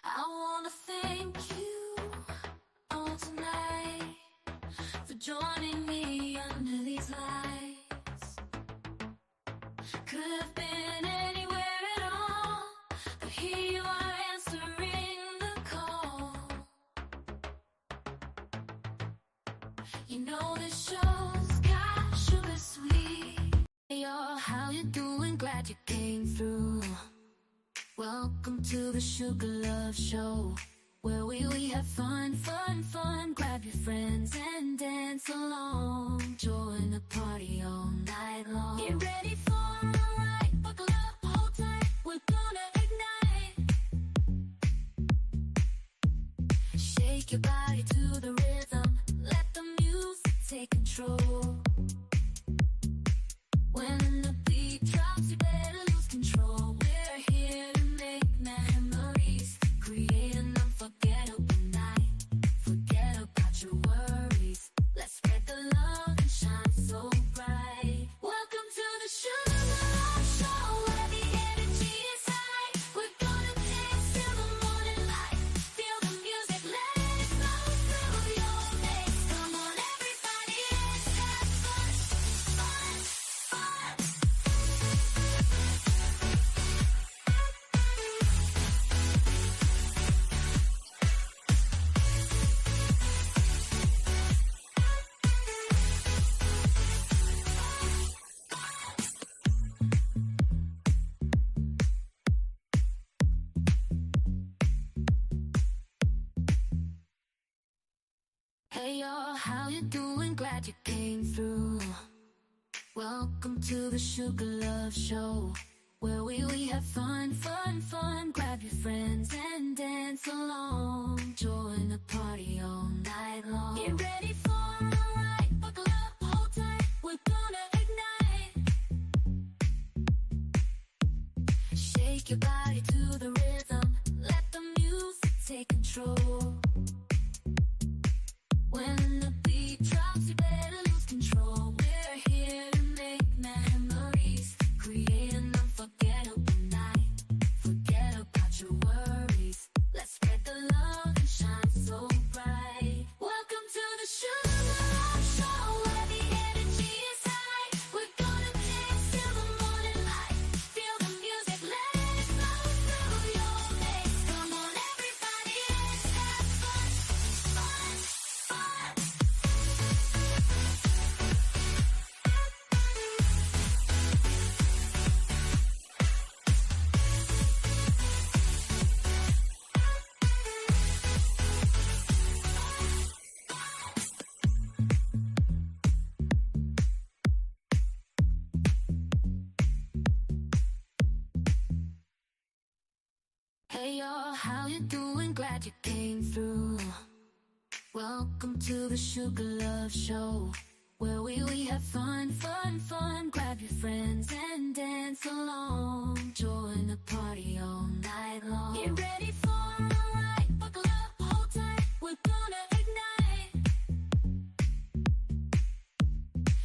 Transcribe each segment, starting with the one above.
I wanna thank you all tonight for joining me under these lights. Could have been anywhere at all, but here you are answering the call. You know this show's got sugar sweet. Hey y'all, how you doing? Glad you came through. Welcome to the Sugar Love Show, where we have fun, fun, fun. Grab your friends and dance along. Join the party all night long. Get ready for a ride, buckle up, hold tight. We're gonna ignite. Shake your body to the rhythm. Let the music take control. When the beat drops, you better lose control. We're here to make memories, create an unforgettable night. Forget about your worries. Let's spread the love and shine so bright. Welcome to the Sugar Love Show, where the energy is high. We're gonna dance till the morning light. Feel the music, let it flow through your veins. Come on, everybody, let's have fun, fun, fun. Hey y'all, how you doing? Glad you came through. Welcome to the Sugar Love Show, where we have fun, fun, fun. Grab your friends and dance along. Join the party all night long. Get ready for a ride, buckle up, hold tight. We're gonna ignite. Shake your body to the rhythm. Let the music take control. When the beat drops, you better lose control. We're here to make memories, create an unforgettable night. Forget about your worries. Let's spread the love and shine so bright. Welcome to the Sugar Love Show, where the energy is high. We're gonna dance till the morning light. Feel the music, let it flow through your veins. Come on, everybody, let's have fun, fun, fun. Hey y'all, how you doing? Glad you came through. Welcome to the Sugar Love Show, where we have fun, fun, fun. Grab your friends and dance along. Join the party all night long. Get ready for a ride, buckle up, hold tight. We're gonna ignite.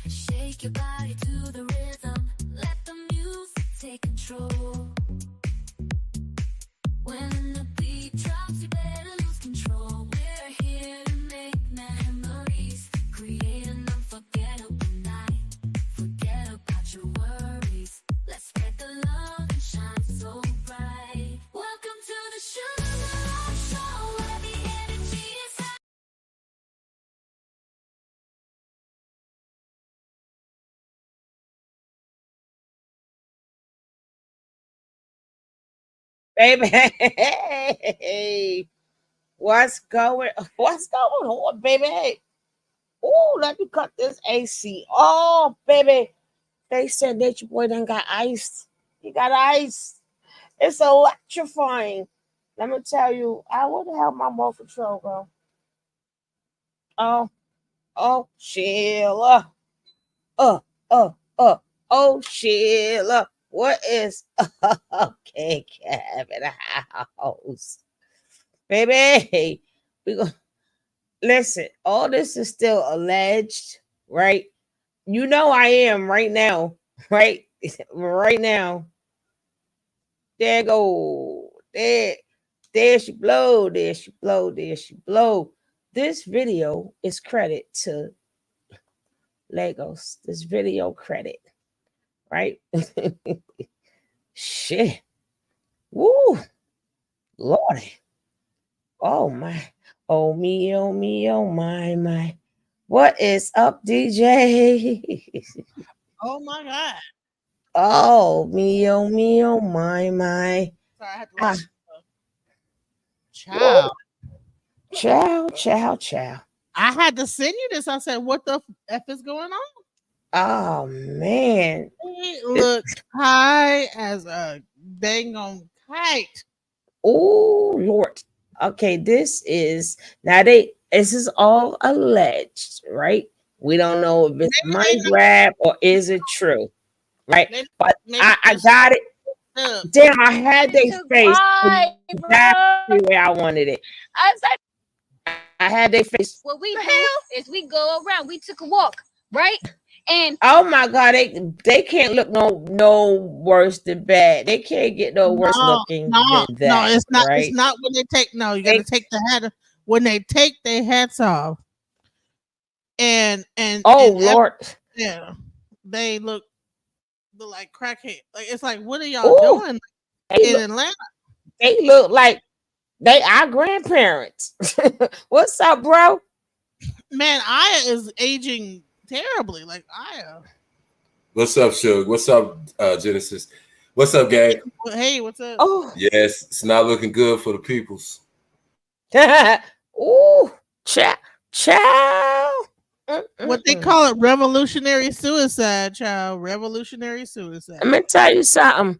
Shake your body to the rhythm. Let the music take control. When the beat drops, you better lose control. We're here to make memories, create an unforgettable night. Forget about your worries. Let's spread the love and shine so bright. Welcome to the Sugar Love Show, where the energy is high. Baby, hey, what's going on, baby? Hey, ooh, let me cut this AC off, baby. They said Nature Boy done got ice. He got ice. It's electrifying. Let me tell you, I would have held my more control, bro. Oh, oh, Sheila. Uh, uh, uh. Oh, Sheila. What is okay, Kevin House? Baby, we go listen, all this is still alleged, right? You know I am right now, right? Right now. There go. There. There she blow. There she blow. There she blow. This video is credit to Legos. This video credit, right? Shit. Woo. Lordy. Oh my. Oh my. What is up, DJ? Oh my God. Oh my. Sorry, I had to Ah, laugh. Child. Chow. I had to send you this. I said, what the F is going on? Oh man. It looks high as a dang on kite. Oh Lord. Okay, this is all alleged, right? We don't know if it's Maybe money grab or is it true, right? Maybe, But maybe I got it. up. Damn, I had their Took face why, exactly bro? where I wanted it. I was like, I had their face. what we do is we go around. We took a walk, right? And Oh my God, they can't look no worse than bad. They can't get no worse looking than No, that, it's not. right? It's not when they take. No, you They- got to take the hat. When they take their hats off, and oh and Lord. yeah, they look like crackhead. Like it's like, what are y'all Ooh, doing they in look, Atlanta? they look like they our grandparents. What's up, bro? Man, Aya is aging terribly. Like Aya. What's up, Suge? What's up, Genesis? What's up, gang? Hey, what's up? Oh, Yes, it's not looking good for the peoples. ooh, child. What they call it, revolutionary suicide, child. Revolutionary suicide. Let me tell you something.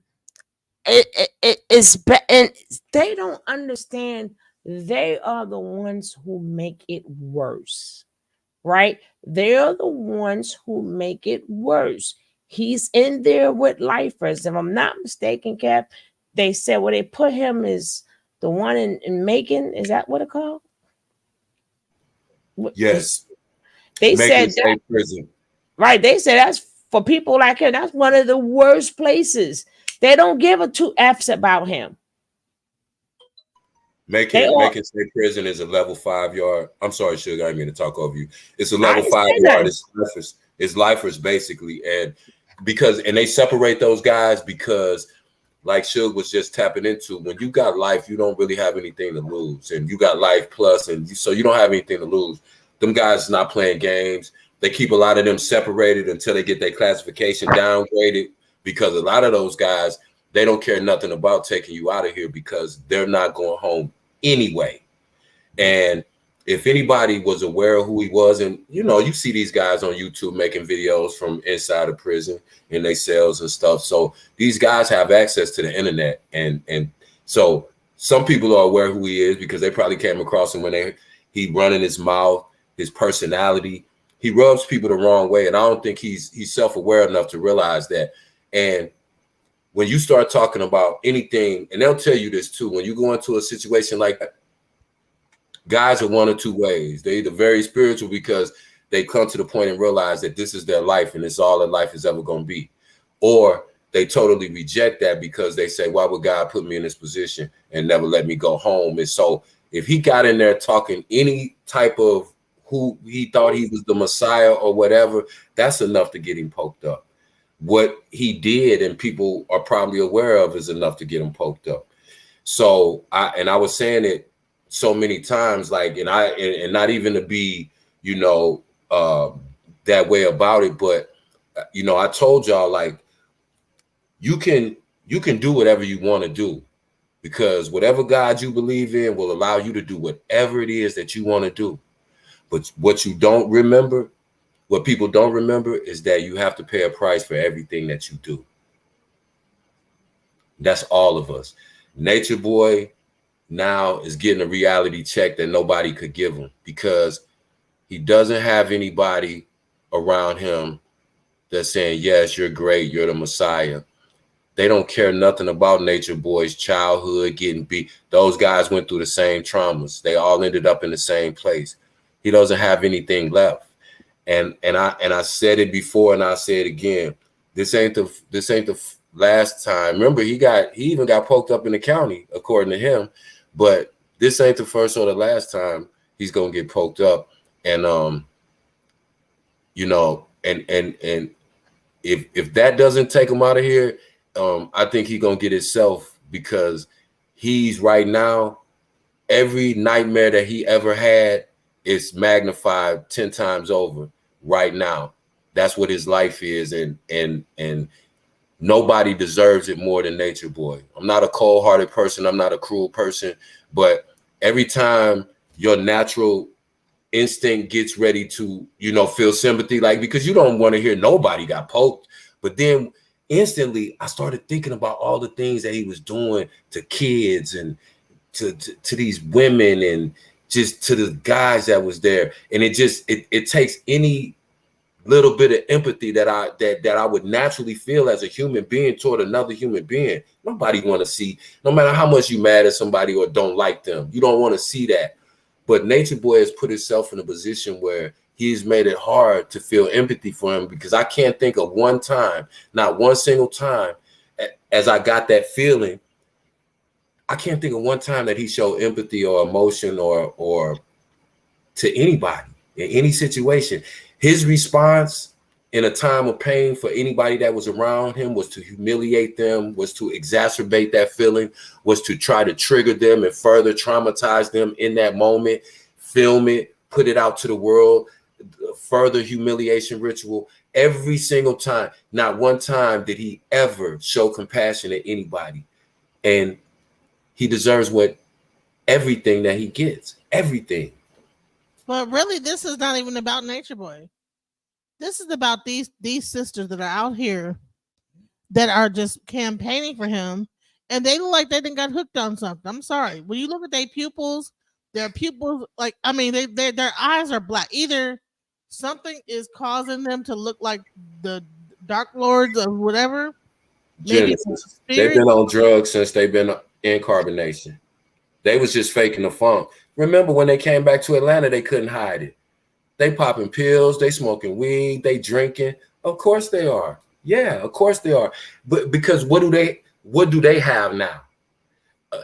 It's and they don't understand. They are the ones who make it worse, right? They're the ones who make it worse. He's in there with lifers. If I'm not mistaken, Cap, they said they put him as the one in Macon. Is that what it called? Yes, They make said it safe prison. right. They said that's for people like him. That's one of the worst places. They don't give a two F's about him. Make it safe prison is a level 5 yard. I'm sorry, Suge, I didn't mean to talk over you. It's a level 5 yard. It's lifers basically, and they separate those guys because, like Suge was just tapping into, when you got life, you don't really have anything to lose, and you got life plus, and so you don't have anything to lose. Them guys not playing games. They keep a lot of them separated until they get their classification downgraded, because a lot of those guys, they don't care nothing about taking you out of here because they're not going home anyway. And if anybody was aware of who he was, and you see these guys on YouTube making videos from inside of prison in their cells and stuff. So these guys have access to the internet, and so some people are aware who he is because they probably came across him when he running his mouth, his personality. He rubs people the wrong way, and I don't think he's self-aware enough to realize that. And when you start talking about anything, and they'll tell you this too, when you go into a situation like that, guys are one or two ways. They're either very spiritual because they come to the point and realize that this is their life and it's all that life is ever going to be, or they totally reject that because they say, why would God put me in this position and never let me go home? And so if he got in there talking any type of who he thought he was the Messiah or whatever, that's enough to get him poked up. What he did, and people are probably aware of, is enough to get him poked up. So I was saying it so many times, like, and not even to be, that way about it, but I told y'all, like, you can do whatever you want to do, because whatever God you believe in will allow you to do whatever it is that you want to do. But what you don't remember, what people don't remember, is that you have to pay a price for everything that you do. That's all of us. Natureboy now is getting a reality check that nobody could give him, because he doesn't have anybody around him that's saying, yes, you're great, you're the Messiah. They don't care nothing about Natureboy's childhood, getting beat. Those guys went through the same traumas. They all ended up in the same place. He doesn't have anything left. And I said it before, and I'll say it again. This ain't the last time. Remember, he even got poked up in the county, according to him. But this ain't the first or the last time he's gonna get poked up. And you know, and if that doesn't take him out of here, I think he's gonna get himself, because he's right now, every nightmare that he ever had is magnified 10 times over right now. That's what his life is, and nobody deserves it more than Nature Boy. I'm not a cold-hearted person, I'm not a cruel person, but every time your natural instinct gets ready to, you know, feel sympathy, like, because you don't want to hear nobody got poked, but then instantly I started thinking about all the things that he was doing to kids and to these women and just to the guys that was there, and it takes any little bit of empathy that I would naturally feel as a human being toward another human being. Nobody want to see, no matter how much you mad at somebody or don't like them, you don't want to see that. But Nature Boy has put himself in a position where he's made it hard to feel empathy for him, because I can't think of one time, not one single time, as I got that feeling, I can't think of one time that he showed empathy or emotion or to anybody in any situation. His response in a time of pain for anybody that was around him was to humiliate them, was to exacerbate that feeling, was to try to trigger them and further traumatize them in that moment, film it, put it out to the world, further humiliation ritual. Every single time, not one time did he ever show compassion to anybody. And he deserves everything that he gets, everything. But really, this is not even about Nature Boy. This is about these sisters that are out here that are just campaigning for him, and they look like they didn't got hooked on something. I'm sorry. When you look at their pupils, like, I mean, their eyes are black. Either something is causing them to look like the Dark Lords or whatever. Genesis. They've been on drugs since they've been in carbonation. They was just faking the funk. Remember when they came back to Atlanta, they couldn't hide it. They popping pills, they smoking weed, they drinking. Of course they are. Yeah, of course they are. But because what do they have now?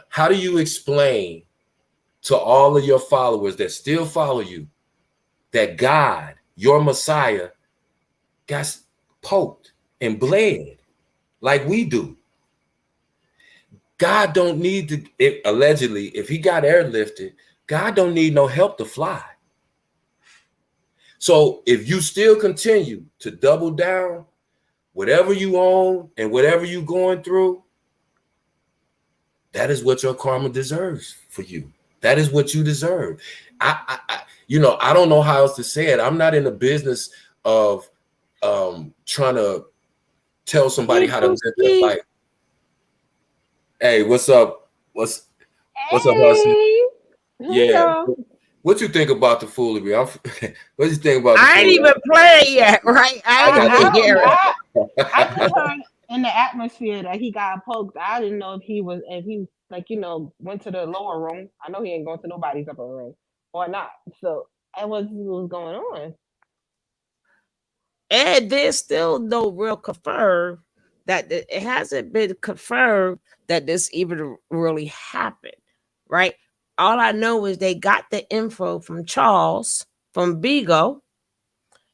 How do you explain to all of your followers that still follow you that God, your Messiah, got poked and bled like we do? God don't need to, allegedly, if he got airlifted, God don't need no help to fly. So if you still continue to double down, whatever you own and whatever you're going through, that is what your karma deserves for you. That is what you deserve. I don't know how else to say it. I'm not in the business of trying to tell somebody how to live their life. Hey, what's up? What's up, Husky? Yeah. What you think about the foolery? What you think about the I ain't even playing yet, right? I just heard in the atmosphere that he got poked. I didn't know if he like, went to the lower room. I know he ain't going to nobody's upper room or not. So that was what was going on. And there's still no real confirmed that it hasn't been confirmed that this even really happened, right? All I know is they got the info from Charles, from Bigo,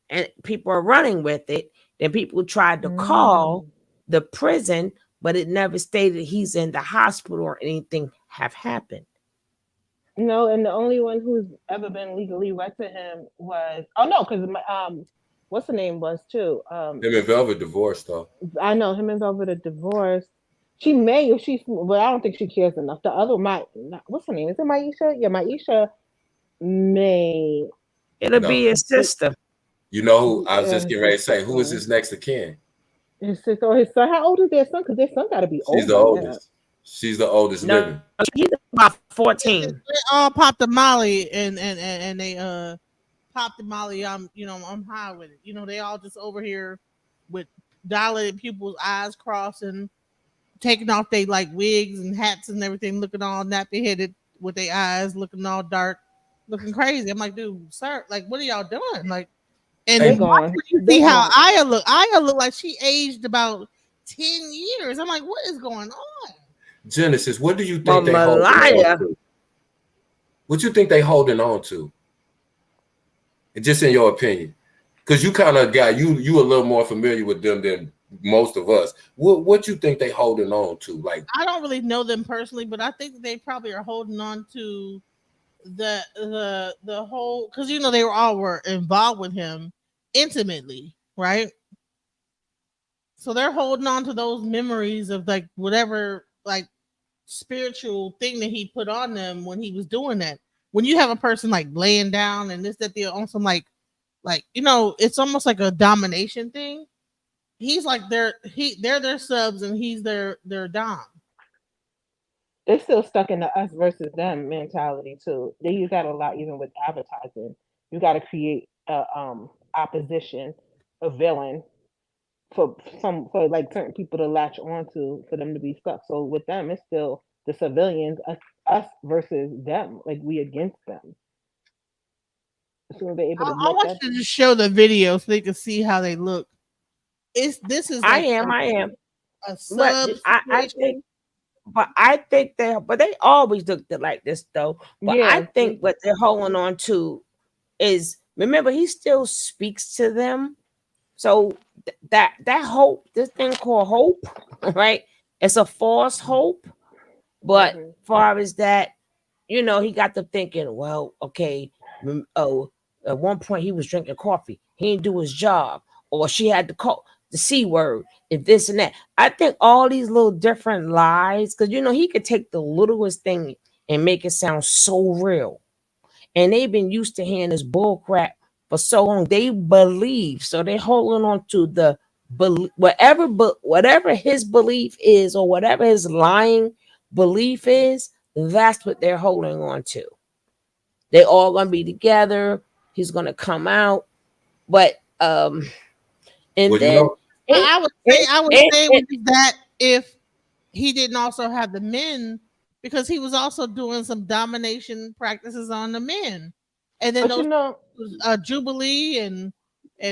and people are running with it. Then people tried to call the prison, but it never stated he's in the hospital or anything have happened. No, and the only one who's ever been legally wed to him was, because what's the name was too? Him and Velvet divorced though. I know him and Velvet are divorced. She may, if she's, but I don't think she cares enough. The other what's her name? Is it Maisha? Yeah, Maisha may. It'll be his sister. You know who? I was just getting ready to say, who is his next of kin? His sister or his son? How old is their son? Because their son got to be old. She's the oldest. She's the oldest living. He's about 14. They all popped the Molly and they popped the Molly. I'm high with it. They all just over here with dilated pupils, eyes crossing, taking off they like wigs and hats and everything, looking all nappy headed with their eyes looking all dark, looking crazy. I'm like, dude, sir, like, what are y'all doing? Like, and you see how Aya look. Aya look like she aged about 10 years. I'm like, what is going on? Genesis, what do you think? What you think they holding on to? And just in your opinion, because you kind of got you a little more familiar with them than most of us. What you think they holding on to? Like, I don't really know them personally, but I think they probably are holding on to the whole, because you know they were involved with him intimately, right? So they're holding on to those memories of like whatever like spiritual thing that he put on them when he was doing that. When you have a person like laying down and this that they're on some like you know, it's almost like a domination thing. He's like they're their subs and he's their dom. They're still stuck in the us versus them mentality too. They use that a lot even with advertising. You got to create a opposition, a villain for like certain people to latch onto for them to be stuck. So with them, it's still the civilians, us versus them, like we against them. So they're able to I let want that. you to just show the video so they can see how they look. It's this is like I am. a But sub I think, situation. but I think but they always looked like this though. But I Yeah, think what they're holding on to is, remember, he still speaks to them. So that hope, this thing called hope, right? It's a false hope. But hmm far as that, he got to thinking, well, okay, oh, at one point he was drinking coffee. He didn't do his job, or she had to call the C word, if this and that. I think all these little different lies, because he could take the littlest thing and make it sound so real. And they've been used to hearing this bull crap for so long. They believe, so they're holding on to the whatever his belief is, or whatever his lying belief is. That's what they're holding on to. They all gonna be together. He's gonna come out, but and well, you then know, it I would it, say it it, was that if he didn't also have the men, because he was also doing some domination practices on the men, and then but those Jubilee and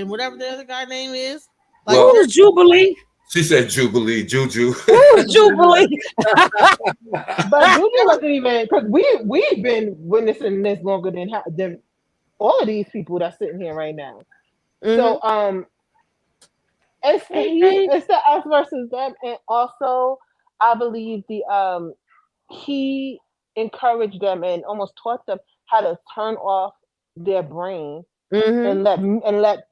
whatever the other guy name is, like well, who's Jubilee? she said Jubilee, Juju. Who's Jubilee? but Juju wasn't even because we've been witnessing this longer than all of these people that's sitting here right now. Hmm. So it's the us versus them, and also I believe the he encouraged them and almost taught them how to turn off their brain Hmm. and let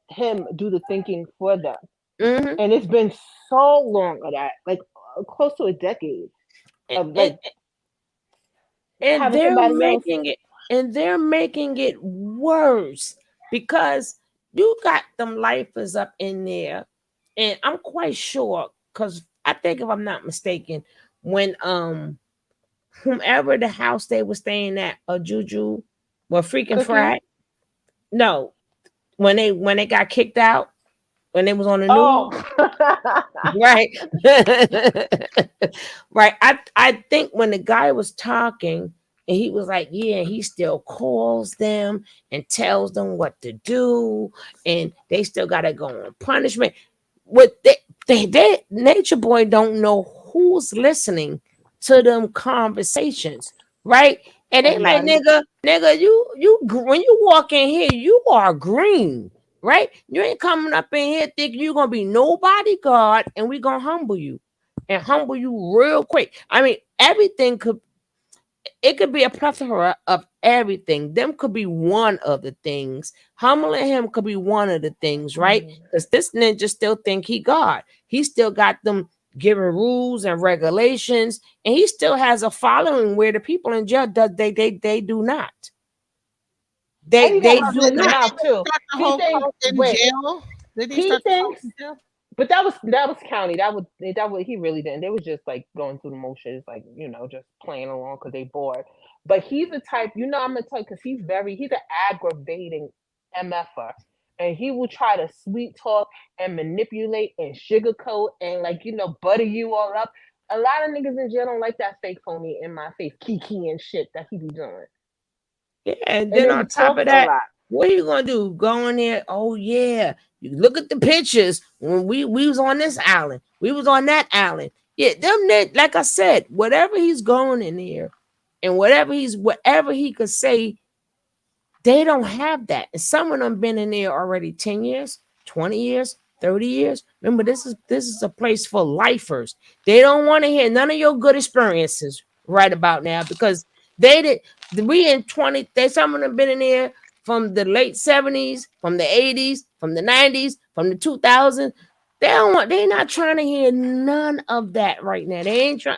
him do the thinking for them. Hmm. And it's been so long of that, like close to a decade of And, like and having they're somebody else. making it and they're making it worse, because you got them lifers up in there, and I'm quite sure, because I think, if I'm not mistaken, when whomever the house they were staying at, a Juju, well, freaking Cookie. fried. No, when they got kicked out, when they was on the Oh, news. Right. Right. I think when the guy was talking, and he was like, yeah, he still calls them and tells them what to do, and they still gotta go on punishment. What they Nature Boy don't know who's listening to them conversations, right? And they like, everybody. nigga, when you walk in here, you are green, right? You ain't coming up in here thinking you're gonna be nobody God, and we gonna humble you, and humble you real quick. I mean, everything could be a plethora of everything. Them could be one of the things. Humbling him could be one of the things, right? Mhm. Because this ninja still think he God. He still got them giving rules and regulations, and he still has a following where the people in jail they do not. And They he got they Well, do muscle in the didn't not. mouth he too. start the He whole thinks. cult in Wait, jail? Did he he start the cult thinks. in jail? But that was county. That was he really didn't. They was just like going through the motions, like just playing along because they bored. But he's the type, I'm gonna tell you, because he's an aggravating mf'er, and he will try to sweet talk and manipulate and sugarcoat and like butter you all up. A lot of niggas in jail don't like that fake phony in my face kiki and shit that he be doing, Yeah, and and then then on he top talks of a that, lot. what are you gonna do? Go in there? Oh yeah, you look at the pictures when we was on this island, we was on that island. Yeah, them like I said, whatever he's going in there, and whatever he could say, they don't have that. And some of them been in there already 10 years, 20 years, 30 years. Remember, this is a place for lifers. They don't want to hear none of your good experiences right about now because they did we in 20, they some of them been in there from the late 70s, from the 80s, from the 90s, from the 2000s. They're not trying to hear none of that right now. They ain't trying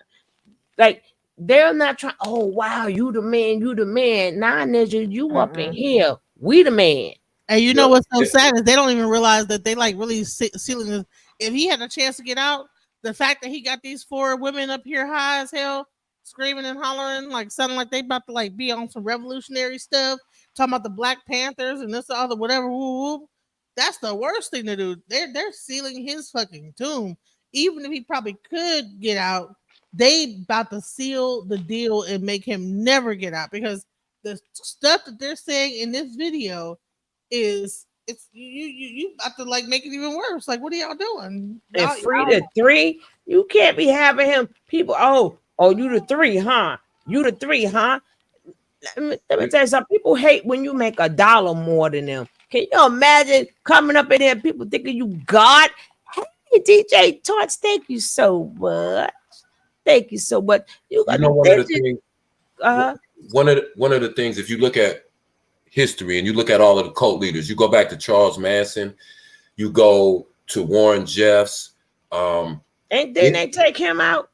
like they're not trying. Oh wow, you the man, you the man. Nah, ninja, you up in here. We the man. And you know Yep. what's so sad is they don't even realize that they like really sealing this. If he had a chance to get out, the fact that he got these 4 women up here high as hell, screaming and hollering, like sounding like they about to like be on some revolutionary stuff, talking about the Black Panthers and this other whatever. Woo, woo. That's the worst thing to do. They're sealing his fucking tomb. Even if he probably could get out, they about to seal the deal and make him never get out because the stuff that they're saying in this video is it's you about to like make it even worse. Like, what are y'all doing? And free the 3, you can't be having him. People, oh, you the 3, huh? You the 3, huh? Let me tell you something. People hate when you make $1 more than them. Can you imagine coming up in there, people thinking you God? Hey, DJ Torch, thank you so much. Thank you so much. You know, one of the things, if you look at history and you look at all of the cult leaders, you go back to Charles Manson, you go to Warren Jeffs. And didn't they take him out?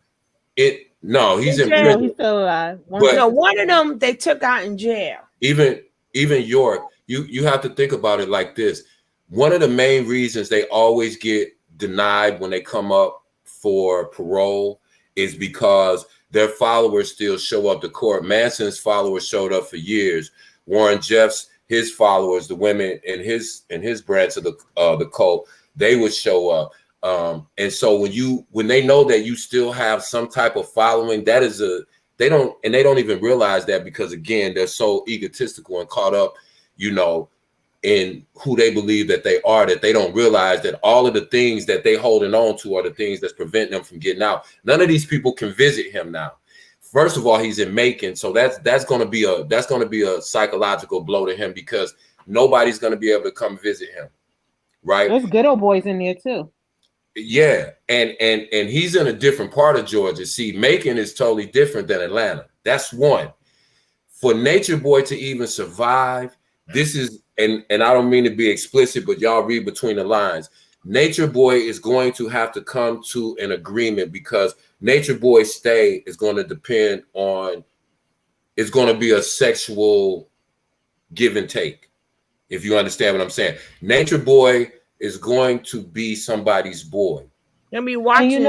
No, he's in jail. prison. He's still alive. One of them they took out in jail. Even York, you have to think about it like this. One of the main reasons they always get denied when they come up for parole is because their followers still show up to court. Manson's followers showed up for years. Warren Jeffs, his followers, the women in his branch of the cult, they would show up. And so when they know that you still have some type of following, they don't even realize that because again, they're so egotistical and caught up, in who they believe that they are, that they don't realize that all of the things that they holding on to are the things that's preventing them from getting out. None of these people can visit him now. First of all, he's in Macon, so that's going to be a psychological blow to him because nobody's going to be able to come visit him, right? There's good old boys in there too. Yeah, and he's in a different part of Georgia. See, Macon is totally different than Atlanta. That's one. For Natureboy to even survive, this is, and I don't mean to be explicit, but y'all read between the lines. Natureboy is going to have to come to an agreement because Natureboy's stay is going to depend on, it's going to be a sexual give and take, if you understand what I'm saying. Natureboy is going to be somebody's boy. They'll be washing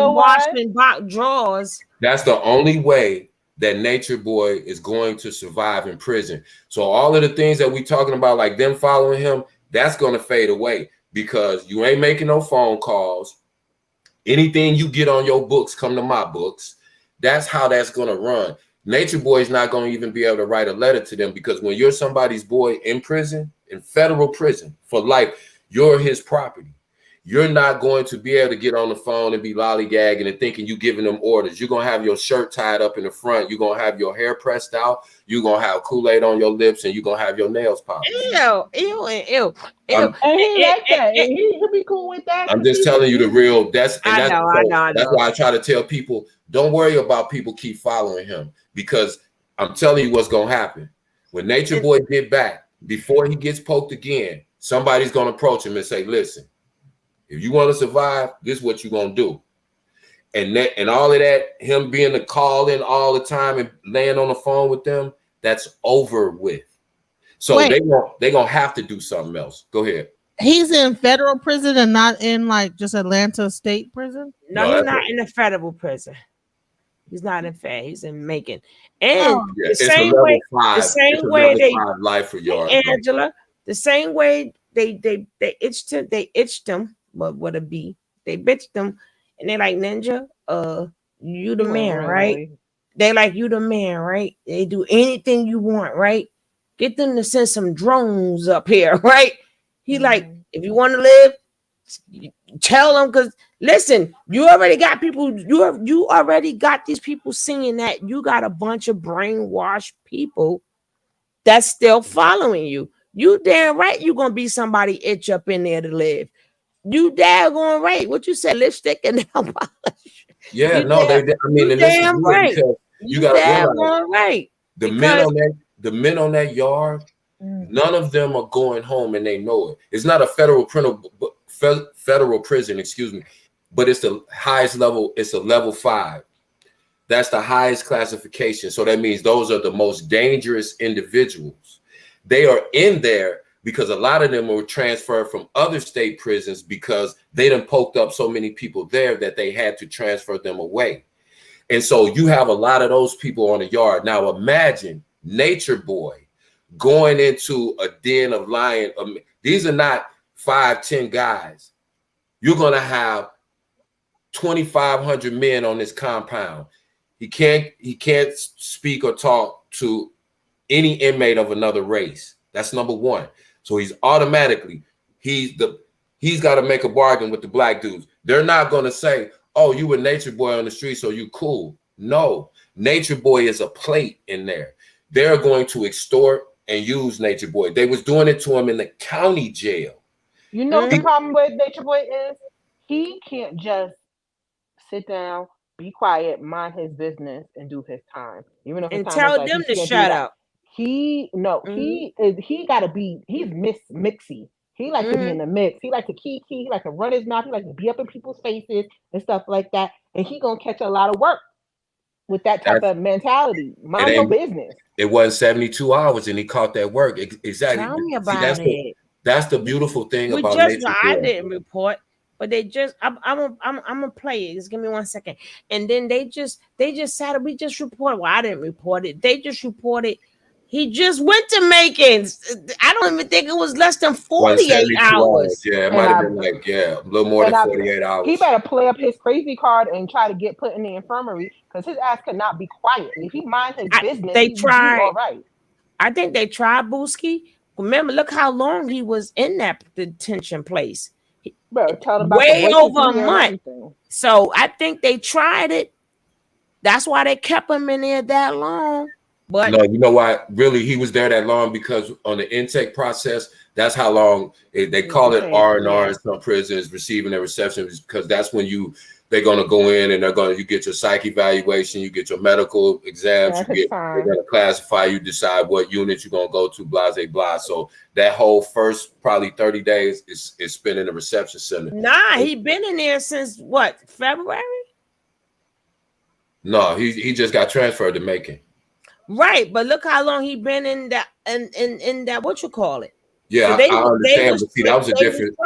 box drawers. That's the only way that Natureboy is going to survive in prison. So all of the things that we talking about, like them following him, that's going to fade away because you ain't making no phone calls. Anything you get on your books, come to my books. That's how that's going to run. Natureboy is not going to even be able to write a letter to them because when you're somebody's boy in prison, in federal prison for life, you're his property. You're not going to be able to get on the phone and be lollygagging and thinking you giving them orders. You're going to have your shirt tied up in the front. You're going to have your hair pressed out. You're going to have Kool-Aid on your lips and you're going to have your nails popped. Ew. And he like that. He'll be cool with that. I'm just telling you the real. I know. That's why I try to tell people, don't worry about people keep following him because I'm telling you what's going to happen. When Natureboy get back, before he gets poked again, somebody's going to approach him and say, listen, if you want to survive, this is what you're going to do. And all of that, him being the call in all the time and laying on the phone with them, that's over with. So they're going to have to do something else. Go ahead. He's in federal prison and not in like just Atlanta state prison? No, he's not in the federal prison. He's not in fed. He's in Macon. And the same way they life for y'all, Angela, the same way they itched him, but what a B. They bitched him and they like Ninja, you the man, right? They like you the man, right? They do anything you want, right? Get them to send some drones up here, right? He like, if you want to live, Tell them, because listen, you already got people. You already got these people seeing that you got a bunch of brainwashed people that's still following you. You damn right you gonna be somebody itch up in there to live. You daggone right. What you said, lipstick and nail polish. Yeah, You no, damn, I mean, you and this is damn real right. because you You got to realize daggone right. the Because men on that yard, none of them are going home and they know it. It's not a federal prison, excuse me, but it's the highest level. It's a level 5. That's the highest classification. So that means those are the most dangerous individuals. They are in there because a lot of them were transferred from other state prisons because they done poked up so many people there that they had to transfer them away. And so you have a lot of those people on the yard. Now imagine Natureboy going into a den of lion. These are not 5-10 guys. You're going to have 2,500 men on this compound. He can't speak or talk to any inmate of another race. That's number one. So he's automatically, he's got to make a bargain with the black dudes. They're not going to say, oh, you were Natureboy on the street, so you cool. No, Natureboy is a plate in there. They're going to extort and use Natureboy. They was doing it to him in the county jail. You know what the problem with Natureboy is? He can't just sit down, be quiet, mind his business, and do his time. Even if his and time is tell like them he to can't do shut that. up. He gotta be, he's mixy. He like to be in the mix. He like to key, he like to run his mouth, he like to be up in people's faces and stuff like that. And he gonna catch a lot of work with that type of mentality. Mind your business. It was 72 hours and he caught that work. Exactly. Tell me See, about it. that's the beautiful thing We about just Nature I Boy. didn't report, but they just I'm gonna play it. Just give me 1 second. And then they just said we just reported. Well, I didn't report it. They just reported he just went to Macon. I don't even think it was less than 48 hours. Yeah, it might have been like, a little more than 48 hours. He better play up his crazy card and try to get put in the infirmary because his ass could not be quiet. If he mind his business, he's all right. I think they tried Booski. Remember, look how long he was in that detention place. Bro, tell them about way over a month. So I think they tried it. That's why they kept him in there that long. But no, you know why? Really, he was there that long because on the intake process, that's how long they call it R&R in some prisons, receiving and reception, because that's when they're gonna go in and you get your psych evaluation, you get your medical exams, they're gonna classify you, decide what unit you're gonna go to, blah, blah, blah. So that whole first probably 30 days is spent in the reception center. Nah, he been in there since what, February? No, he just got transferred to Macon. Right, but look how long he been in that in that what you call it. Yeah, so I understand, but see, that was a different.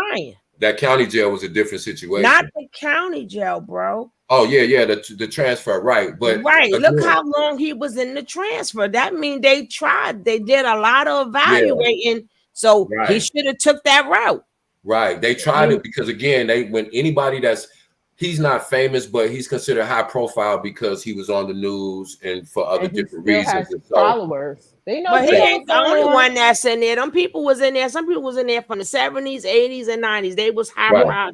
That county jail was a different situation. Not the county jail, bro. Oh yeah, the transfer, right? But right, again, look how long he was in the transfer. That means they tried. They did a lot of evaluating, so he should have took that route. Right, they tried it because again, when anybody he's not famous, but he's considered high profile because he was on the news and for other different reasons. And followers. They know, but he ain't the only one that's in there. Them people was in there. Some people was in there from the 70s, 80s, and 90s. They was high.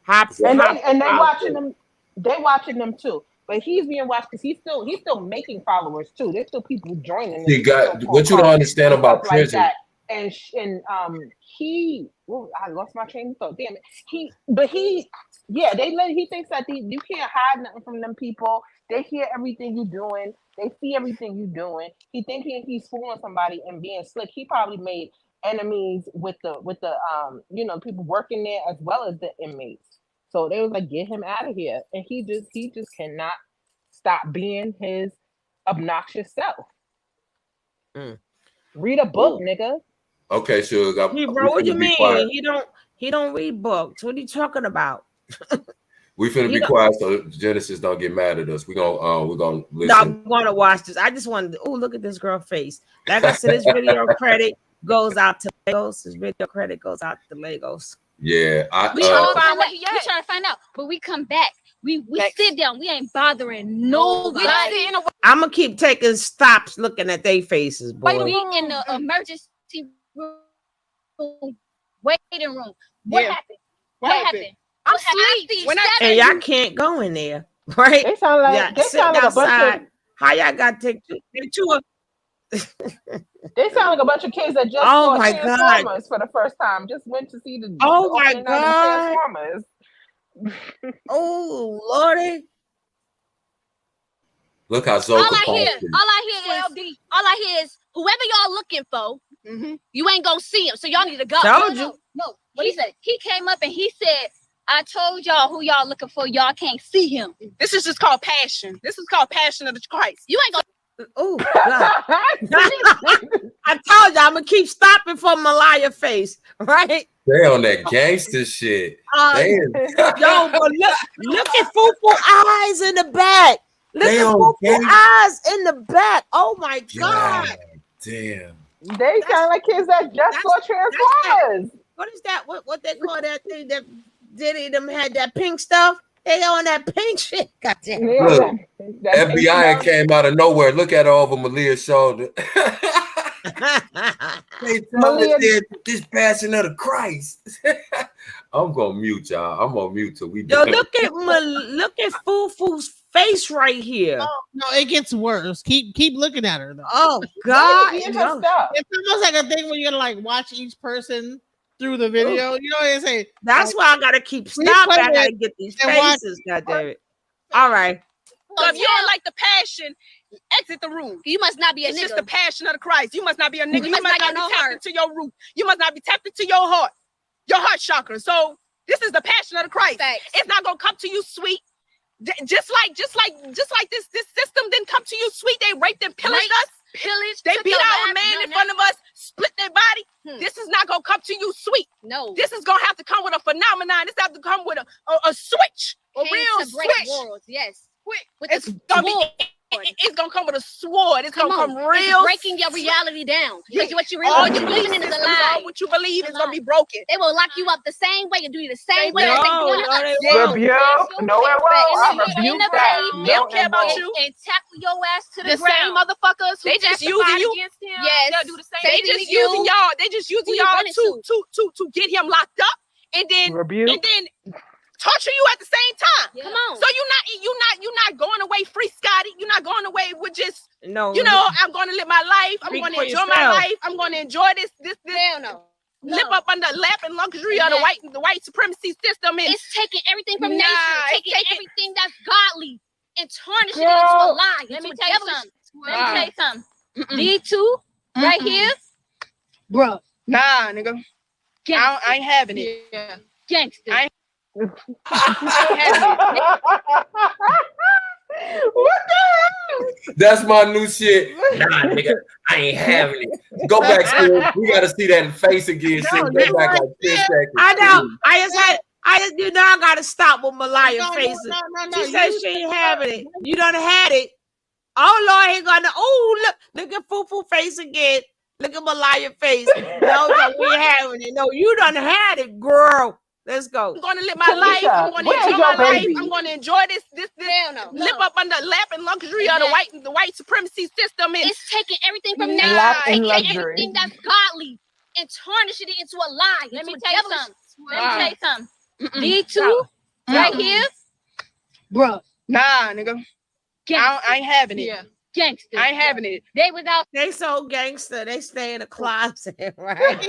And they watching them. They watching them too. But he's being watched because he's still making followers too. There's still people joining. He got what you don't understand about prison. Like and I lost my train of thought. Damn it. He thinks that you can't hide nothing from them people. They hear everything you're doing. They see everything you're doing. He thinking he's fooling somebody and being slick. He probably made enemies with the people working there as well as the inmates. So they was like, get him out of here. And he just cannot stop being his obnoxious self. Read a book, nigga. Okay, sure. What do you mean? Quiet. He don't read books. What are you talking about? We finna be quiet so Genesis don't get mad at us. We're gonna listen. No, I'm gonna watch this. I just wanted to look at this girl face. Like I said, this video credit goes out to Legos. This video credit goes out to Legos. Yeah. We trying to find out, but we come back. We sit down. We ain't bothering nobody. I'm gonna keep taking stops looking at their faces, boy. We in the emergency room, waiting room. What happened? What happened? I'm asleep. When and y'all can't go in there, right? They sound like Yeah, they sound like a bunch of How y'all got to take two? they sound like a bunch of kids that just Oh saw my God. Transformers for the first time. Just went to see the Oh my opening night of God. Transformers. Oh Lordy. Look how Zoka All I hear is whoever y'all looking for, you ain't gonna see him, so y'all need to go. Told you. No. What he said? He came up and he said, I told y'all who y'all looking for. Y'all can't see him. This is just called passion. This is called passion of the Christ. You ain't gonna. Oh God. I told you I'm gonna keep stopping for Malaya face, right? They on that gangster shit. Yo, but look at Fufu eyes in the back. Look They at on Fufu eyes in the back. Oh my God. Damn. They sound like kids that just saw Transformers. What is that? What they call that thing that Diddy them had that pink stuff? They on that pink shit. Goddamn. Look, FBI came out of nowhere. Look at her over Malia's shoulder. They told us that this passion of the Christ. I'm gonna mute y'all. I'm gonna mute till we. Yo, look at Fufu's face right here. No, it gets worse. Keep looking at her though. Oh God, It's almost like a thing where you're gonna like watch each person through the video. You know what I'm saying? That's why I gotta keep stopping. I gotta get these faces. God damn it! All right. So if you don't like the passion, exit the room. You must not be a It's nigga. just the passion of the Christ. You must not be a nigga. You You must must not not got be no tapped into your root. You must not be tapped into your heart chakra. So this is the passion of the Christ. Facts. It's not gonna come to you sweet. Just like this system didn't come to you sweet. They raped and pillaged us. They beat our man in front of us, split their body. This is not gonna come to you sweet. No. This is gonna have to come with a phenomenon. This have to come with a switch, a real to break switch. worlds. Yes. With It's the gonna sword. it's gonna come with a sword. It's gonna come real. It's breaking your reality down. Because what you all really you believing in is a lie. all what you believe is gonna be broken. They will lock you up the same way and do you the same way. No, as they no, doing us. they won't. Rebuke. No, it won't. I rebuke that. They don't care about you. And tackle your ass to the The same ground. motherfuckers who They just testified using you. against him. Yes. They'll do the same. They They just just using using y'all. They just using Who you y'all running to get him locked up and then Rebuke. torture you at the same time. Yeah. Come on. So you're not going away free, Scotty. You're not going away with just No. I'm going to live my life. I'm Speak going to for enjoy my yourself. life. I'm going to enjoy this. Hell no. Live up under lap and luxury of the white supremacy system. And It's taking everything from Nah, nature, it's taking taking- everything that's godly and tarnishing it into a lie. Let me into a tell you devilish- something. Let me tell you something. These two right here, bro, nah, nigga. I ain't having it. Yeah. Gangster. I- What the hell? That's my new shit. Nah, nigga, I ain't having it. Go back, school. We gotta see that face again. No, Go back like 10 seconds. I know. I gotta stop with Malaya No, faces. no. She said she ain't having it. You done had it. Oh Lord, he gonna. Oh look at Fufu face again. Look at Malaya face. No, we ain't having it. No, you done had it, girl. Let's go. I'm going to live my life. I'm going to where's enjoy your my life. baby? I'm going to enjoy this. Hell no. Live up under lap and luxury of the white supremacy system. And It's taking everything from Nah, nature, Lap and taking luxury. everything that's godly and tarnishing it into a lie. Let me into a tell you devilish- something. Let me tell you something. These two right here, bro, nah, nigga. I ain't having it. Yeah. Gangster. I ain't having it. They without They so gangster. They stay in the closet, right?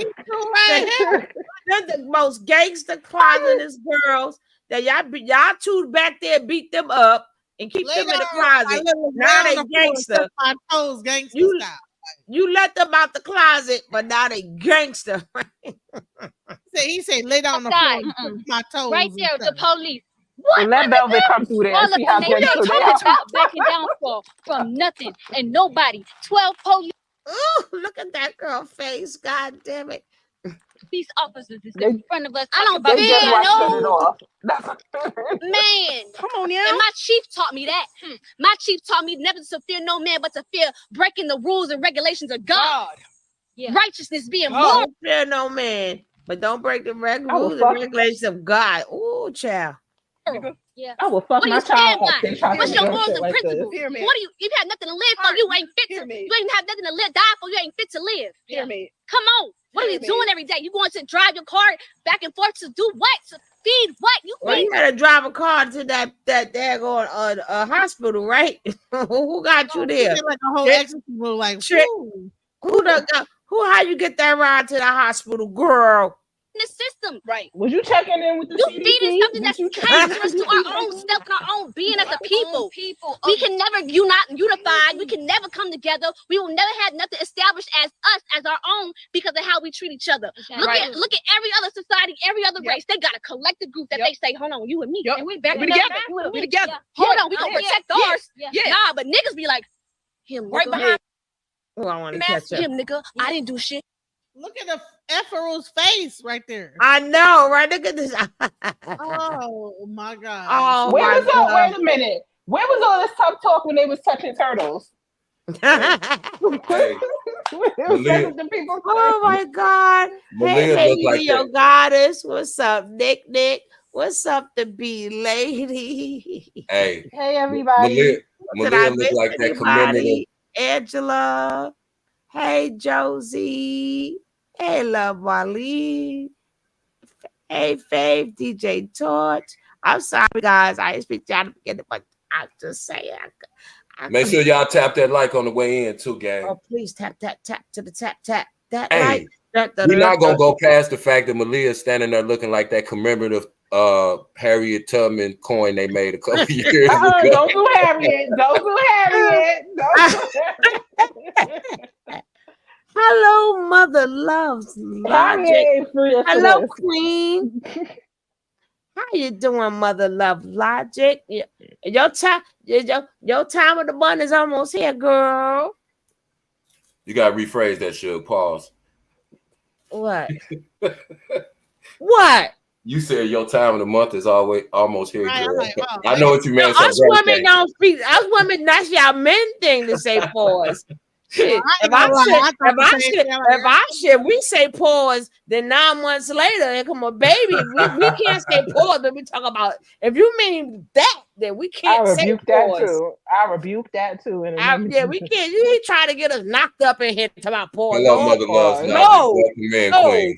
They're the most gangster closetest girls that y'all two back there beat them up and keep them in the closet. Now they gangster. My toes, gangster You- style. You let them out the closet, but now they gangster. He said, lay down on the Outside. floor, and touch my toes. right and there, the stuff. police. Well, let Velvet come through there All and up see in how their gangster face, they are. without backing down from nothing and nobody. 12 police Oh, look at that girl face. God damn it. officers is in front of us. I don't talking They about just being watched it old. off. Man, Come on now. and my chief taught me that. My chief taught me never to fear no man, but to fear breaking the rules and regulations of God. God. Righteousness being God. more. Don't fear no man, but don't break the I will rules and fuck- regulations of God. Oh, child. Yeah. I will fuck What do my you stand child up. by? They try to What's do your some morals shit and like this. principles? Hear me. What do you have nothing to live for? You ain't fit to. Hear me. You ain't have nothing to live, die for. You ain't fit to live. Hear me. Come on. What are Hear you me. doing every day? You going to drive your car back and forth to do what? feed what? You Well, feed you had to drive a car to that daggone hospital, right? Who got you there? Like a whole Trick. exorcism, like Trick. woo. How you get that ride to the hospital, girl? in the system. Right. Was you checking in with the You CDC? feeding something Did that's you check cancerous in to with our the own CDC? self and our own being as a people. We can never unified. We can never come together. We will never have nothing established as us, as our own, because of how we treat each other. Look at every other society, every other race. They got a collective group that they say, hold on, you and me. And we back together. We together. Hold on, we gonna protect ours. Nah, but niggas be like, him right behind. Oh, I want to catch up. Him, nigga. I didn't do shit. Look at the Effero's face right there. I know, right? Look at this. Oh my god. Oh Where my was all? God. Wait a minute. Where was all this tough talk when they was touching turtles? Hey, Oh my God. Malia Hey, look Lady like Leo that. Goddess. What's up, Nick? What's up, the B lady? Hey, Hey everybody. Did I Malia look miss like that anybody? commemorative. Angela. Hey, Josie. Hey, Love Wally. Hey, Fave. DJ Torch. I'm sorry, guys. I didn't speak to y'all to begin, but I'm just saying. Make sure y'all tap that like on the way in too, gang. Oh, please tap to the tap. That Hey, like. we're not gonna go past the fact that Malia is standing there looking like that commemorative Harriet Tubman coin they made a couple years ago. Don't do Harriet. Don't do Harriet. Hello, Mother Loves Logic. Harriet free us for Hello, this. Queen. How you doing, Mother Love Logic? Your time of the month is almost here, girl. You gotta rephrase that, Suge. Pause. What? What? You said your time of the month is almost here, Right, girl. like, oh, I know what you meant. Us women don't speak. Us women, that's y'all men thing to say pause. Shit. If we say pause, then 9 months later, here come a baby. We can't say pause, but we talk about. If you mean that, then we can't say pause. I rebuke that too. Yeah, we can't. You try to get us knocked up in here talking about pause. Hello, Mother Loves Logic. Welcome in, Queen.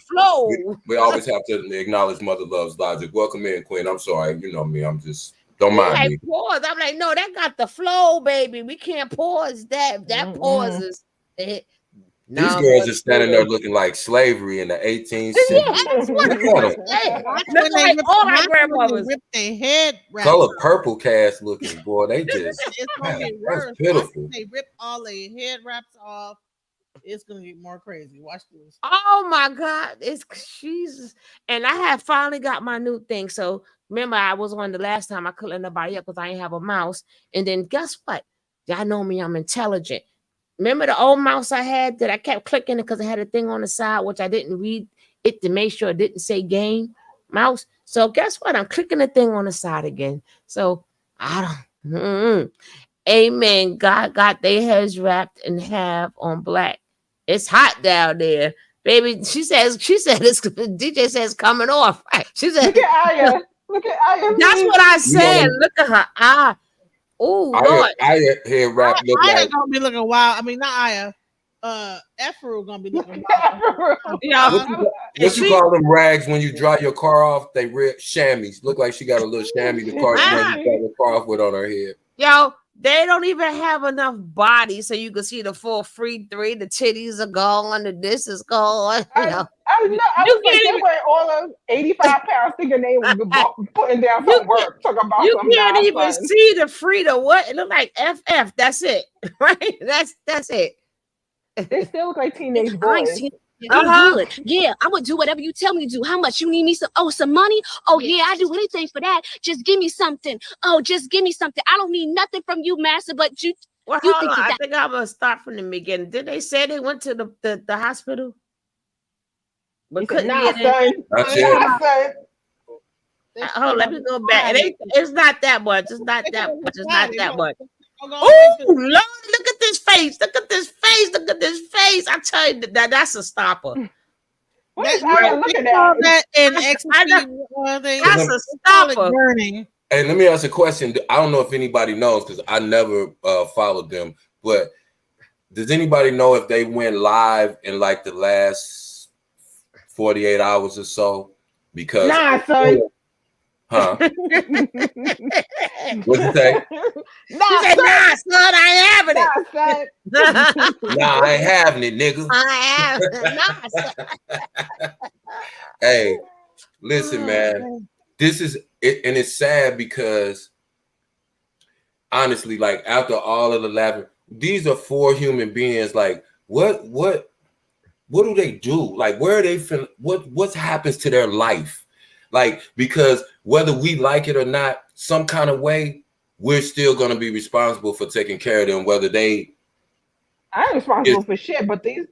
We always have to acknowledge Mother Loves Logic. Welcome in, Queen. I'm sorry. You know me. I'm just. Don't mind me. Pause. I'm like, no, that got the flow, baby. We can't pause that. That pauses. These girls are standing there looking like slavery in the 18th century. Yeah, that's what Look like all our grandmothers. Rip their head wraps Color off. purple cast looking, boy. They just It's gonna get worse. that's pitiful. They rip all their head wraps off. It's gonna get more crazy. Watch this. Oh my God, it's Jesus! And I have finally got my new thing. So remember, I was on the last time I couldn't let nobody up because I didn't have a mouse. And then guess what? Y'all know me. I'm intelligent. Remember the old mouse I had that I kept clicking it because it had a thing on the side which I didn't read it to make sure it didn't say game mouse. So guess what? I'm clicking the thing on the side again. So I don't. Amen. God got their heads wrapped in half on black. It's hot down there, baby. She said it's DJ says coming off. She said, look at Aya. That's what I said. Look at her eye. Oh Lord. Aya head wrap look Aya like gonna be looking wild. I mean, not Aya. Efru gonna be looking wild. what you call them rags when you dry your car off? They red chamois. Look like she got a little chamois the car she dry your car off with on her head. Yo, they don't even have enough body so you can see the full free three. The titties are gone. The this is gone. I was like, they were all of 85 pounds thinking they were putting down some work. Talking about you some can't even nonsense. see the Frida. What it look like? FF. That's it. Right? That's it. They still look like teenage I boys. ain't seen I'm good. Yeah, I would do whatever you tell me to do. How much you need me? Some money? Oh yeah, I do anything for that. Just give me something. Oh, just give me something. I don't need nothing from you, master. But you. Well, you hold think on. that I think I'm gonna start from the beginning. Did they say they went to the hospital? But couldn't get in. Not yet. Oh, let me go back. It's not that much. It's not that much. It's not that much. Oh Lord, look at this face. Look at this face. Look at this face. I tell you that's a stopper. What is I looking at? That's a stopper. Hey, let me ask a question. I don't know if anybody knows because I never followed them, but does anybody know if they went live in like the last 48 hours or so? Because nah, son. Huh? What'd you say? She said, nah, son, I ain't having it. Nah, son. Nah, I ain't having it, nigga. I have nah, son. Hey, listen, man. This is it, and it's sad because honestly, like after all of the laughing, these are 4 human beings. Like, what do they do? Like, where are they from? What happens to their life? Like, because whether we like it or not, some kind of way, we're still gonna be responsible for taking care of them, whether they I ain't responsible for shit, but these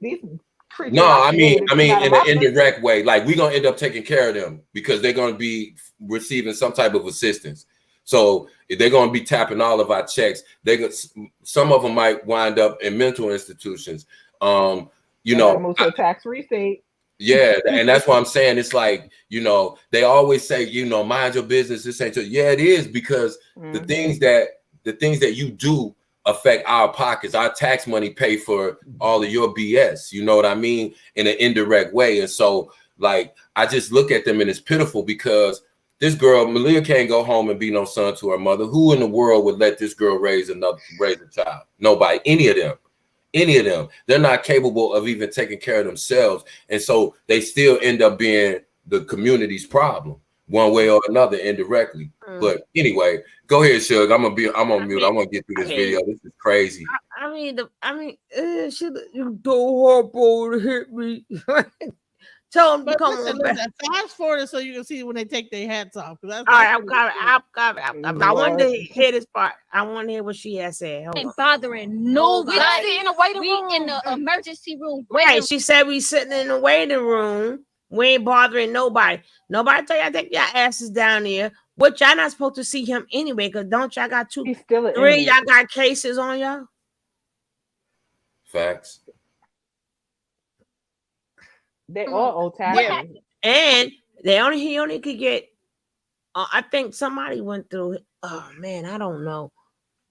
creatures. no, I mean in an an indirect way. Like, we're gonna end up taking care of them because they're gonna be receiving some type of assistance. So if they're gonna be tapping all of our checks, some of them might wind up in mental institutions. You know, move to a tax-free state. Yeah, and that's what I'm saying. It's like, you know, they always say, you know, mind your business. This ain't yeah, it is, because the things that you do affect our pockets. Our tax money pay for all of your BS. You know what I mean? In an indirect way. And so, like, I just look at them and it's pitiful because this girl, Malia, can't go home and be no son to her mother. Who in the world would let this girl raise a child? Nobody. Any of them. They're not capable of even taking care of themselves, and so they still end up being the community's problem one way or another, indirectly. But anyway, go ahead, Shug. I'm on mute. I want to get through this video. This is crazy. She you so horrible to hit me. Tell them to come on back. Fast forward so you can see when they take their hats off. All right, I've got it. I wanted to hear this part. I want to hear what she has said. Ain't bothering nobody. We sit in the waiting room. We in the emergency room. Right. She said we sitting in the waiting room. We ain't bothering nobody. Nobody tell y'all take your asses down there. But y'all not supposed to see him anyway, because don't y'all got 2, 3, y'all got cases on y'all? Facts. They all owe taxes. And he only could get I think somebody went through oh man, I don't know.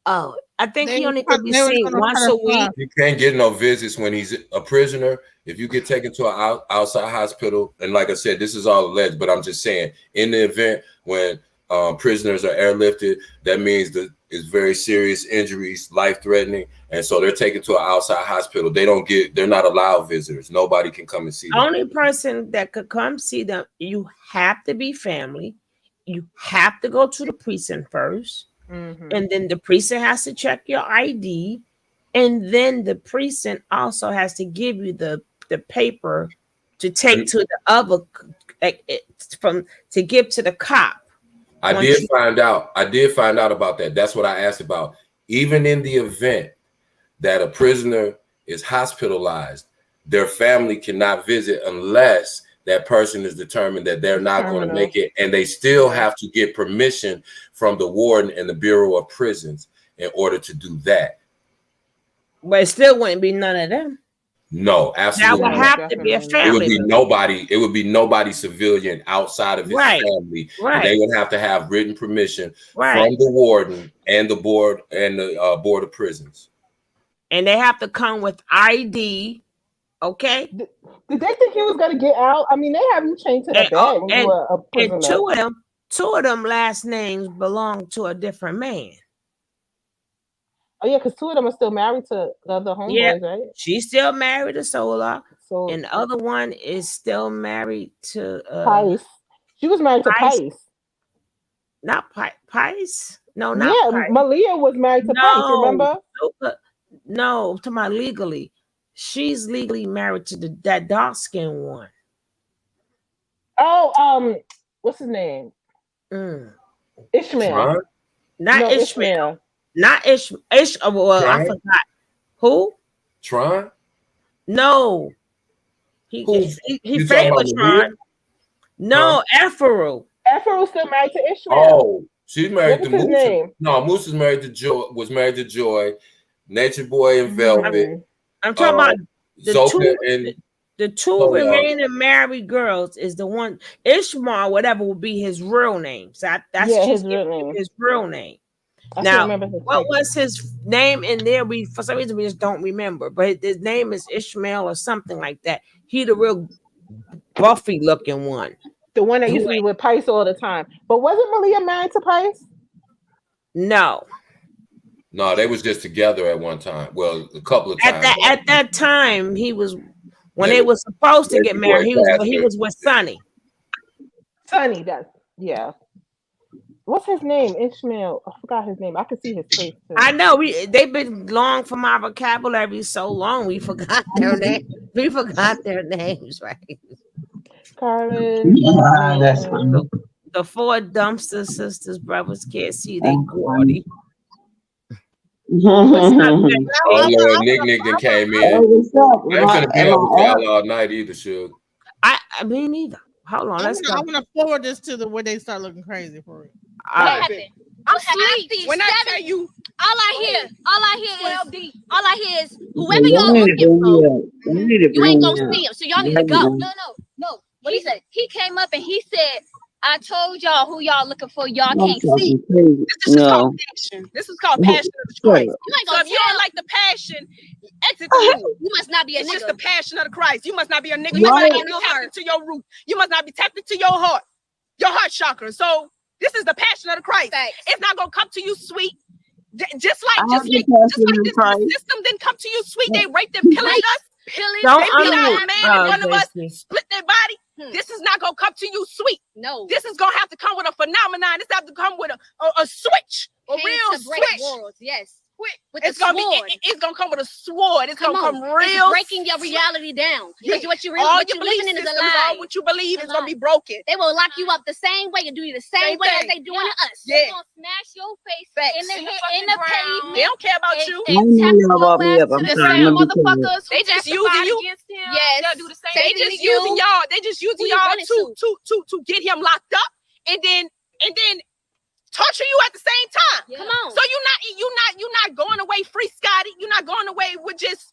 Oh, I think he only could be seen once a week. You can't get no visits when he's a prisoner. If you get taken to an outside hospital, and like I said, this is all alleged, but I'm just saying, in the event when prisoners are airlifted, that means that it's very serious injuries, life-threatening, and so they're taken to an outside hospital. They're not allowed visitors. Nobody can come and see them. The only person that could come see them, you have to be family. You have to go to the precinct first. And then the precinct has to check your ID, and then the precinct also has to give you the paper to take to the other to give to the cop. I did find out about that. That's what I asked about. Even in the event that a prisoner is hospitalized, their family cannot visit unless that person is determined that they're not going to make it, and they still have to get permission from the warden and the Bureau of Prisons in order to do that. But it still wouldn't be none of them. No, absolutely. That would have to be a family. It would be nobody. It would be nobody civilian outside of his family. Right. They would have to have written permission from the warden and the board and the Board of Prisons. And they have to come with ID. Okay. Did they think he was gonna get out? I mean, they have you chained to the bed when you were a prisoner. And two of them last names belong to a different man. Oh yeah, because 2 of them are still married to the other homeboys, right? She's still married to Solar, and the other one is still married to Pice. She was married to Pice. Not Pice. No, not Pice. Malia was married to Pice. Remember? No, to my legally. She's legally married to that dark skinned one. Oh, what's his name? Ishmael. Not Ishmael. Not Ishmael. Well, I forgot. Who? Tron? No. He favored Tron. No, Ephraim. Ephraim's still married to Ishmael. Oh, she's married to Moose. No, Moose is married to Joy. Was married to Joy. Natureboy and Velvet. I'm talking about the two remaining married girls is the one. Ishmael, whatever will be his real name. So that's his real name. His real name. Now, what was his name in there? We for some reason we just don't remember, but his name is Ishmael or something like that. He the real Buffy looking one. The one that used to be with Pice all the time. But wasn't Malia married to Pice? No. No, they was just together at one time. Well, a couple of times. At that time, he was when they were supposed to get married. He was with Sonny. Sonny does, yeah. What's his name? Ishmael. I forgot his name. I could see his face too. I know they've been long from our vocabulary so long we forgot their name. We forgot their names, right? Carlin. Yeah, that's funny. The four dumpster sisters, brothers can't see they gaudy. Oh Lord, Nick that came in. Hey, what's up? I ain't gonna be able to y'all all night either, Suge. I mean neither. Hold on, let's go. I want to forward this to the where they start looking crazy for it. What happened? I'm asleep. When I tell you, all I hear is whoever y'all looking for, you ain't gonna see him, so y'all need to go. No. What he said? He came up and he said, I told y'all who y'all looking for. Y'all can't see. this is called passion. This is called passion of the Christ. You ain't So gonna if you don't like the passion, exit the room. You must not be a It's nigga. just the passion of the Christ. You must not be a nigga. You must not be tapped into your root. You must not be tapped into your heart chakra. So this is the passion of the Christ. Facts. It's not gonna come to you sweet. Just like this system didn't come to you sweet. They raped and pillaged us. Don't They beat out a man in front of us, JC. split their body. This is not gonna come to you sweet. No. This is gonna have to come with a phenomenon. This have to come with a switch, a Came real to break switch. worlds. Yes. With It's the gonna sword. be. It's gonna come with a sword. It's gonna come It's real. breaking your reality down. Yeah. Because what you All what your you belief living in is a systems, lie. all what you believe is A gonna lie. be broken. They will lock you up the same way and do you the same way as they doing to us. Yeah. They're gonna smash your face in the pavement. They don't care about and- you. and I know tap y'all your about me ass up. to I'm the sorry, same I'm gonna be motherfuckers. They just using you. Yes. They just using y'all. They just using Who you y'all running to get him locked up, and then torture you at the same time. Yeah. Come on. So you're not going away free, Scotty. You're not going away with just,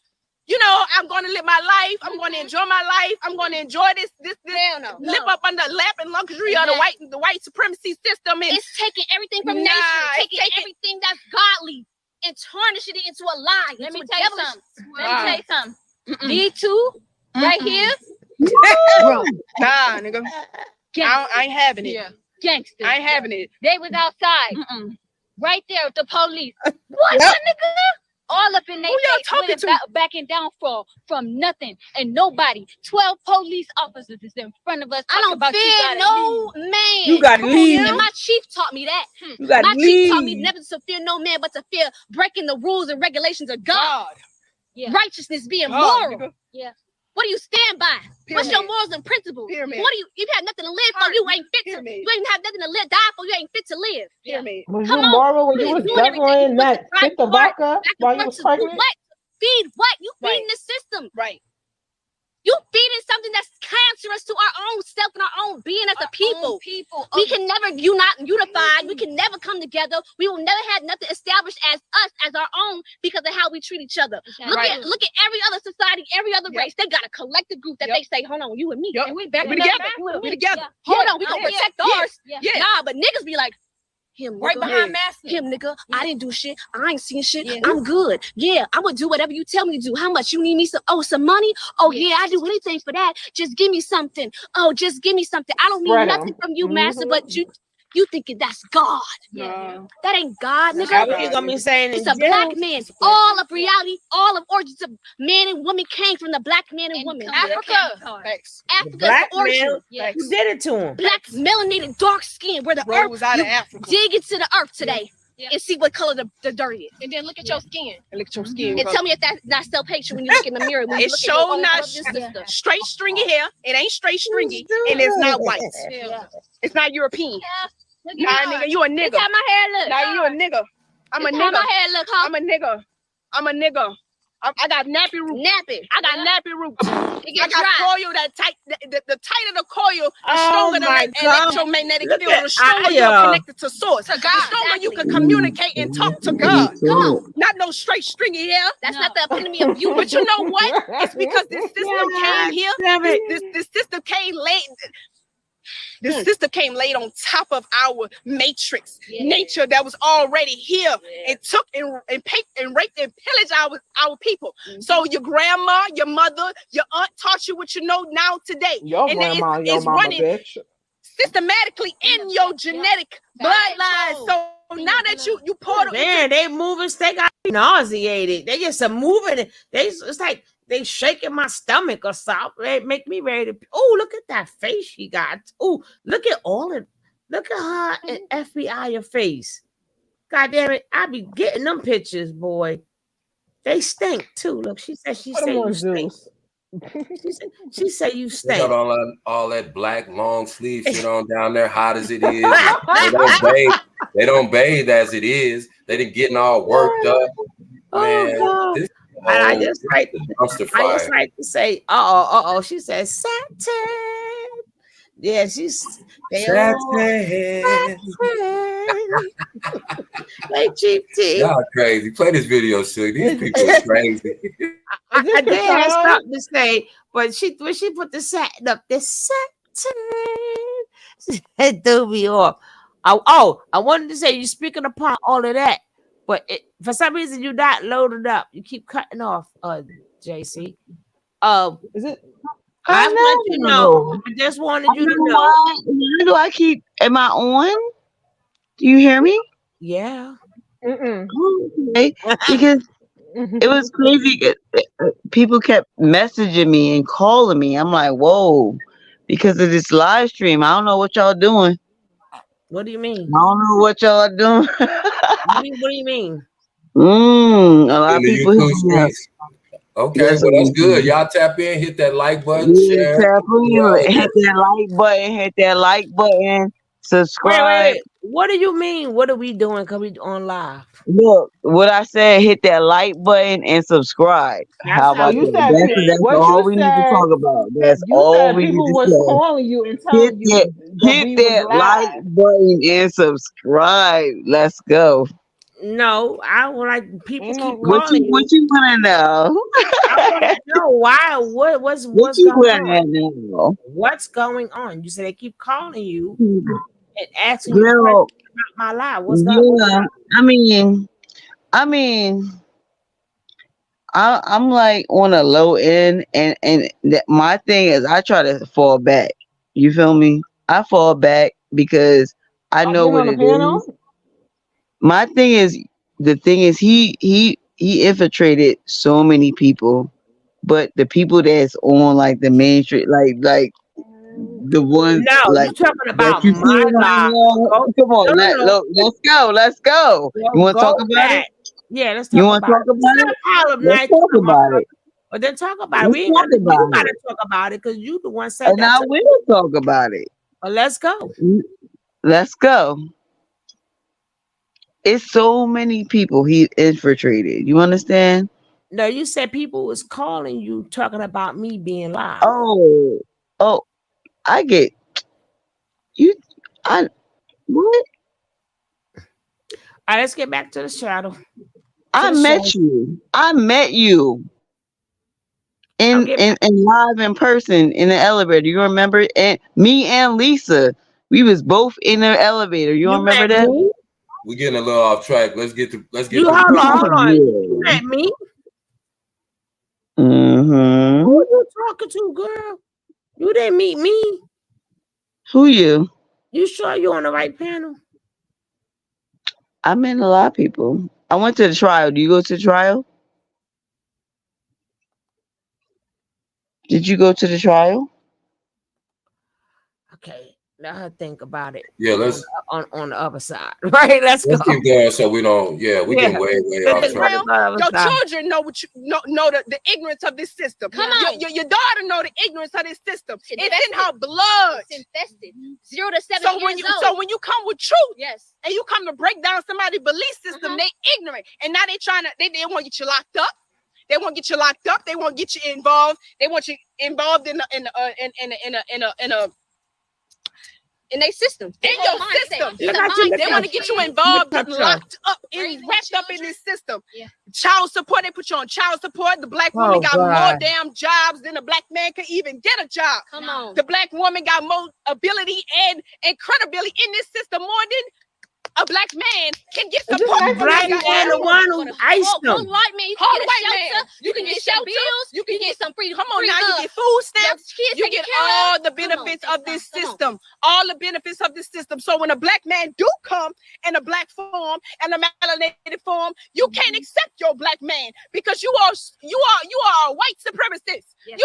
I'm going to live my life. I'm going to enjoy my life. I'm going to enjoy this Hell no. live up under the lap and luxury of the white supremacy system. And It's taking everything from nature, taking everything that's godly and tarnishing it into a lie. Let me into a tell you devilish- something. Let me tell you something. These two right here, nah, nigga. I ain't having it. Yeah. gangsters. I ain't having it. They was outside, right there with the police. What, nigga? All up in their Who y'all face, talking with to? backing down from nothing and nobody. 12 police officers is in front of us. I don't fear no man. You gotta leave. And my chief taught me that. You gotta My chief taught me leave. never to fear no man, but to fear breaking the rules and regulations of God. Yeah. Righteousness being God, moral. nigga. Yeah. What do you stand by? What's your morals and principles? Pyramid. What do you have nothing to live for? You ain't fit to. Pyramid. You ain't have nothing to live, die for. You ain't fit to live. Pyramid. Was Come you on. moral when you You was doing everything. juggling You that put the fit the right vodka back and while you forth was to do pregnant? what? Feed what? You Right. feeding the system. Right. You feeding something that's cancerous to our own self and our own being as a people. We can never unify. We can never come together. We will never have nothing established as us, as our own, because of how we treat each other. Look at every other society, every other race. They got a collective group that they say, hold on, you and me. Yep. And we back We together. together. You and We me. together. Hold on, we gonna protect ours. Yeah. Nah, but niggas be like, him Right nigga. behind Master. Him nigga, I didn't do shit. I ain't seen shit. Yeah. I'm good. Yeah, I'm gonna do whatever you tell me to do. How much you need me? Some money? Oh yeah, I do anything for that. Just give me something. Oh, just give me something. I don't need Spread 'em. nothing from you, master. But you thinking that's God? Yeah. That ain't God, That's nigga. what you gonna be saying It's in a black jail. man. All of reality, all of origins of man and woman came from the black man and woman. Africa. Thanks. Africa's Black the origin. man, who did it to him? Black, melanated, dark skin, where the Bro earth was out of you Africa. dig into the earth today and see what color the dirt is. And then look at your skin. And look at your skin. And tell me if that's not self-hatred when you look in the mirror. When you It look sure at your own not brother and sister. straight stringy hair. It ain't straight stringy. And it's not white. Yeah. It's not European. Look Nah, at nigga, you a This nigga. how my hair look. Nah, you a nigga. I'm a This how nigga. my hair look, huh? I'm a nigga. I'm a nigga. I got nappy roots. Nappy. I got nappy roots. It I gets got dry. coil that tight. The tighter the coil, the Oh stronger my the God. electromagnetic Look field. at The stronger you Aya. are connected to source. To The God. stronger you can Exactly. communicate and talk to God. Come on. Not no straight stringy hair. That's not the epitome of beauty. But you know what? It's because this system came here. Damn it. This system came late. This system came laid on top of our matrix, nature that was already here and took and raped and pillaged our people. So your grandma, your mother, your aunt taught you what you know now today. Your And grandma, your it's mama, running. bitch. systematically in your genetic bloodline. So now that you portal Man, they moving. They got me nauseated. They just are moving. It's like they shaking my stomach or something. They make me ready to. Oh, look at that face she got. Oh, look at all it. Look at her and FBI your face. God damn it! I be getting them pictures, boy. They stink too. Look, she said Put them you on stink. Zeus. She said you They got stink. all that black long sleeve shit on down there, hot as it is. They don't bathe. They don't bathe as it is. They didn't getting all worked up. Man, Oh God! this And I whole just like dumpster I just fire. like to say, oh. She said satin. Yeah, they all Satin. satin. They cheap tea. Y'all crazy. Play this video, Suge. These people are crazy. I the did have song? something to say, but when she put the satin up, the satin, it threw me off. I wanted to say you speaking upon all of that, but for some reason you're not loaded up. You keep cutting off, JC. Is it? I want you to know. know. I just wanted I you to know know. why do I keep? Am I on? Do you hear me? Yeah. Mm-mm. Okay. Because it was crazy. People kept messaging me and calling me. I'm like, whoa, because of this live stream. I don't know what y'all doing. What do you I mean? don't know what y'all doing. What do you mean? A lot In of the people hit YouTube me up. streets. Okay, Yes, well that's good. Y'all tap in, hit that like button, yeah, share. tap Do in, all of hit that. that like button, Wait. subscribe. What do you mean? What are we doing? Cause we on live. Look, what I said, hit that like button and subscribe. That's How how Oh, about you you that? said That's what all you we need to said. talk about. That's You all said we need people to was say. calling you and Hit telling you that, that hit we was that like live. button and subscribe. Let's go. No, I would like people Ain't keep no. calling What you. you wanna know? I want to know why. What What's you going on? wanna know? What's going on? You say they keep calling you and asking you questions Girl, about my life. What's yeah. I mean, I'm like on a low end, and my thing is I try to fall back. You feel me? I fall back because I Oh, know getting what on the it is. panel? My thing is the thing is he infiltrated so many people, but the people that's on like the mainstream, like the ones No, like you talking that about you see my right life. now. Go, Come on, no. let's go. You want to talk Go about it? back. Yeah, let's You talk want to about talk it. about it? Stop all of Let's night talk talking about about us, it. but then talk about it. Let's We ain't talk gonna. You about gotta it. talk about it because you the one said And that I to me. will talk about it. But let's go. Let's go. It's so many people he infiltrated. You understand? No, you said people was calling you talking about me being live. Oh, oh, I get you. I what? All right, let's get back to the shadow. To I the show. met you. I met you I'll in get in, in live in person in the elevator. You remember? And me and Lisa, we was both in the elevator. You you remember met that? me. We're getting a little off track. Let's get to You the hold point. on. You Yeah. met me. Mm-hmm. Who you talking to, girl? You didn't meet me. Who you? You sure you on the right panel? I met a lot of people. I went to the trial. Do you go to the trial? Did you go to the trial? Okay, let her think about it. Yeah, On the other side, right? Let's go. let's keep going so we don't. Yeah, we Yeah. getting way Let's off go track. to the other Your side. children know what you know the ignorance of this system. Come on. Your daughter know the ignorance of this system. It's in infested. her blood. It's infested. 0 to 7 So years when you old. when you come with truth Yes. and you come to break down somebody's belief system, they ignorant. And now they trying to they want to get you locked up. They want to get you locked up. They want to get you involved. They want you involved in their system. In your system. Look at you, look They at want to you. get you involved, Look at you. locked up, Raising wrapped up in children. this system. Yeah. Child support, they put you on child support. The black woman Oh, got more God. damn jobs than a black man could even get a job. Come on. The black woman got more ability and credibility in this system more than a black man can get Is this support nice from Black this man, the guy. one who iced Hold them. white man, you Hold can get a white shelter, man. you can get shelter, bills, you can get some free. Come on free, now, you uh, get food your stamps. kids You taken get care all of. the Come on, benefits of this come on. system. All the benefits of this system. So when a black man do come in a black form and a melanated form, you can't accept your black man because you are a white supremacist. Yes.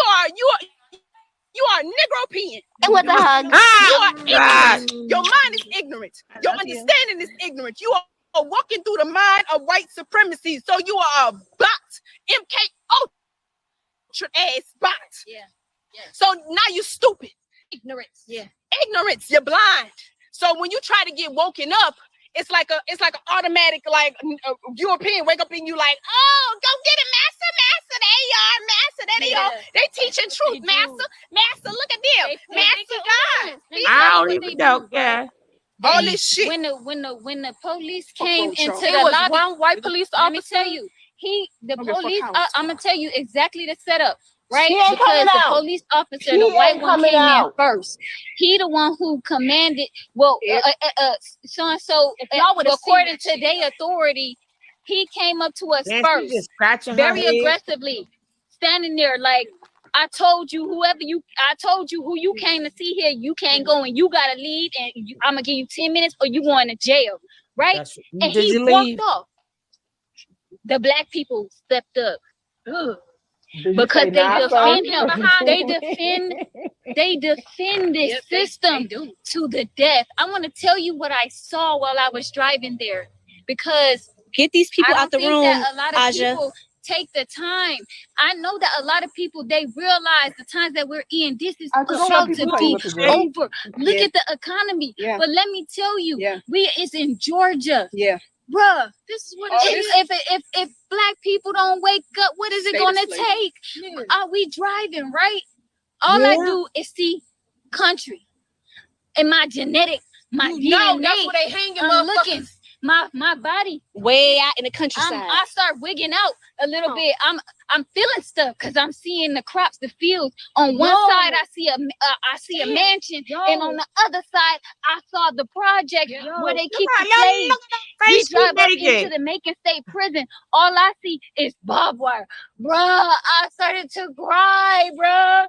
You are Negropean. It was a hug. You Ah, are God. ignorant. Your mind is ignorant. Your understanding is ignorant. You are walking through the mind of white supremacy. So you are a bot. MK Ultra ass bot. Yeah. So now you're stupid. Ignorance. Yeah. Ignorance. You're blind. So when you try to get woken up, it's like an automatic European wake up and you like, oh, go get it, master. They are. They teaching truth, master. Look at them, master God. I don't even know, yeah. All this shit. When the police came into It the was lobby, one white police let me officer. tell you, the Don't give a fuck police. how it's I'm gonna tell you exactly the setup, right? He ain't Because coming the out. police officer, He the white ain't one, coming came in out. first. He the one who commanded. Well, so and so. y'all would've seen According that to shit. their authority, he came up to us Man, she first, just scratching her very head. aggressively, standing there like, I told you who you came to see here, you can't go and you gotta leave, and I'm gonna give you 10 minutes or you going to jail, right? That's- And Did he you walked leave? off. The black people stepped up. Ugh. Did you Because say they nah, defend son? him. They defend this system to the death. I want to tell you what I saw while I was driving there, because Get these people I out the don't think room, that a lot of Aja. people take the time. I know that a lot of people, they realize the times that we're in. This is I just don't want about people to to tell you be what to do. over. Look Yeah. at the economy. Yeah. But let me tell you, Yeah. it's in Georgia. Yeah. Bruh, this is what Oh, if black people don't wake up, what is it State gonna of slavery. take? Are we driving, right? All I Yeah. do is see country and my genetics, my You DNA. know that's where they hanging, I'm looking. motherfuckers. My body. Way out in the countryside. I start wigging out a little bit. I'm feeling stuff because I'm seeing the crops, the fields. On one side, I see a mansion, and on the other side, I saw the project where they keep the slaves. Look at that We face drive up making. into the Macon State Prison. All I see is barbed wire, bruh. I started to cry, bruh.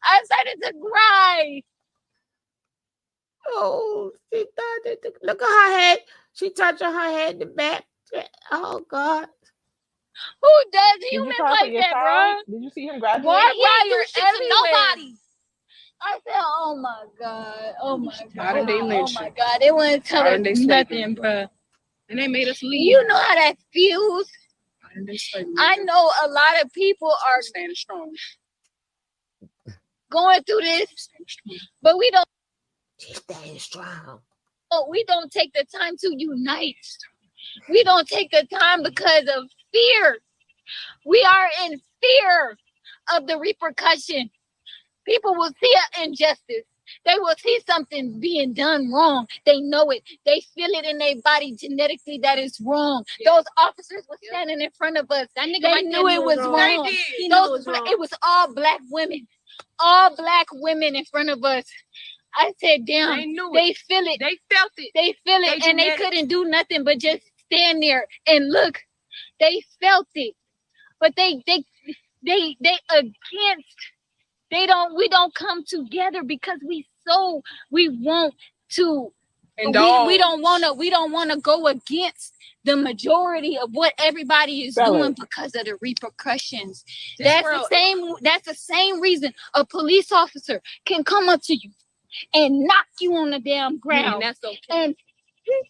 I started to cry. Oh, she thought that. Look at her head. She touching her head in the back. Oh God. Who does Did you humans try for like your that, child? bruh? Did you see him graduate? Barbed He ain't do wire shit to everywhere. nobody. I said, oh my God. Oh my God. Modern day Oh lynching. my God. They wouldn't tell us Modern day slavery. nothing, bruh. And they made us leave. You know how that feels. Modern day slavery. I know a lot of people are standing strong. going through this, but we don't She's staying strong. take the time to unite. We don't take the time because of fear. We are in fear of the repercussion. People will see an injustice. They will see something being done wrong. They know it. They feel it in their body genetically that is wrong. Those officers were standing in front of us. They knew it was wrong. They did. He knew it was all black women. All black women in front of us. I said, damn, They knew they feel it. They felt it. They feel it, They and they genetics. couldn't do nothing but just stand there and look. They felt it, but they against. We don't come together because we want to. Indulge. We don't want to go against the majority of what everybody is Spell doing it. because of the repercussions. This That's world- the same reason a police officer can come up to you and knock you on the damn And ground. that's okay. And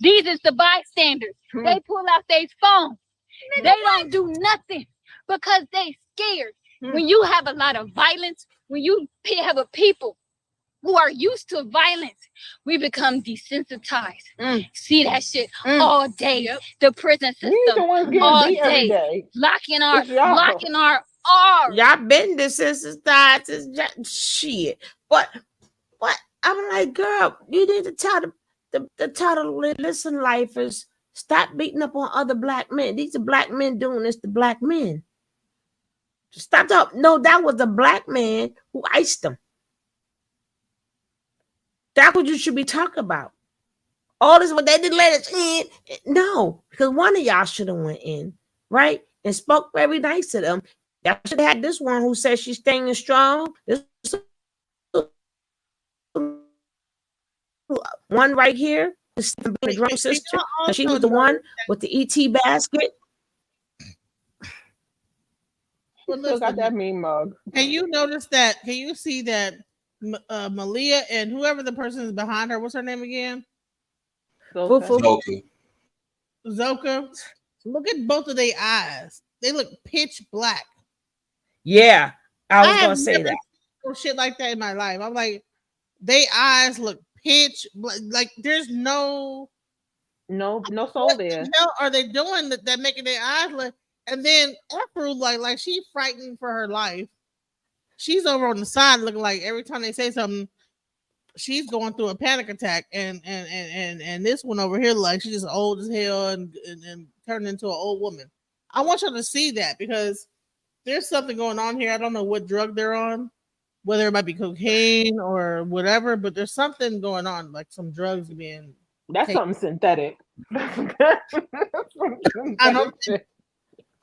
these is the bystanders. They pull out their phone. They don't do nothing because they scared. When you have a lot of violence, when you have a people who are used to violence, we become desensitized. See that shit all day. The prison We ain't the system ones getting all beat every day. day. locking It's y'all. our arms. Y'all been desensitized to shit. But I'm like, girl, you need to tell the listen lifers, stop beating up on other black men. These are black men doing this to black men. Stop talking. No, that was a black man who iced them. That's what you should be talking about. All this, but they didn't let us in. No, because one of y'all should have went in, right? And spoke very nice to them. Y'all should have had this one who says she's staying strong. This one right here, the drum sister. She was the one with the ET basket. Well, Still got listen, that mean mug. can you notice that? Can you see that Malia and whoever the person is behind her, what's her name again? Zoka. Zoka. Look at both of their eyes. They look pitch black. Yeah, I was have gonna say never that. seen shit like that in my life. I'm like, they eyes look pitch black. Like there's no No soul what there. the hell are they doing that making their eyes look? And then Afro, like she frightened for her life. She's over on the side looking like every time they say something, she's going through a panic attack. And this one over here, like she's just old as hell and turned into an old woman. I want you to see that because there's something going on here. I don't know what drug they're on, whether it might be cocaine or whatever, but there's something going on, like some drugs being. That's taken. something synthetic. I don't.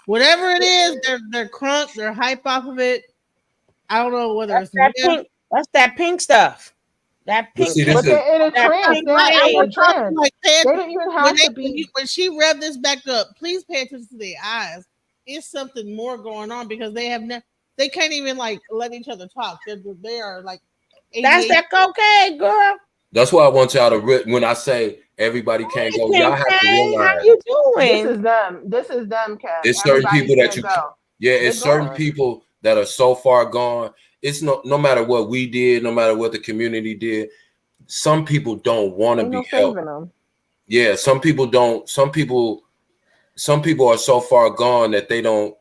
Whatever it is, they're crunk. They're hype off of it. I don't know whether That's it's that pink. That's that pink stuff. That pink. See, But they're in a that trance. pink They're in a wave. trance. like They didn't even have to be. when she revved this back up, please pay attention to their eyes. It's something more going on because they have they can't even like let each other talk. They are like. That's that cocaine, girl. That's why I want y'all to when I say everybody can't go, y'all have to realize. How you doing? This is them, Kat. It's certain people that you go. Yeah, it's certain people that are so far gone. It's no matter what we did, no matter what the community did, some people don't want to be helped. Yeah, some people don't. Some people are so far gone that they don't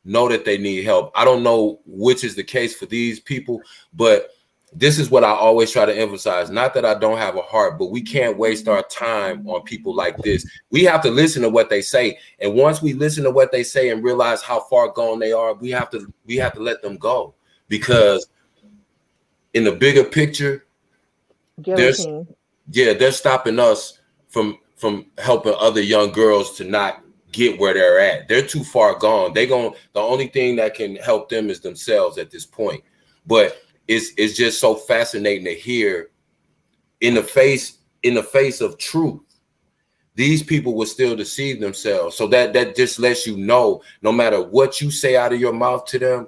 know that they need help. I don't know which is the case for these people, but this is what I always try to emphasize. Not that I don't have a heart, but we can't waste our time on people like this. We have to listen to what they say. And once we listen to what they say and realize how far gone they are, we have to let them go. Because in the bigger picture, they're stopping us from helping other young girls to not get where they're at. They're too far gone. The only thing that can help them is themselves at this point. But it's just so fascinating to hear in the face of truth, these people will still deceive themselves. So that just lets you know, no matter what you say out of your mouth to them,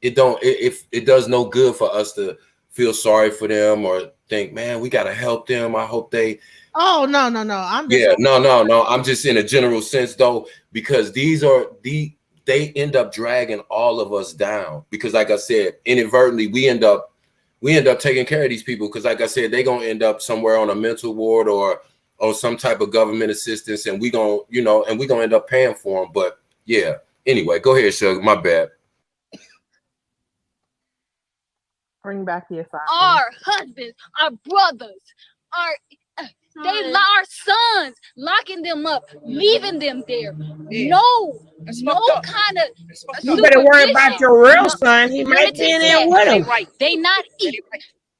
it does no good for us to feel sorry for them or think, man, we gotta help them. I hope they. Oh no! I'm just in a general sense though, because they end up dragging all of us down because, like I said, inadvertently we end up taking care of these people because, like I said, they're gonna end up somewhere on a mental ward or on some type of government assistance, and we gonna end up paying for them. But yeah, anyway, go ahead, Sugar. My bad. Bring back the asylum. Our husbands, our brothers, our sons, locking them up, leaving them there. Yeah. No kind of. You better worry about your real son. He might be in there with him. Right. They not eating.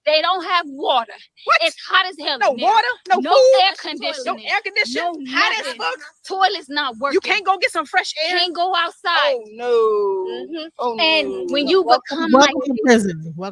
They don't have water. What? It's hot as hell. No water, no food, air conditioning. No air conditioning. Hot as fuck. Toilet's not working. You can't go get some fresh air. Can't go outside. Oh no. Mm-hmm. Oh no. And when you become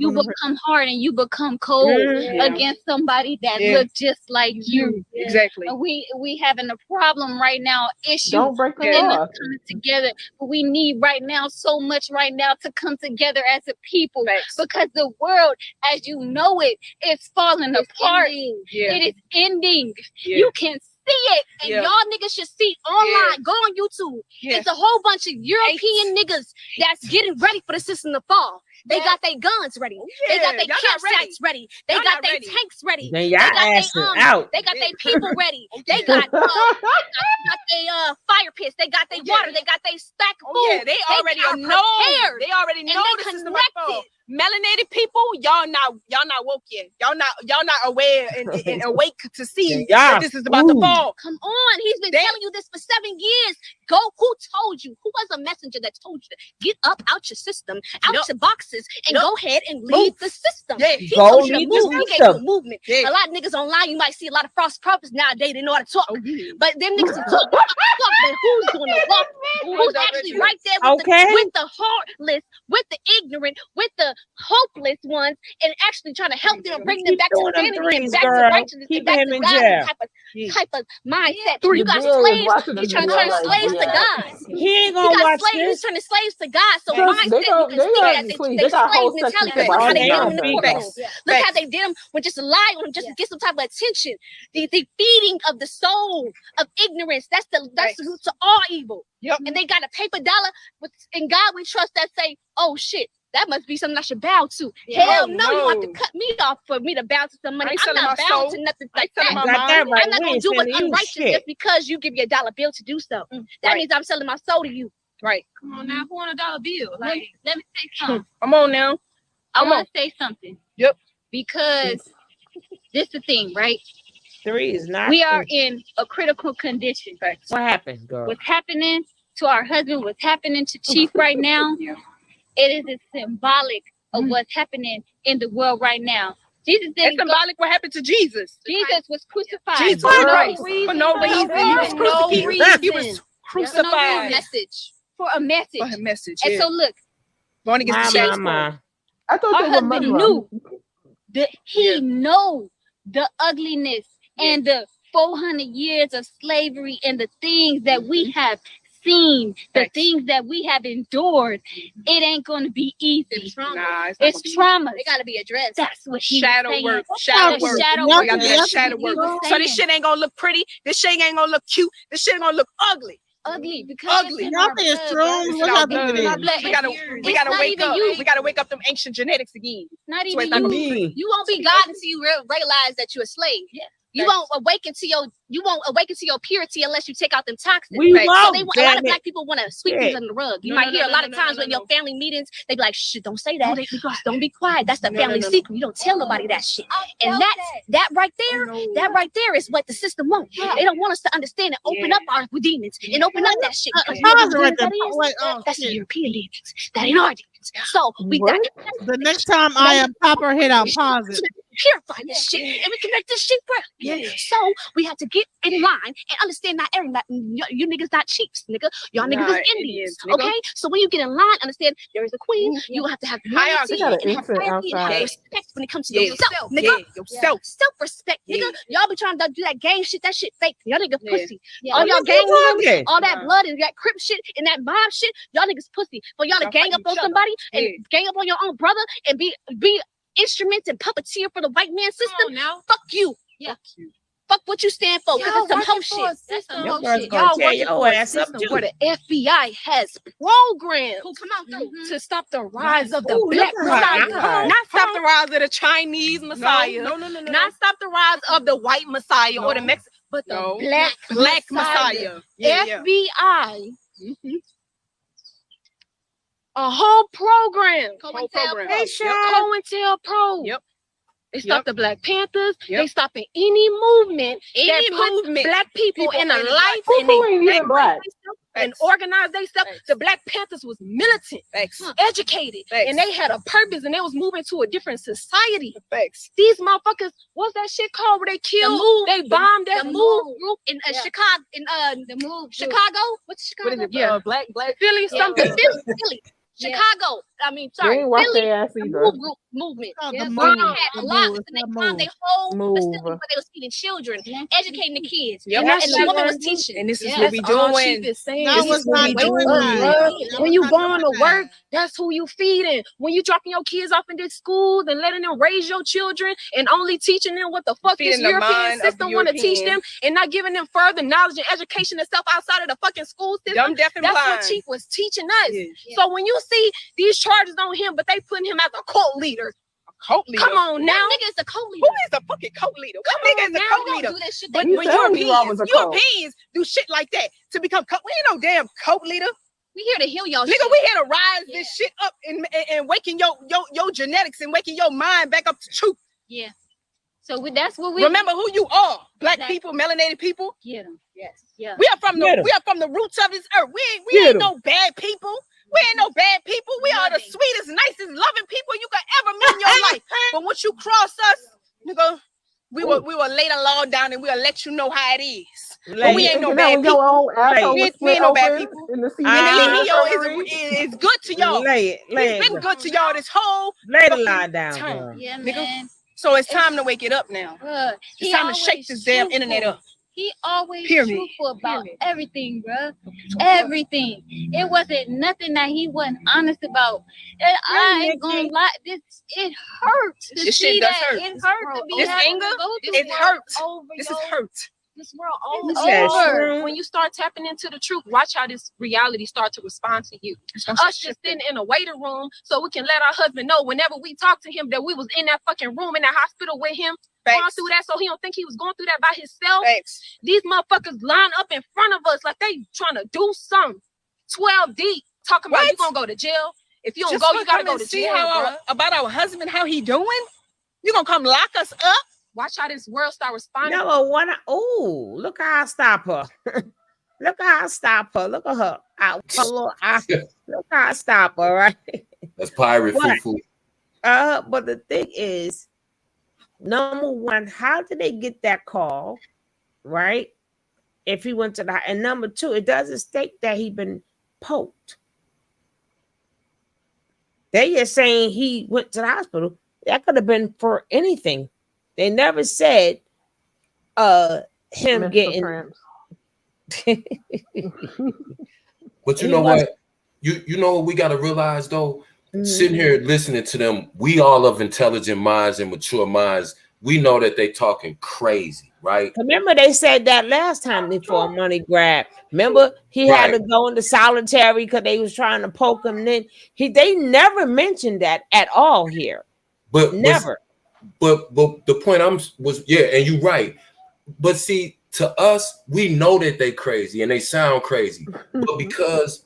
you become hard and you become cold against somebody that look just like you. Exactly. And we having a problem right now. Issues. Don't break the law. Coming together. But we need right now so much right now to come together as a people. Thanks. Because the world, as you know it, is falling apart. Yeah. It is ending. Yeah. You can see it. And y'all niggas should see online. Go on YouTube. Yeah. It's a whole bunch of European niggas that's getting ready for the system to fall. They got their guns ready. They got their campsites ready. They got their tanks ready. Then y'all asses out. They got their people ready. They got their fire pits. They got their water. They got their stack of food. Yeah, they already know. They already know this is about to fall. Melanated people, y'all not woke yet. Y'all not aware and awake to see that this is about to fall. Come on, he's been telling you this for 7 years. Go. Who told you? Who was a messenger that told you to get up out your system, out your boxes, and go ahead and leave the system? Yeah, He go told you to leave move. the He gave you a system. movement. Yeah. A lot of niggas online, you might see a lot of false prophets nowadays. They know how to talk, but them niggas can talk. But who's doing the walk? Who's actually right there with the heartless, with the ignorant, with the hopeless ones, and actually trying to help them and bring them back to sanity and back to righteousness and back to God type of mindset. You got slaves. You trying to turn slaves to God. He ain't gonna watch slaves. this. You turning slaves to God. So They mindset, you can see that they got whole slave sections mentality. Look how they did them in the about courtroom. Look how they did them with just lie on them just to get some type of attention. The feeding of the soul of ignorance. That's the root to all evil. Yep. And they got a paper dollar in God we trust that say, oh shit, that must be something I should bow to. Hell no, you want to cut me off for me to bow to some money. I'm not bowing to nothing like that. I'm not gonna do what's unrighteous just because you give me $1 bill to do so. That means I'm selling my soul to you. Right. Come on now, who want $1 bill? Like, let me say something. Come on now. I want to say something. Yep. Because this the thing, right? 3 is not. We are in a critical condition. What happened, girl? What's happening to our husband? What's happening to Chief right now? It is a symbolic of what's happening in the world right now. Jesus didn't. It's symbolic what happened to Jesus. Jesus was crucified Jesus Christ for no reason. He was crucified. He was crucified. For a message. For a message. And so look, going to get the chase. I thought our they were husband Muslim. knew that he know the ugliness and the 400 years of slavery and the things that we have seen, the things that we have endured. It ain't going to be easy. It's trauma. Nah, it's trauma. They got to be addressed. That's what he shadow was saying. work. Shadow work. Shadow We work. gotta do that That's shadow what he work. was So this saying. shit ain't gonna look pretty. This shit ain't gonna look cute. This shit ain't gonna look ugly. Ugly because Ugly. it's in Y'all our think it's blood, true? bro. It's What in our y'all think it blood. is? We gotta It's not wake even up. you. We gotta wake up them ancient genetics again. Not So even it's not gonna you. be You won't be God until you realize that you're a slave. Yeah. You won't awaken to your purity unless you take out them toxins. We So won't, a lot damn of black people want to sweep things under the rug. You might hear a lot of times when your family meetings, they be like, "Shit, don't say that. Don't be quiet. That's the family secret. You don't tell nobody that shit." And that right there is what the system wants. They don't want us to understand and open up our demons and open up that shit. Because you know Pause it what right there. that is? Wait, oh, That's the shit. European demons. That ain't our demons. So we got The next time I pop her head out, pause it. purify this shit and we can make this shit work. Yeah. So we have to get in line and understand not everybody. You niggas not chiefs, nigga. Y'all niggas is Indians. Okay? So when you get in line, understand there is a queen. You have to have hierarchy and have hierarchy and have respect when it comes to yourself, nigga. Yourself. Self-respect, nigga. Y'all be trying to do that gang shit. That shit fake. Y'all niggas pussy. All y'all gang members, all that blood and that crip shit and that mob shit, y'all niggas pussy. For y'all to gang up on somebody and gang up on your own brother and be instruments and puppeteer for the white man system. Fuck you. Yeah. Fuck what you stand for. Because it's some hoe shit. That's some hoe shit. Y'all working for a system where the FBI has programs to stop the rise of the black Messiah. Not stop the rise of the Chinese Messiah. No. Not stop the rise of the white Messiah or the Mexican, but the black Messiah. FBI. A whole program. COINTELPRO. Yep. They stop the Black Panthers. They stopping any movement that puts black people in a life and organize themselves. The Black Panthers was militant, educated, and they had a purpose, and they was moving to a different society. These motherfuckers, what's that shit called where they killed? They bombed that move group in Chicago. Chicago. What's Chicago? What is it? Black Philly something. Philly. Chicago. I mean, sorry, Philly. The movement. Had a lot. And they found their whole facility where they was feeding children, educating the kids. And the woman was teaching. And this is what we doing. When you going to work, that's who you feeding. When you dropping your kids off in these schools and letting them raise your children and only teaching them what the fuck this European system want to teach them and not giving them further knowledge and education and stuff outside of the fucking school system. That's what Chief was teaching us. So when you see these charges on him, but they putting him as a cult leader. Cult leader. Come on now. That nigga is a cult leader. Who is a fucking cult leader? What nigga is a cult leader? Do that shit But Europeans do shit like that to become cult. We ain't no damn cult leader. We here to heal y'all. Nigga, we here to rise this shit up and waking your genetics and waking your mind back up to truth. Yeah. So that's what we remember who you are. Black Exactly. people, melanated people. Get them. Yes. Yeah. We are from Get 'em. the roots of this earth. We Get ain't 'em. no bad people. We ain't no bad people. We are the Loving. sweetest, nicest, loving people you could ever meet in your life. But once you cross us, nigga, we will lay the law down and we'll let you know how it is. But we ain't no bad people. Your own asshole We was ain't split no bad open people. in the And the Leo infirmary. is good to y'all. Lay He's it. been good to y'all this whole Lay the fucking lie down, time. girl. Yeah, nigga. man. So it's time to wake it up now. He It's time to shake always this damn truthful. internet up. He always Period. truthful about everything, bro. Everything. It wasn't nothing that he wasn't honest about. And I ain't gonna lie, it hurts to This see shit does that. hurt. It hurts to be This having anger, to go through it hurts. over This your is hurt. This world It's over. over. When you start tapping into the truth, watch how this reality start to respond to you. Us just sitting in a waiting room so we can let our husband know whenever we talk to him that we was in that fucking room in that hospital with him going through that, so he don't think he was going through that by himself. These motherfuckers line up in front of us like they trying to do something. 12 deep talking about you gonna go to jail. If you don't Just go, you gotta come go and to see jail. how about our husband, how he doing? You gonna come lock us up? Watch how this world start responding. No, what? Oh, look how I stop her. Look how I stop her. Look at her. Look how I stop her, right? That's pirate What? foo. But the thing is, number one, how did they get that call, right? If he went to the, and number two, it doesn't state that he been poked. They just saying he went to the hospital. That could have been for anything. They never said him Mr. getting Tramps. But you He know was- what? You know what we got to realize though? Mhm. Sitting here listening to them, we all of intelligent minds and mature minds. We know that they talking crazy, right? Remember they said that last time before a money grab. Remember he had to go into solitary because they was trying to poke him. Then they never mentioned that at all here. But never. But the point was and you're right. But see, to us, we know that they crazy and they sound crazy. But because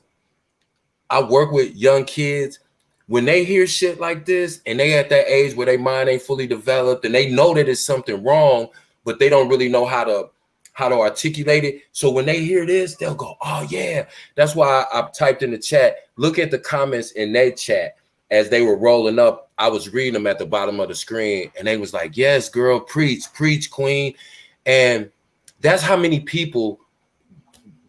I work with young kids, when they hear shit like this and they at that age where their mind ain't fully developed and they know that it's something wrong, but they don't really know how to articulate it. So when they hear this, they'll go, oh yeah. That's why I typed in the chat. Look at the comments in that chat as they were rolling up. I was reading them at the bottom of the screen and they was like, yes, girl, preach, queen. And that's how many people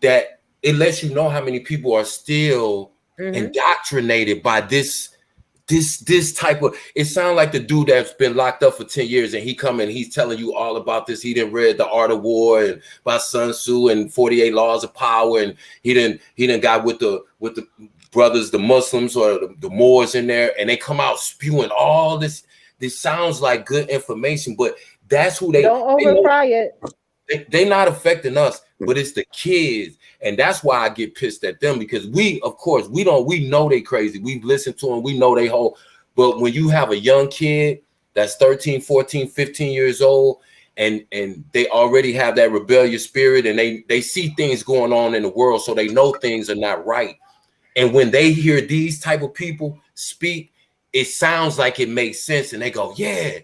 that it lets you know how many people are still indoctrinated by this type of. It sounds like the dude that's been locked up for 10 years and he's telling you all about this. He didn't read The Art of War and by Sun Tzu and 48 Laws of Power, and he didn't got with the brothers, the Muslims or the Moors in there, and they come out spewing all this. This sounds like good information, but that's who they don't overfry it. They not affecting us, but it's the kids. And that's why I get pissed at them, because we know they crazy. We've listened to them. We know they whole. But when you have a young kid that's 13, 14, 15 years old, and they already have that rebellious spirit and they see things going on in the world, so they know things are not right. And when they hear these type of people speak, it sounds like it makes sense. And they go, yeah,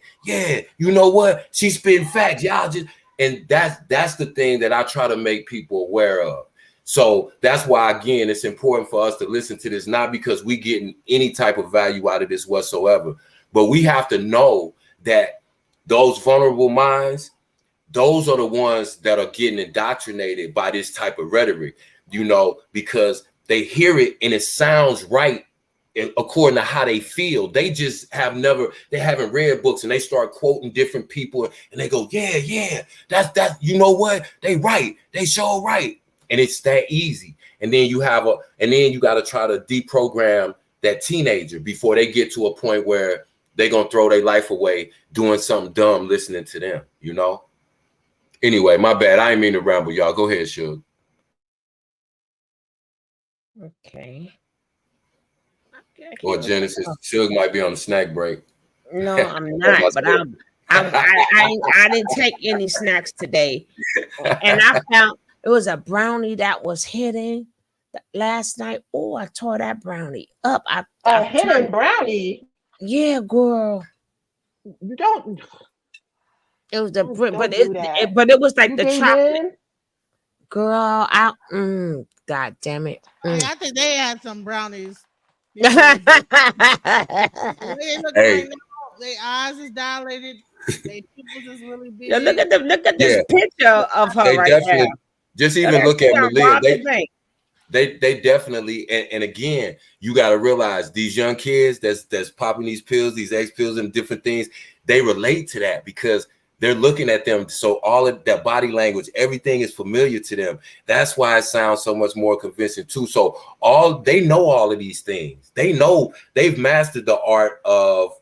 you know what? She's spitting facts. Y'all just. And that's the thing that I try to make people aware of. So that's why, again, it's important for us to listen to this, not because we getting any type of value out of this whatsoever, but we have to know that those vulnerable minds, those are the ones that are getting indoctrinated by this type of rhetoric, because they hear it and it sounds right according to how they feel. They haven't read books and they start quoting different people and they go, yeah, that's you know what? They right. They sure right. And it's that easy. And then you got to try to deprogram that teenager before they get to a point where they're going to throw their life away doing something dumb, listening to them, Anyway, my bad. I didn't mean to ramble, y'all. Go ahead, Suge. Okay. Or Genesis. Suge might be on the snack break. No, I'm not, but I didn't take any snacks today. And I found it was a brownie that was hidden last night. Oh, I tore that brownie up. A hidden brownie? Yeah, girl. You don't. It was the Don't but do that. but it was like You the gave chocolate. in? Girl, God damn it. Hey, I think they had some brownies. You know, the way they looking Hey, right now, their eyes is dilated, their pupils is really Yeah, big. look at this yeah, picture of her they right there. definitely just Look even at look she at done Malia. robbed the bank. They definitely and again, you got to realize these young kids that's popping these pills, these X pills and different things, they relate to that because they're looking at them. So all of that body language, everything is familiar to them. That's why it sounds so much more convincing too. So they know all of these things. They know they've mastered the art of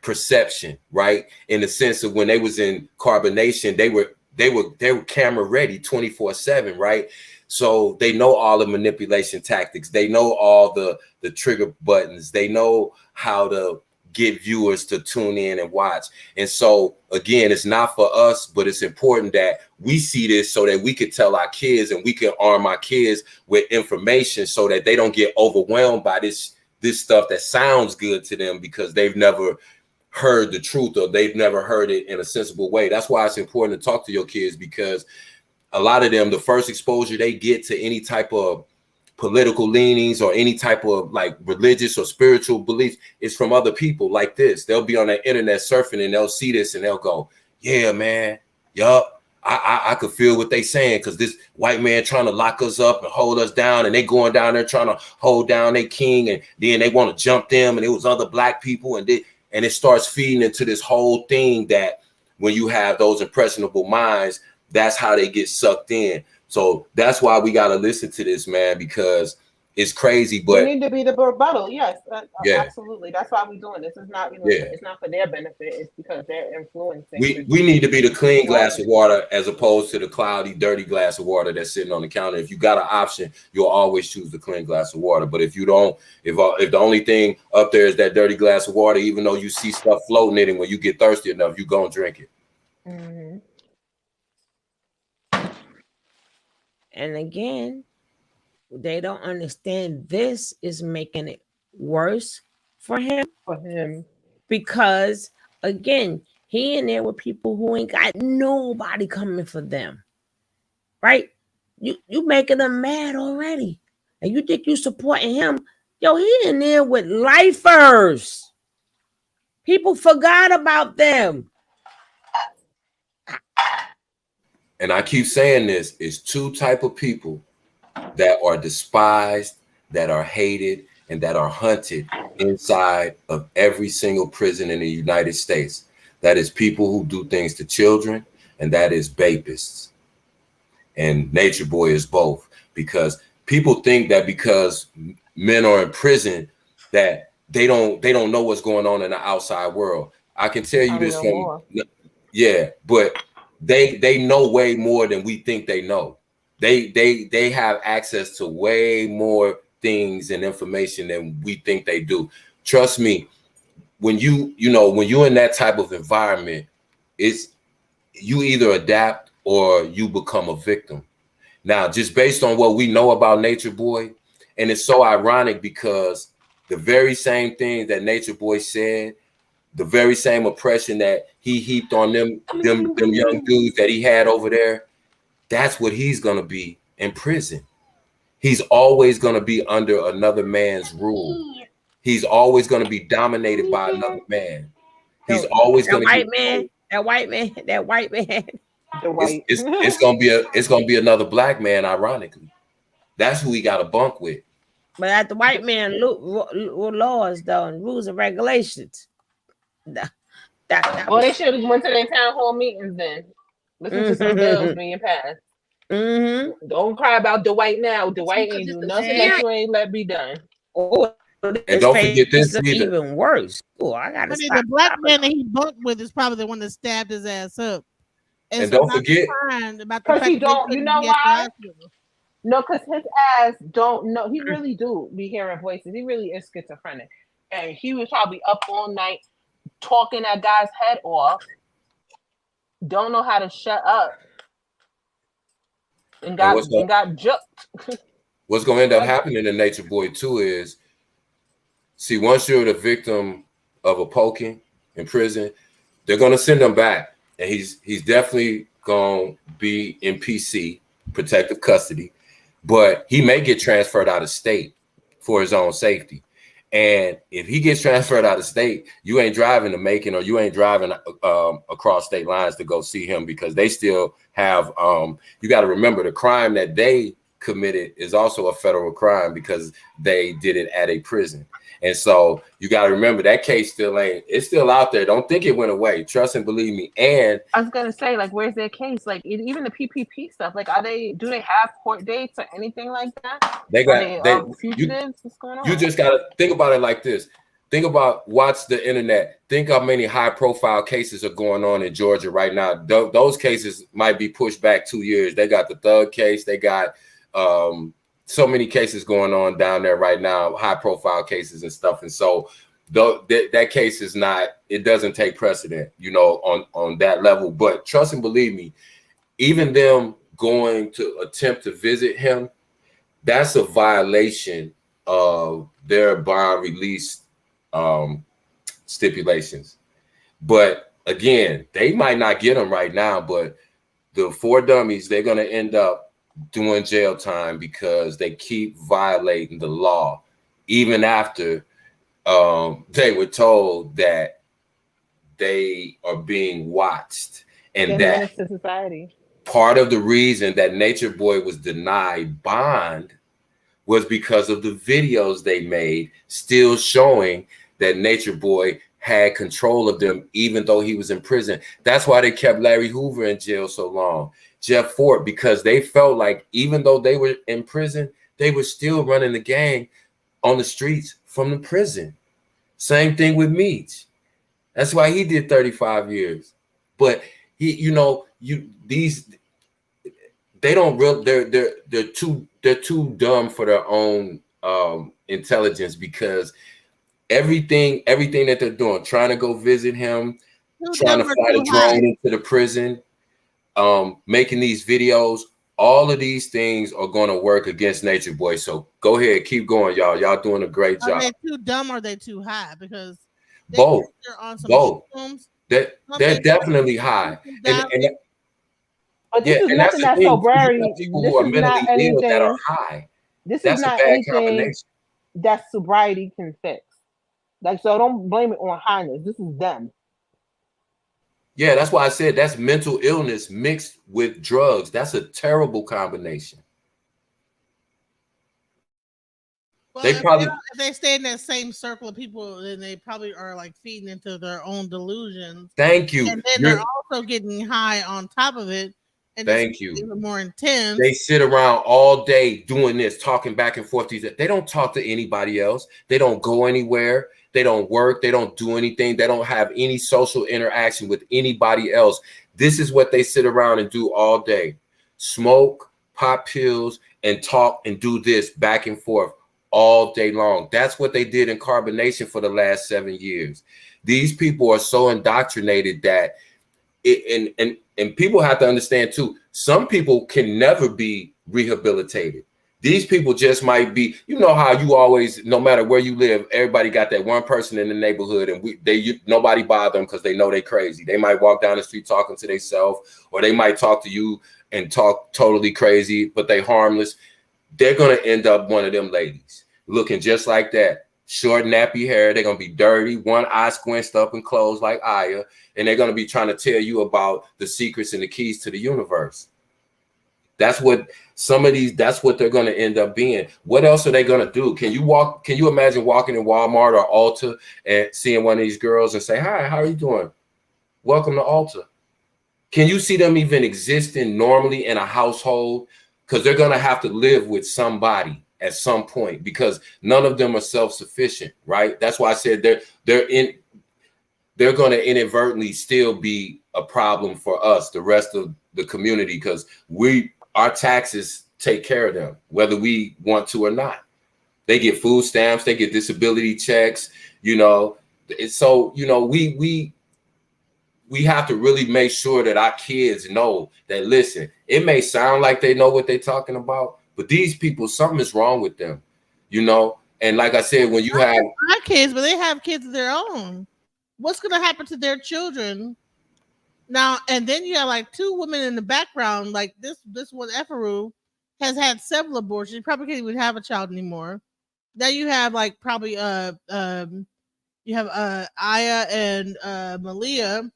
perception, right? In the sense of when they was in carbonation, they were camera ready 24/7, right? So they know all the manipulation tactics. They know all the trigger buttons. They know how to get viewers to tune in and watch. And so again, it's not for us, but it's important that we see this so that we could tell our kids and we can arm our kids with information so that they don't get overwhelmed by this stuff that sounds good to them because they've never heard the truth or they've never heard it in a sensible way. That's why it's important to talk to your kids, because a lot of them, the first exposure they get to any type of political leanings or any type of like religious or spiritual beliefs is from other people like this. They'll be on the internet surfing and they'll see this and they'll go, yeah, man, yup. I could feel what they saying because this white man trying to lock us up and hold us down, and they going down there trying to hold down their king, and then they want to jump them, and it was other black people, and it starts feeding into this whole thing that when you have those impressionable minds, that's how they get sucked in. So that's why we got to listen to this, man, because it's crazy. We But need to be the rebuttal. Yes, yeah, absolutely. That's why we're doing this. It's not, yeah. it's not for their benefit. It's because they're influencing. We need to be the clean glass of water as opposed to the cloudy, dirty glass of water that's sitting on the counter. If you got an option, you'll always choose the clean glass of water. But if you don't, if the only thing up there is that dirty glass of water, even though you see stuff floating in it, when you get thirsty enough, you go and drink it. Mm-hmm. And again, they don't understand this is making it worse for him. Because again, he in there with people who ain't got nobody coming for them. Right? You making them mad already. And you think you supporting him. Yo, he in there with lifers. People forgot about them. And I keep saying this, it's two type of people that are despised, that are hated, and that are hunted inside of every single prison in the United States. That is people who do things to children, and that is babists. And Natureboy is both, because people think that because men are in prison that they don't know what's going on in the outside world. I can tell you this from yeah, but they know way more than we think they know. They have access to way more things and information than we think they do. Trust me, when when you're in that type of environment, it's you either adapt or you become a victim. Now, just based on what we know about Natureboy, and it's so ironic because the very same thing that Natureboy said, the very same oppression that he heaped on them young dudes that he had over there, that's what he's gonna be in prison. He's always gonna be under another man's rule. He's always gonna be dominated by another man. He's always gonna white man. That white man. It's gonna be another black man, ironically. That's who he got a bunk with. But at the white man laws though and rules and regulations. They should have went to their town hall meetings then. Listen to some bills being passed. Don't cry about Dwight now. Dwight ain't do nothing that you ain't let be done. Oh, and don't forget this either. Even worse. Oh, I gotta stop. The black man that he bunked with is probably the one that stabbed his ass up. And so don't forget, because he don't. You know why? No, because his ass don't know. He really do be hearing voices. He really is schizophrenic, and he was probably up all night talking that guy's head off. Don't know how to shut up, and got juked. What's going to end up happening to Natureboy too is, see, once you're the victim of a poking in prison, they're gonna send him back, and he's definitely gonna be in PC, protective custody, but he may get transferred out of state for his own safety. And if he gets transferred out of state, you ain't driving to Macon, or you ain't driving across state lines to go see him, because they still have, you got to remember, the crime that they committed is also a federal crime because they did it at a prison. And so you got to remember that case it's still out there. Don't think it went away. Trust and believe me. And I was gonna say, like, where's their case? Like, even the PPP stuff. Like, do they have court dates or anything like that? they got fugitives. What's going on? You just got to think about it like this. Think about, watch the internet. Think how many high profile cases are going on in Georgia right now. Those cases might be pushed back 2 years. They got the Thug case. They got so many cases going on down there right now, high profile cases and stuff. And so that case is not, it doesn't take precedent, on that level. But trust and believe me, even them going to attempt to visit him, that's a violation of their bond release stipulations. But again, they might not get them right now, but the 4 dummies, they're going to end up doing jail time because they keep violating the law, even after they were told that they are being watched. And that society. Part of the reason that Natureboy was denied bond was because of the videos they made, still showing that Natureboy had control of them, even though he was in prison. That's why they kept Larry Hoover in jail so long, Jeff Fort, because they felt like even though they were in prison, they were still running the gang on the streets from the prison. Same thing with Meach. That's why he did 35 years. But they're too dumb for their own intelligence, because everything that they're doing, trying to go visit him, trying to fly a drone into the prison, making these videos, all of these things are going to work against Natureboy. So go ahead, keep going, y'all. Y'all doing a great job. Are they too dumb or are they too high? Because both. Both. They're definitely high. But this is nothing that's sobriety. People who are mentally ill that are high. This is not anything that sobriety can fix. Like, so don't blame it on highness. This is them. Yeah, that's why I said that's mental illness mixed with drugs. That's a terrible combination. Well, if they stay in that same circle of people, then they probably are like feeding into their own delusions. Thank you. And then they're also getting high on top of it. And thank you. Even more intense. They sit around all day doing this, talking back and forth. They don't talk to anybody else. They don't go anywhere. They don't work. They don't do anything. They don't have any social interaction with anybody else. This is what they sit around and do all day. Smoke, pop pills, and talk and do this back and forth all day long. That's what they did in carbonation for the last 7 years. These people are so indoctrinated that and people have to understand too, some people can never be rehabilitated. These people just might be, how you always, no matter where you live, everybody got that one person in the neighborhood, and nobody bother them because they know they crazy. They might walk down the street talking to themselves, or they might talk to you and talk totally crazy, but they harmless. They're gonna end up one of them ladies looking just like that. Short, nappy hair. They're going to be dirty, one eye squinched up and closed like Aya. And they're going to be trying to tell you about the secrets and the keys to the universe. That's what that's what they're going to end up being. What else are they going to do? Can you imagine walking in Walmart or Ulta and seeing one of these girls and say, "Hi, how are you doing? Welcome to Ulta." Can you see them even existing normally in a household? Because they're going to have to live with somebody at some point, because none of them are self-sufficient, right? That's why I said they're going to inadvertently still be a problem for us, the rest of the community, because our taxes take care of them, whether we want to or not. They get food stamps, they get disability checks, So, we have to really make sure that our kids know that, listen, it may sound like they know what they're talking about, but these people, something is wrong with them, And like I said, when you have my kids, but they have kids of their own. what's going to happen to their children now? And then you have like two women in the background, like this one, Efaru, has had several abortions. She probably can't even have a child anymore. Then you have like probably you have Aya and Malia,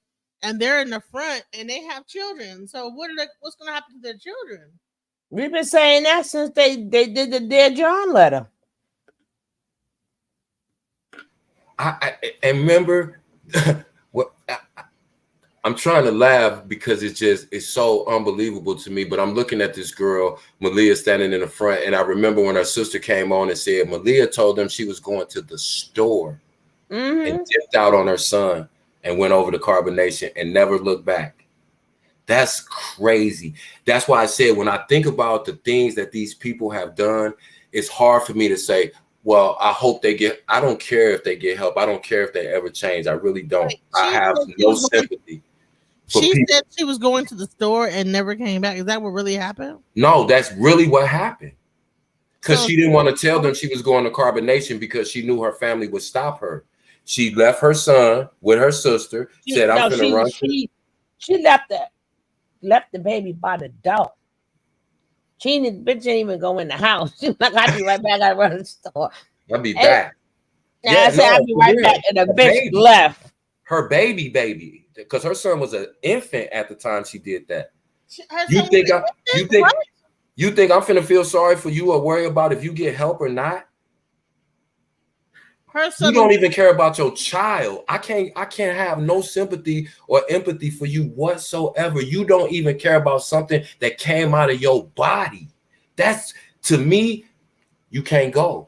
and they're in the front and they have children. So what's going to happen to their children? We've been saying that since they did the Dear John letter. I remember what I'm trying to laugh because it's so unbelievable to me. But I'm looking at this girl, Malia, standing in the front, and I remember when her sister came on and said Malia told them she was going to the store and dipped out on her son and went over to carbonation and never looked back. That's crazy. That's why I said when I think about the things that these people have done, it's hard for me to say, well, I hope they get, I don't care if they get help. I don't care if they ever change. I really don't. I have no sympathy. She said she was going to the store and never came back. Is that what really happened? No, that's really what happened. Because she didn't want to tell them she was going to carbonation because she knew her family would stop her. She left her son with her sister, said, I'm going to run. She left the baby by the door. Bitch didn't even go in the house. She's like, I'll be right back. I run to the store. I'll be back. I said, I'll be right back. And the bitch left. Her baby, because her son was an infant at the time she did that. You think I'm finna feel sorry for you or worry about if you get help or not? You don't even care about your child. I can't have no sympathy or empathy for you whatsoever. You don't even care about something that came out of your body. That's, to me, you can't go.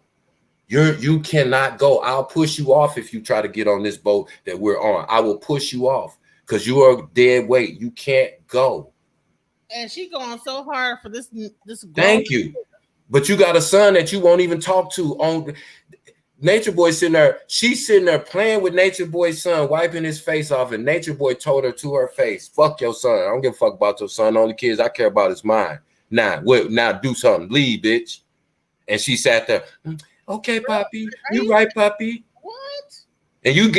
You cannot go. I'll push you off if you try to get on this boat that we're on. I will push you off because you are dead weight. You can't go. And she going so hard for this. Thank you. But you got a son that you won't even talk to on. Nature Boy sitting there, she's sitting there playing with Nature Boy's son, wiping his face off, and Nature Boy told her to her face, fuck your son. I don't give a fuck about your son. The only kids I care about is mine. Now do something. Leave, bitch. And she sat there. Okay, Poppy. You right, Poppy. What? And you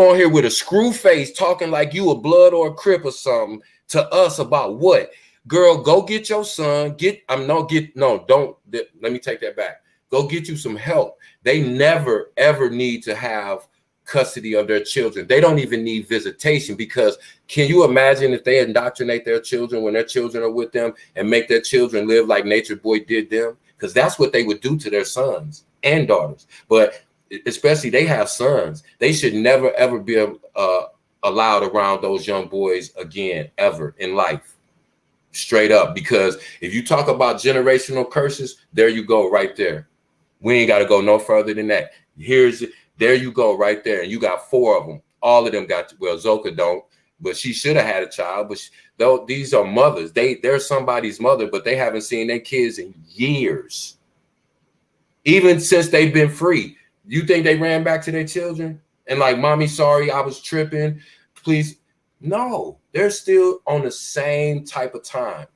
on here with a screw face talking like you a blood or a crip or something to us about what? Girl, go get your son. Let me take that back. Go get you some help. They never, ever need to have custody of their children. They don't even need visitation because can you imagine if they indoctrinate their children when their children are with them and make their children live like Nature Boy did them? Because that's what they would do to their sons and daughters. But especially they have sons. They should never, ever be allowed around those young boys again, ever in life. Straight up. Because if you talk about generational curses, there you go right there. We ain't got to go no further than that. There you go right there. And you got 4 of them. All of them got, well, Zoka don't, but she should have had a child. But these are mothers. They're somebody's mother, but they haven't seen their kids in years. Even since they've been free. You think they ran back to their children? And like, mommy, sorry, I was tripping. Please. No, they're still on the same type of time.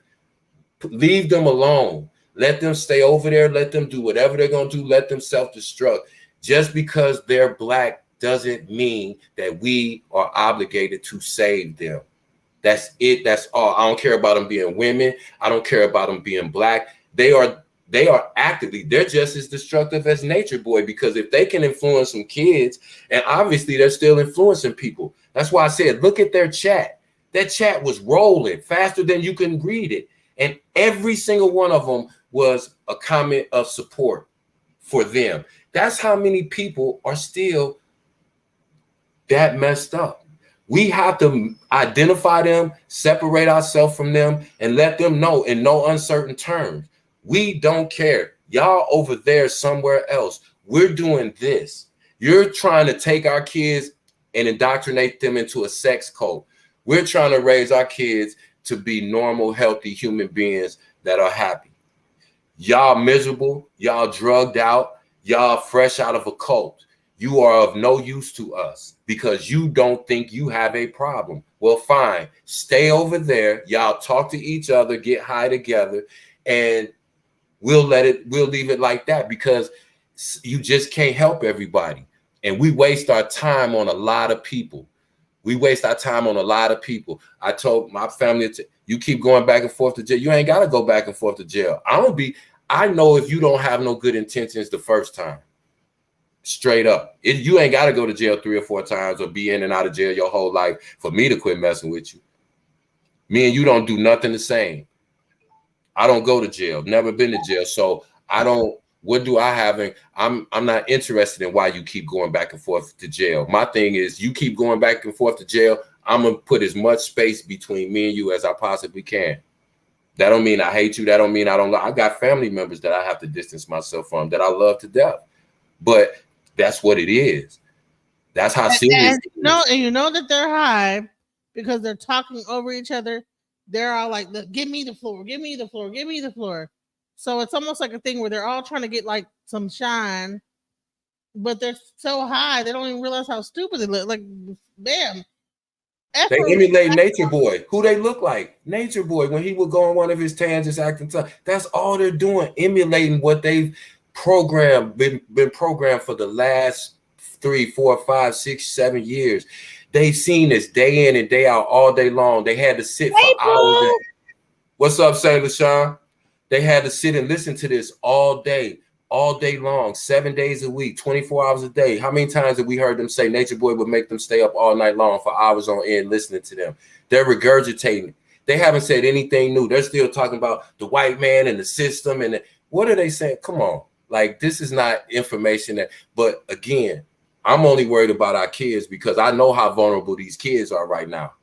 Leave them alone. Let them stay over there. Let them do whatever they're going to do. Let them self-destruct. Just because they're black doesn't mean that we are obligated to save them. That's it. That's all. I don't care about them being women. I don't care about them being black. They are actively, they're just as destructive as Nature Boy because if they can influence some kids, and obviously they're still influencing people. That's why I said, look at their chat. That chat was rolling faster than you can read it. And every single one of them was a comment of support for them. That's how many people are still that messed up. We have to identify them, separate ourselves from them, and let them know in no uncertain terms. We don't care. Y'all over there somewhere else. We're doing this. You're trying to take our kids and indoctrinate them into a sex cult. We're trying to raise our kids to be normal, healthy human beings that are happy. Y'all miserable, y'all drugged out, y'all fresh out of a cult. You are of no use to us because you don't think you have a problem. Well, fine. Stay over there. Y'all talk to each other, get high together, and we'll leave it like that because you just can't help everybody. And we waste our time on a lot of people. We waste our time on a lot of people. I told my family, you keep going back and forth to jail. You ain't got to go back and forth to jail. I know if you don't have no good intentions the first time, straight up, you ain't got to go to jail 3 or 4 times or be in and out of jail your whole life for me to quit messing with you. Me and you don't do nothing the same. I don't go to jail, never been to jail. So what do I have? I'm not interested in why you keep going back and forth to jail. My thing is you keep going back and forth to jail. I'm going to put as much space between me and you as I possibly can. That don't mean I hate you. That don't mean I don't love. I got family members that I have to distance myself from that I love to death. But that's what it is. That's how serious it is. And you know that they're high because they're talking over each other. They're all like, give me the floor, give me the floor, give me the floor. So it's almost like a thing where they're all trying to get like some shine, but they're so high they don't even realize how stupid they look. Like, bam. They emulate Natureboy. Who they look like? Natureboy, when he would go on one of his tangents acting tough. That's all they're doing, emulating what they've been programmed for the last 3, 4, 5, 6, 7 years. They've seen this day in and day out all day long. They had to sit for hours. What's up, Saint LaShawn? They had to sit and listen to this all day long, 7 days a week, 24 hours a day. How many times have we heard them say Natureboy would make them stay up all night long for hours on end listening to them? They're regurgitating. They haven't said anything new. They're still talking about the white man and the system. And what are they saying? Come on. Like, this is not information but again, I'm only worried about our kids because I know how vulnerable these kids are right now.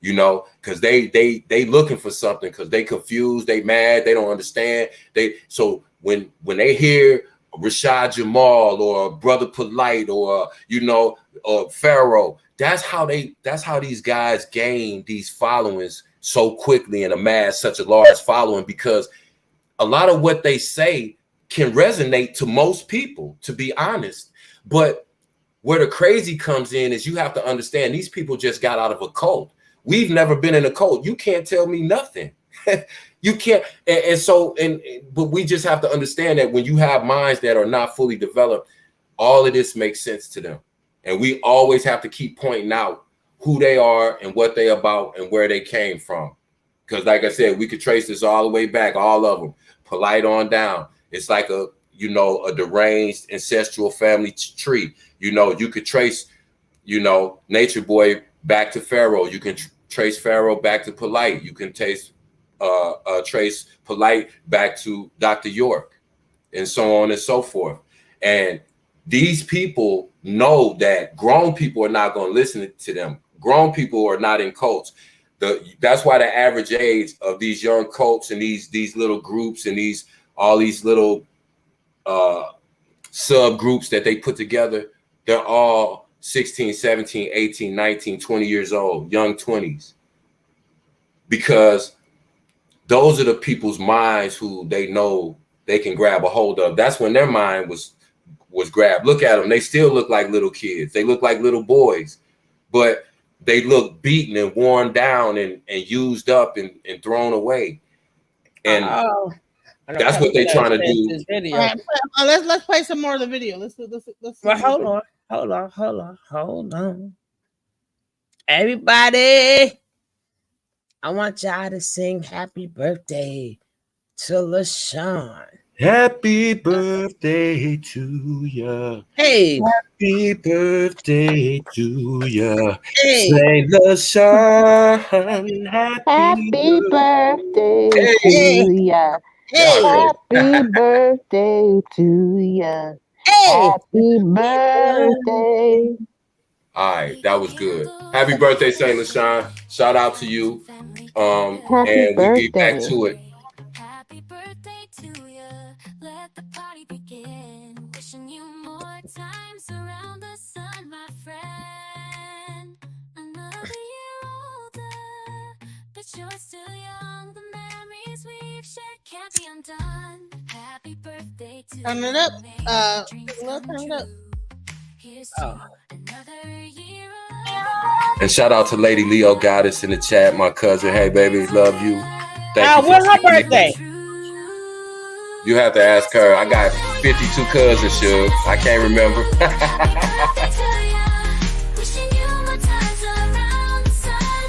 You know, because they looking for something because they confused, they mad, they don't understand. So when they hear Rashad Jamal or Brother Polite or or Pharaoh, that's how these guys gain these followings so quickly and amass such a large following, because a lot of what they say can resonate to most people, to be honest. But where the crazy comes in is you have to understand these people just got out of a cult. We've never been in a cult. You can't tell me nothing. You can't. But we just have to understand that when you have minds that are not fully developed, all of this makes sense to them. And we always have to keep pointing out who they are and what they're about and where they came from. Because like I said, we could trace this all the way back, all of them, Polite on down. It's like a deranged ancestral family tree. You could trace, Natureboy back to Pharaoh. You can trace Pharaoh back to Polite. You can trace Polite back to Dr. York, and so on and so forth. And these people know that grown people are not going to listen to them. Grown people are not in cults. That's why the average age of these young cults and these little groups and all these little subgroups that they put together, they're all 16, 17, 18, 19, 20 years old, young 20s. Because those are the people's minds who they know they can grab a hold of. That's when their mind was grabbed. Look at them. They still look like little kids. They look like little boys, but they look beaten and worn down and used up and thrown away. And that's what they're trying to do. All right, let's play some more of the video. Let's well, hold on. Everybody, I want y'all to sing happy birthday to LaShawn. Happy birthday to ya. Hey. Happy birthday to ya. Hey. Say LaShawn. Happy birthday to ya. Hey. Happy birthday to ya. Hey. Happy birthday. All right, that was good. Happy birthday, Saint LaShawn. Shout out to you. Happy and birthday. we get back to it. Happy birthday to you. Let the party begin. Wishing you more times around the sun, my friend. Another year older, but you're still young. The memories we've shared can't be undone. Happy birthday to you. Turn it up. Turn it up. Here's to another year And shout out to Lady Leo Goddess in the chat, my cousin. Hey, baby, love you. Thank you. When's her birthday? You have to ask her. I got 52 cousins, Suge. I can't remember. Wishing you more times around the sun.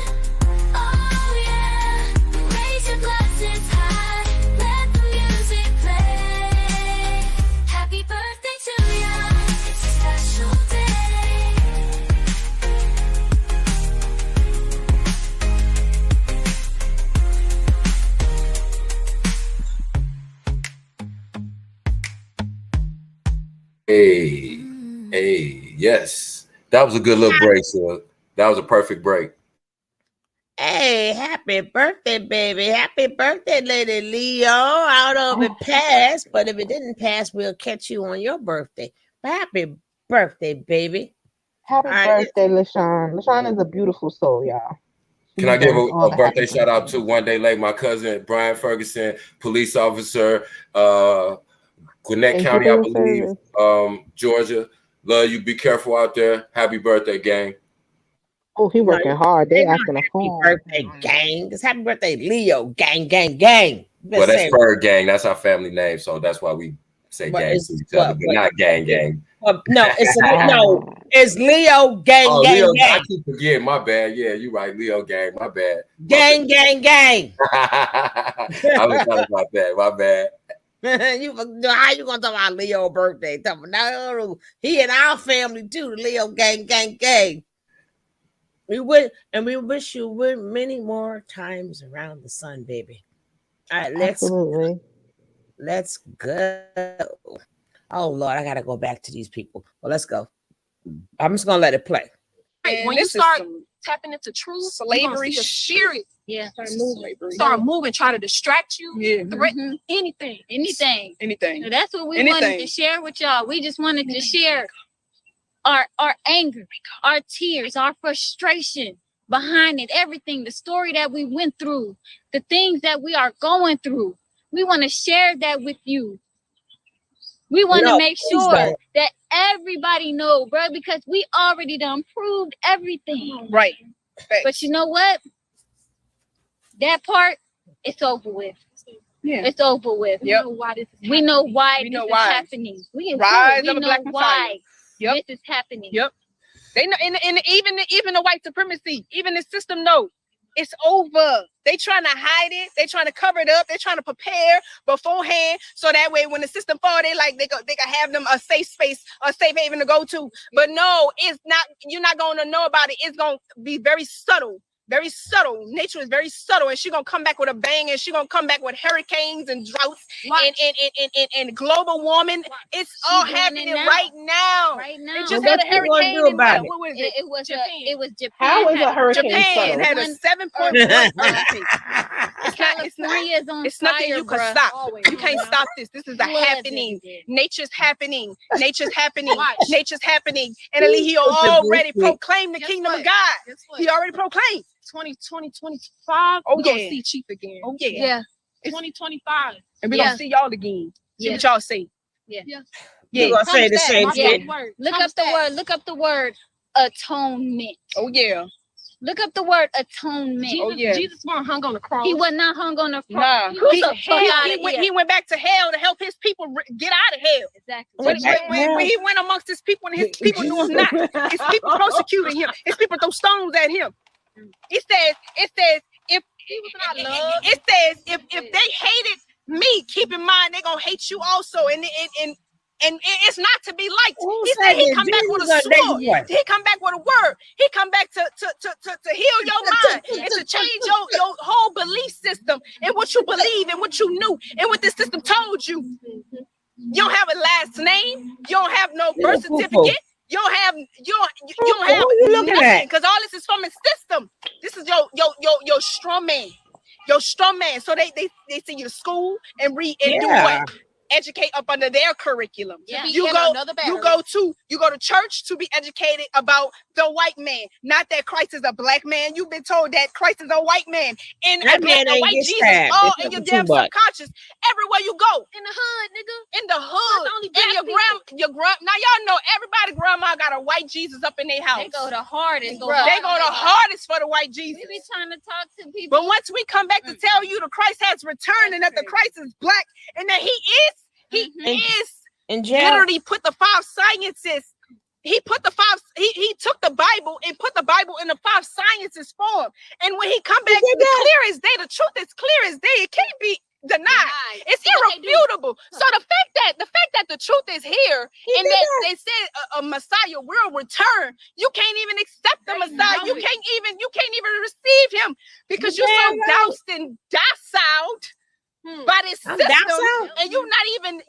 Oh yeah, raise your glasses high, let the music play. Happy birthday to you, it's a special day. Hey, yes. That was a good little break, Suge. That was a perfect break. Hey, happy birthday, baby. Happy birthday, Lady Leo. I don't know if it passed, but if it didn't pass, we'll catch you on your birthday. But happy birthday, baby. Happy All right. birthday, LaShawn. LaShawn is a beautiful soul, y'all. She Can I give deserves all a the birthday happy shout out birthday. to one day late, my cousin Brian Ferguson, police officer, Gwinnett Thank you County, for I your believe, service. Georgia. Love you. Be careful out there. Happy birthday, gang. Oh, he No, working hard. They ain't no acting a happy fool. birthday, gang. It's happy birthday, Leo. Gang, gang, gang. Well, that's Bird Gang. That's our family name, so that's why we say But gang it's to each other, but not gang, gang. no, it's Leo gang, Oh, gang, Leo, I gang, keep forgetting. My bad. Yeah, you're right. Leo gang. My bad. gang, gang, gang. I was about that. My bad. How you gonna talk about Leo birthday? No, he and our family too. The Leo gang, gang, gang. We wish you many more times around the sun, baby. All right, Absolutely. let's go. Oh Lord, I gotta go back to these people. Well, let's go. I'm just gonna let it play. Right, when you start tapping into truth, slavery, spirit, Yeah. start moving, try to distract you, threaten Anything. Anything. So that's what we wanted to share with y'all. We just wanted to share our anger, our tears, our frustration behind it, everything, the story that we went through, the things that we are going through. We want to share that with you. We want to No, make please sure don't. that everybody know, bro, because we already done proved everything. Right. But you know what? That part, it's over with. Yeah. It's over with. Yep. We know why We this know is why. happening. We Rise know of a Black Messiah. why Yep. this is happening. Yep. They know, and even the white supremacy, even the system knows it's over. They trying to hide it. They trying to cover it up. They trying to prepare beforehand, so that way when the system fall, they can have them a safe space, a safe haven to go to. But no, it's not. You're not going to know about it. It's going to be very subtle. Very subtle. Nature is very subtle, and she's gonna come back with a bang, and she's gonna come back with hurricanes and droughts and global warming. It's all happening right now. Right now. It just Well, had a what you gonna hurricane do in about what was it? It was Japan. How is a hurricane Japan subtle? had a 7.1 earthquake. California is on It's fire, nothing you can bruh. stop. Always. You can't stop this. This is a Floods happening. everywhere. Nature's happening. Nature's happening. Nature's happening. And he already proclaimed the kingdom of God. He already proclaimed. 2025, Oh, we're gonna yeah. see Chief again. Oh yeah. Yeah. 2025. And we're gonna see y'all again. See Yeah. what y'all say. Yeah. You're gonna say the same Yeah. shit. Look up the word atonement. Oh yeah. Look up the word atonement. Oh, yeah. Jesus wasn't hung on the cross. He was not hung on the cross. Nah. He was the fuck out of He went back to hell to help his people get out of hell. Exactly. When he went amongst his people and his people knew him not. His people persecuted him. His people threw stones at him. It says if He was not loved. it says if they hated me, keep in mind they're gonna hate you also. And it's not to be liked. Who He said said he that? come back with a Jesus or sword. Natureboy? He come back with a word. He come back to heal your mind and to change your whole belief system and what you believe and what you knew and what this system told you. You don't have a last name. You don't have no birth certificate. You don't have Who you looking nothing, at? because all this is from a system. This is your strong man. Your strong man. So they send you to school and read and do what? Educate up under their curriculum. Yeah. You go to church to be educated about the white man, not that Christ is a black man. You've been told that Christ is a white man, and That a man ain't white get Jesus stabbed. all It's in your nothing damn too much. subconscious. Everywhere you go, In the hood, nigga. in the hood, only in black your grand. Now y'all know everybody grandma got a white Jesus up in their house. They go the hardest. They go the hardest for the white Jesus. We be trying to talk to people. But once we come back to tell you the Christ has returned and that the Christ is black and that he is In jail. literally put the 5 sciences. He took the Bible and put the Bible in the 5 sciences form. And when he come back, clear as day, the truth is clear as day. It can't be denied. It's irrefutable. So the fact that the truth is here and that they said a Messiah will return, you can't even accept the Messiah. You can't even receive him because you're so doused and docile by this system, and you're not even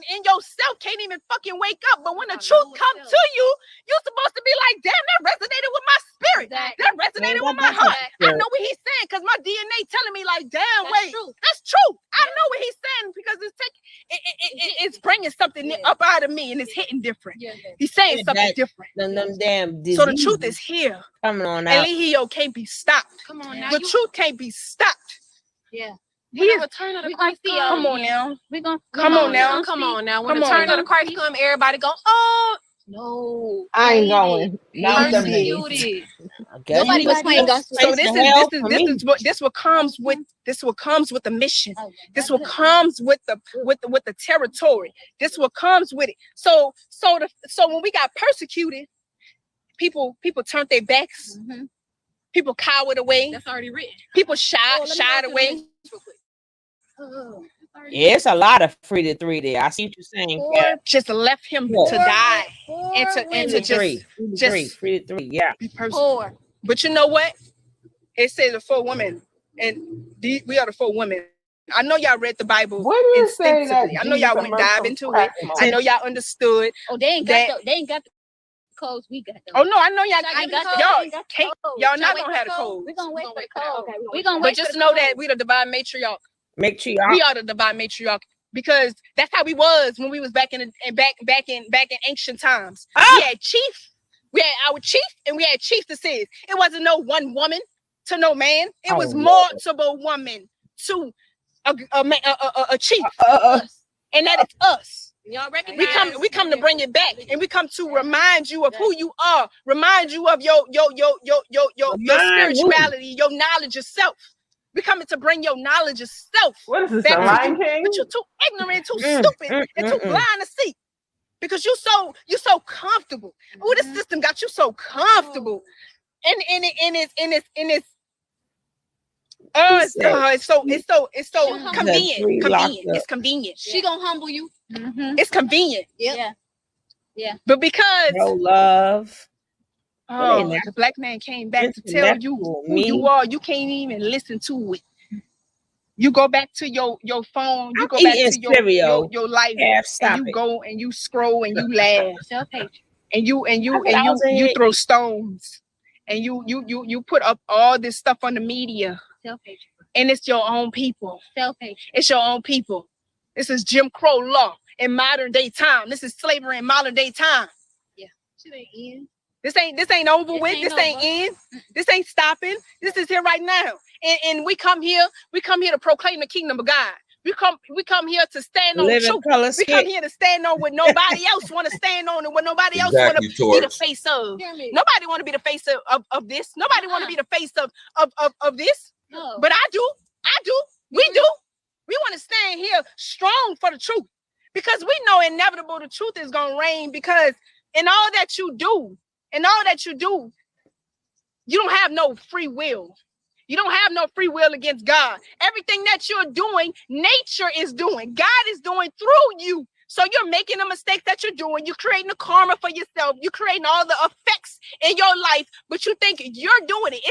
in yourself, can't even fucking wake up. But when the truth comes to you, you're supposed to be like, damn, that resonated with my spirit. That resonated with my heart. I know what he's saying because my DNA telling me like, damn, that's true. I know what he's saying because it's bringing something up out of me and it's hitting different. He's saying something different. Them damn so the truth is here. Coming on out. And Lehio can't be stopped. Come on now. The truth can't be stopped. Yeah. When the return of the Christ come on now. Come on now. When the return of the Christ come, everybody go, oh no. I ain't going. Persecuted. Nobody was playing gospel. So this what comes with the mission. This what comes with the territory. This what comes with it. So when we got persecuted, people turned their backs. Mm-hmm. People cowered away. That's already written. People shied away. Yeah, it's a lot of 3 to 3 there. I see what you're saying. Or just left him to die and to just 3 to 3. Yeah. But you know what? It says the 4 women, and we are the 4 women. I know y'all read the Bible instinctively. I know y'all went dive into it. I know y'all understood. Oh, they ain't got the codes we got. Oh no, I know y'all can't. Y'all not gonna have the code. We're gonna wait for the code. We're gonna wait. But just know that we the divine matriarch. We are the divine matriarch because that's how we was when we was back in ancient times. We had our chief, and we had chiefesses. It wasn't no one woman to no man. It was multiple women to a chief, and that is us. Y'all recognize we come to bring it back, and we come to remind you of who you are, remind you of your spirituality, your knowledge of self. We coming to bring your knowledge of self. What is this, the Lion King? But you're too ignorant, too stupid, and too blind to see. Because you so comfortable. Oh, this system got you so comfortable. And it's so convenient. It's convenient. She gonna humble you. Mm-hmm. It's convenient. Yeah. But because no love. The black man came back to tell you who you are. You can't even listen to it. You go back to your phone. You go back to your life, and you go and you scroll and you laugh. And you throw stones, and you put up all this stuff on the media. And it's your own people. It's your own people. This is Jim Crow law in modern day time. This is slavery in modern day time. Yeah, shit ain't in. This ain't over with. This ain't in. This ain't stopping. This is here right now. And we come here to proclaim the kingdom of God. We come here to stand on truth. We come here to stand on what nobody else want to stand on and what nobody else want to be the face of. Nobody want to be the face of this. Nobody want to be the face of this. No. But I do. We do. We want to stand here strong for the truth because we know inevitable the truth is going to reign because in all that you do, you don't have no free will. You don't have no free will against God. Everything that you're doing, nature is doing. God is doing through you. So you're making the mistakes that you're doing. You're creating the karma for yourself. You're creating all the effects in your life, but you think you're doing it.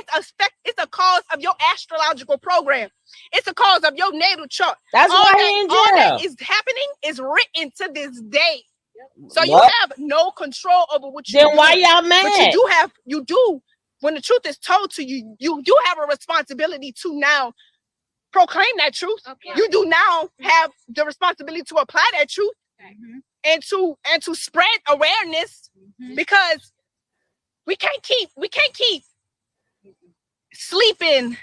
It's a cause of your astrological program. It's a cause of your natal chart. That's why all that is happening is written to this day. So you have no control over what you do. Then why y'all mad? But you do. When the truth is told to you, you do have a responsibility to now proclaim that truth. Okay. You do now have the responsibility to apply that truth and to spread awareness because we can't keep sleeping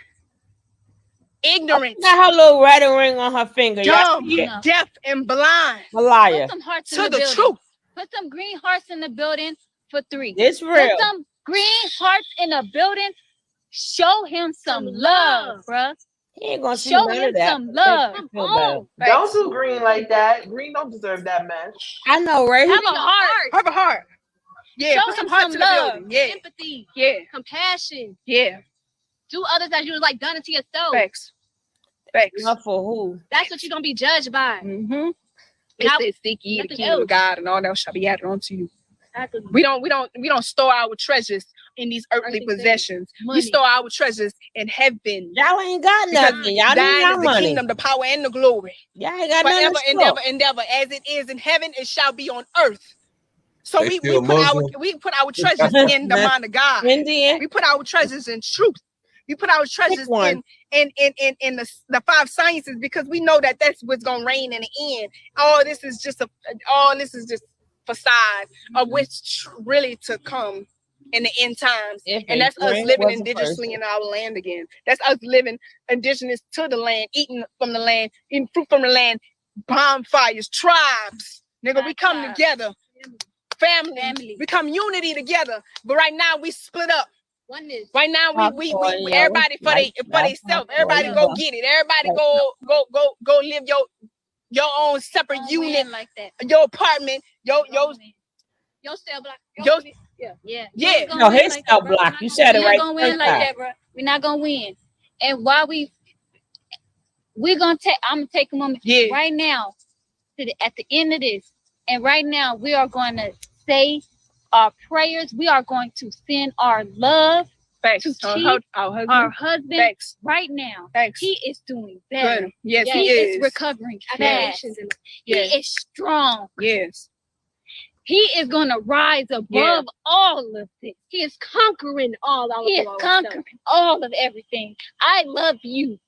ignorant. Got her little red ring on her finger. Dumb, deaf, and blind. Liar. Put some hearts to in the truth. Put some green hearts in the building for 3. It's real. Put some green hearts in the building. Show him some love, bruh. He ain't gonna see Show none him of that. some love. Come on. Don't do Green like that. Green don't deserve that mess. I know, right? Have a heart. Have a heart. Yeah, Show put some him heart some to the love, building. Yeah, empathy, yeah, compassion. yeah. Do others as you would like done it to yourself. Facts. Facts. Love for who? That's what you're gonna be judged by. Mm-hmm. Not- It says seek ye the nothing kingdom of else. God, and all else shall be added unto you. Exactly. We don't store our treasures in these earthly Earthly possessions. Money. We store our treasures in heaven. Y'all ain't got Because nothing. Y'all need thine y'all is the money. kingdom, the power, and the glory. Y'all ain't got Forever, nothing. endeavor, endeavor. As it is in heaven, it shall be on earth. So They we still put our Muslim? treasures in the mind of God. Indian. We put our treasures in truth. We put our treasures one. in the five sciences, because we know that that's what's gonna reign in the end. All this is just facade of what's really to come in the end times. And that's us living indigenously in our land again. That's us living indigenous to the land, eating from the land, eating fruit from the land, bonfires, tribes. Nigga, we come together. Family. We come unity together. But right now we split up. Oneness. Right now we everybody for themselves. Everybody go get it. Everybody go live your own separate unit, like that. your apartment, your cell block. yeah. No, his cell block. You said it right. We're not gonna win like that, bro. We're not gonna win. And while we're gonna take, I'm gonna take a moment right now at the end of this, and right now we are going to say our prayers. We are going to send our love to our husband right now. He is doing better. Good. Yes, he is recovering fast. Yes. He is strong. Yes. He is going to rise above all of this. He is conquering He is conquering all of everything. I love you.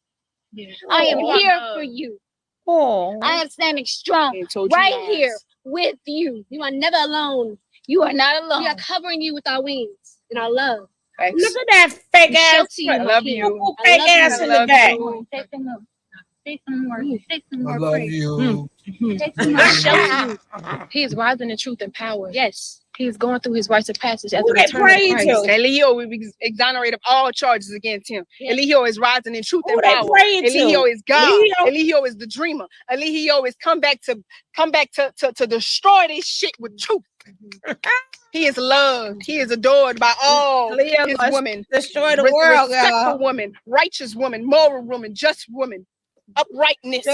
Yes. I am here for you. Oh. I am standing strong right here with you. You are never alone. You are not alone. We are covering you with our wings and our love. Thanks. Look at that fake ass. I love you. Fake ass in the back. Say some more. Say some more. Say some more. I love you. Say some more. Show you. He is rising in truth and power. Yes. He is going through his rites of passage as a return of Christ. Elio will be exonerated of all charges against him. Yes. Elio is rising in truth and power. Elio is God. Elio is the dreamer. Elio is come back to destroy this shit with truth. He is loved. He is adored by all his women. Destroy the world, respectful woman, righteous woman, moral woman, just woman, uprightness,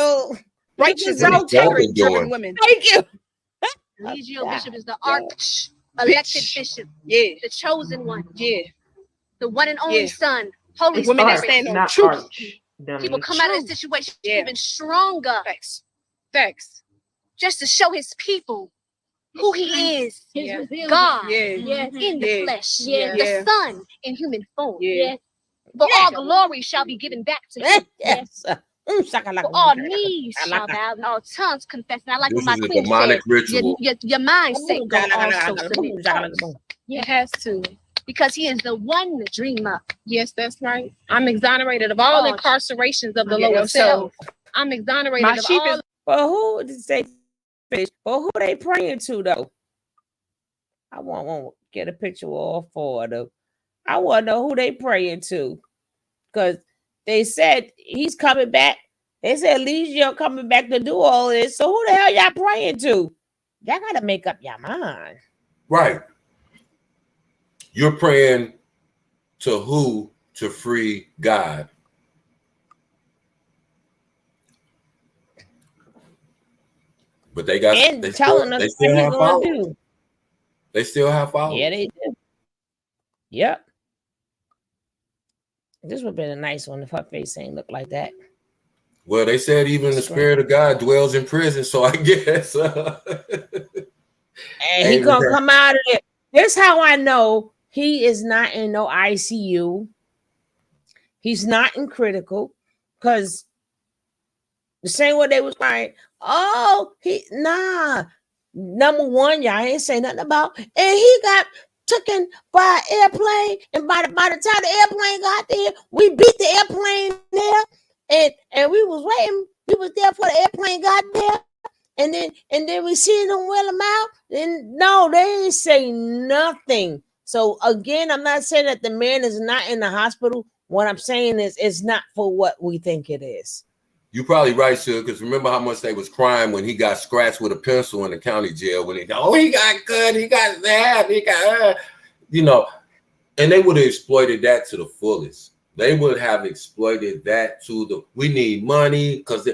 righteous, integrity-driven women. Thank you. Legio Bishop is the elected bishop. Yeah. The chosen one. Yeah. The one and only son. Holy women that Spirit. stand on truth. He will come out of this situation even stronger. Facts. Just to show his people who he is. God in the flesh. The Son in human form. For all glory shall be given back to him. For all knees shall bow and all tongues confess. And I like what my queen said. Ritual. Your mindset will also submit. It has to. Because he is the one dreamer. Yes, that's right. I'm exonerated of all incarcerations of the lower self. I'm exonerated of all. But who did they fish? But who they praying to though? I won't get a picture of all four of them. I want to know who they praying to, because they said he's coming back. They said Legio coming back to do all this. So who the hell y'all praying to? Y'all got to make up your mind. Right. You're praying to who to free God? But they got and telling us what he's going to do. They still have followers. Yeah, they do. Yep. This would have been a nice one if her face ain't look like that. Well, they said even the spirit of God dwells in prison, so I guess. And he gonna come out of it. This how I know he is not in no ICU. He's not in critical, because the same way they was like, number one, y'all ain't say nothing about, and he got taken by an airplane, and by the time the airplane got there, we beat the airplane there, and we was waiting. We was there before the airplane got there, and then we seen them wheel him out. And no, they didn't say nothing. So again, I'm not saying that the man is not in the hospital What I'm saying is, it's not for what we think it is. You're probably right, sir. Because remember how much they was crying when he got scratched with a pencil in the county jail. When he got good, he got that, he got, and they would have exploited that to the fullest. They would have exploited that to the. We need money because.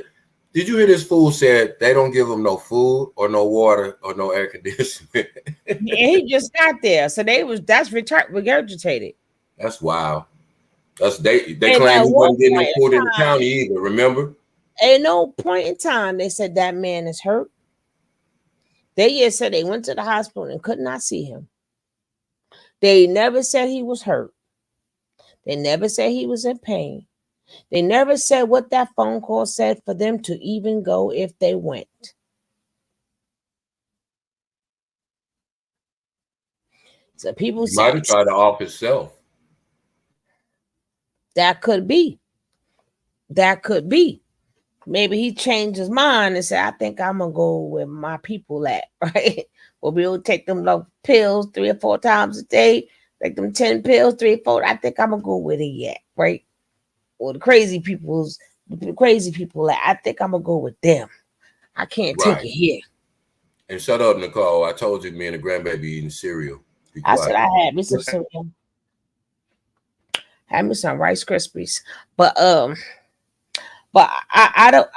Did you hear this fool said they don't give them no food or no water or no air conditioning? And he just got there, so that's regurgitated. That's wild. They claim he wasn't getting no food in the county either. Remember? At no point in time they said that man is hurt. They just said they went to the hospital and could not see him. They never said he was hurt. They never said he was in pain. They never said what that phone call said for them to even go if they went. So people might have tried to off himself. That could be. That could be. Maybe he changed his mind and said, I think I'm going to go where my people at, right? We'll be able to take them little pills 3 or 4 times a day, like them 10 pills, 3 or 4. I think I'm going to go where they at, right? Or the crazy people at. I think I'm going to go with them. I can't take it here. And shut up, Nicole. I told you me and the grandbaby eating cereal. I said I had me some cereal. Had me some Rice Krispies. But I don't,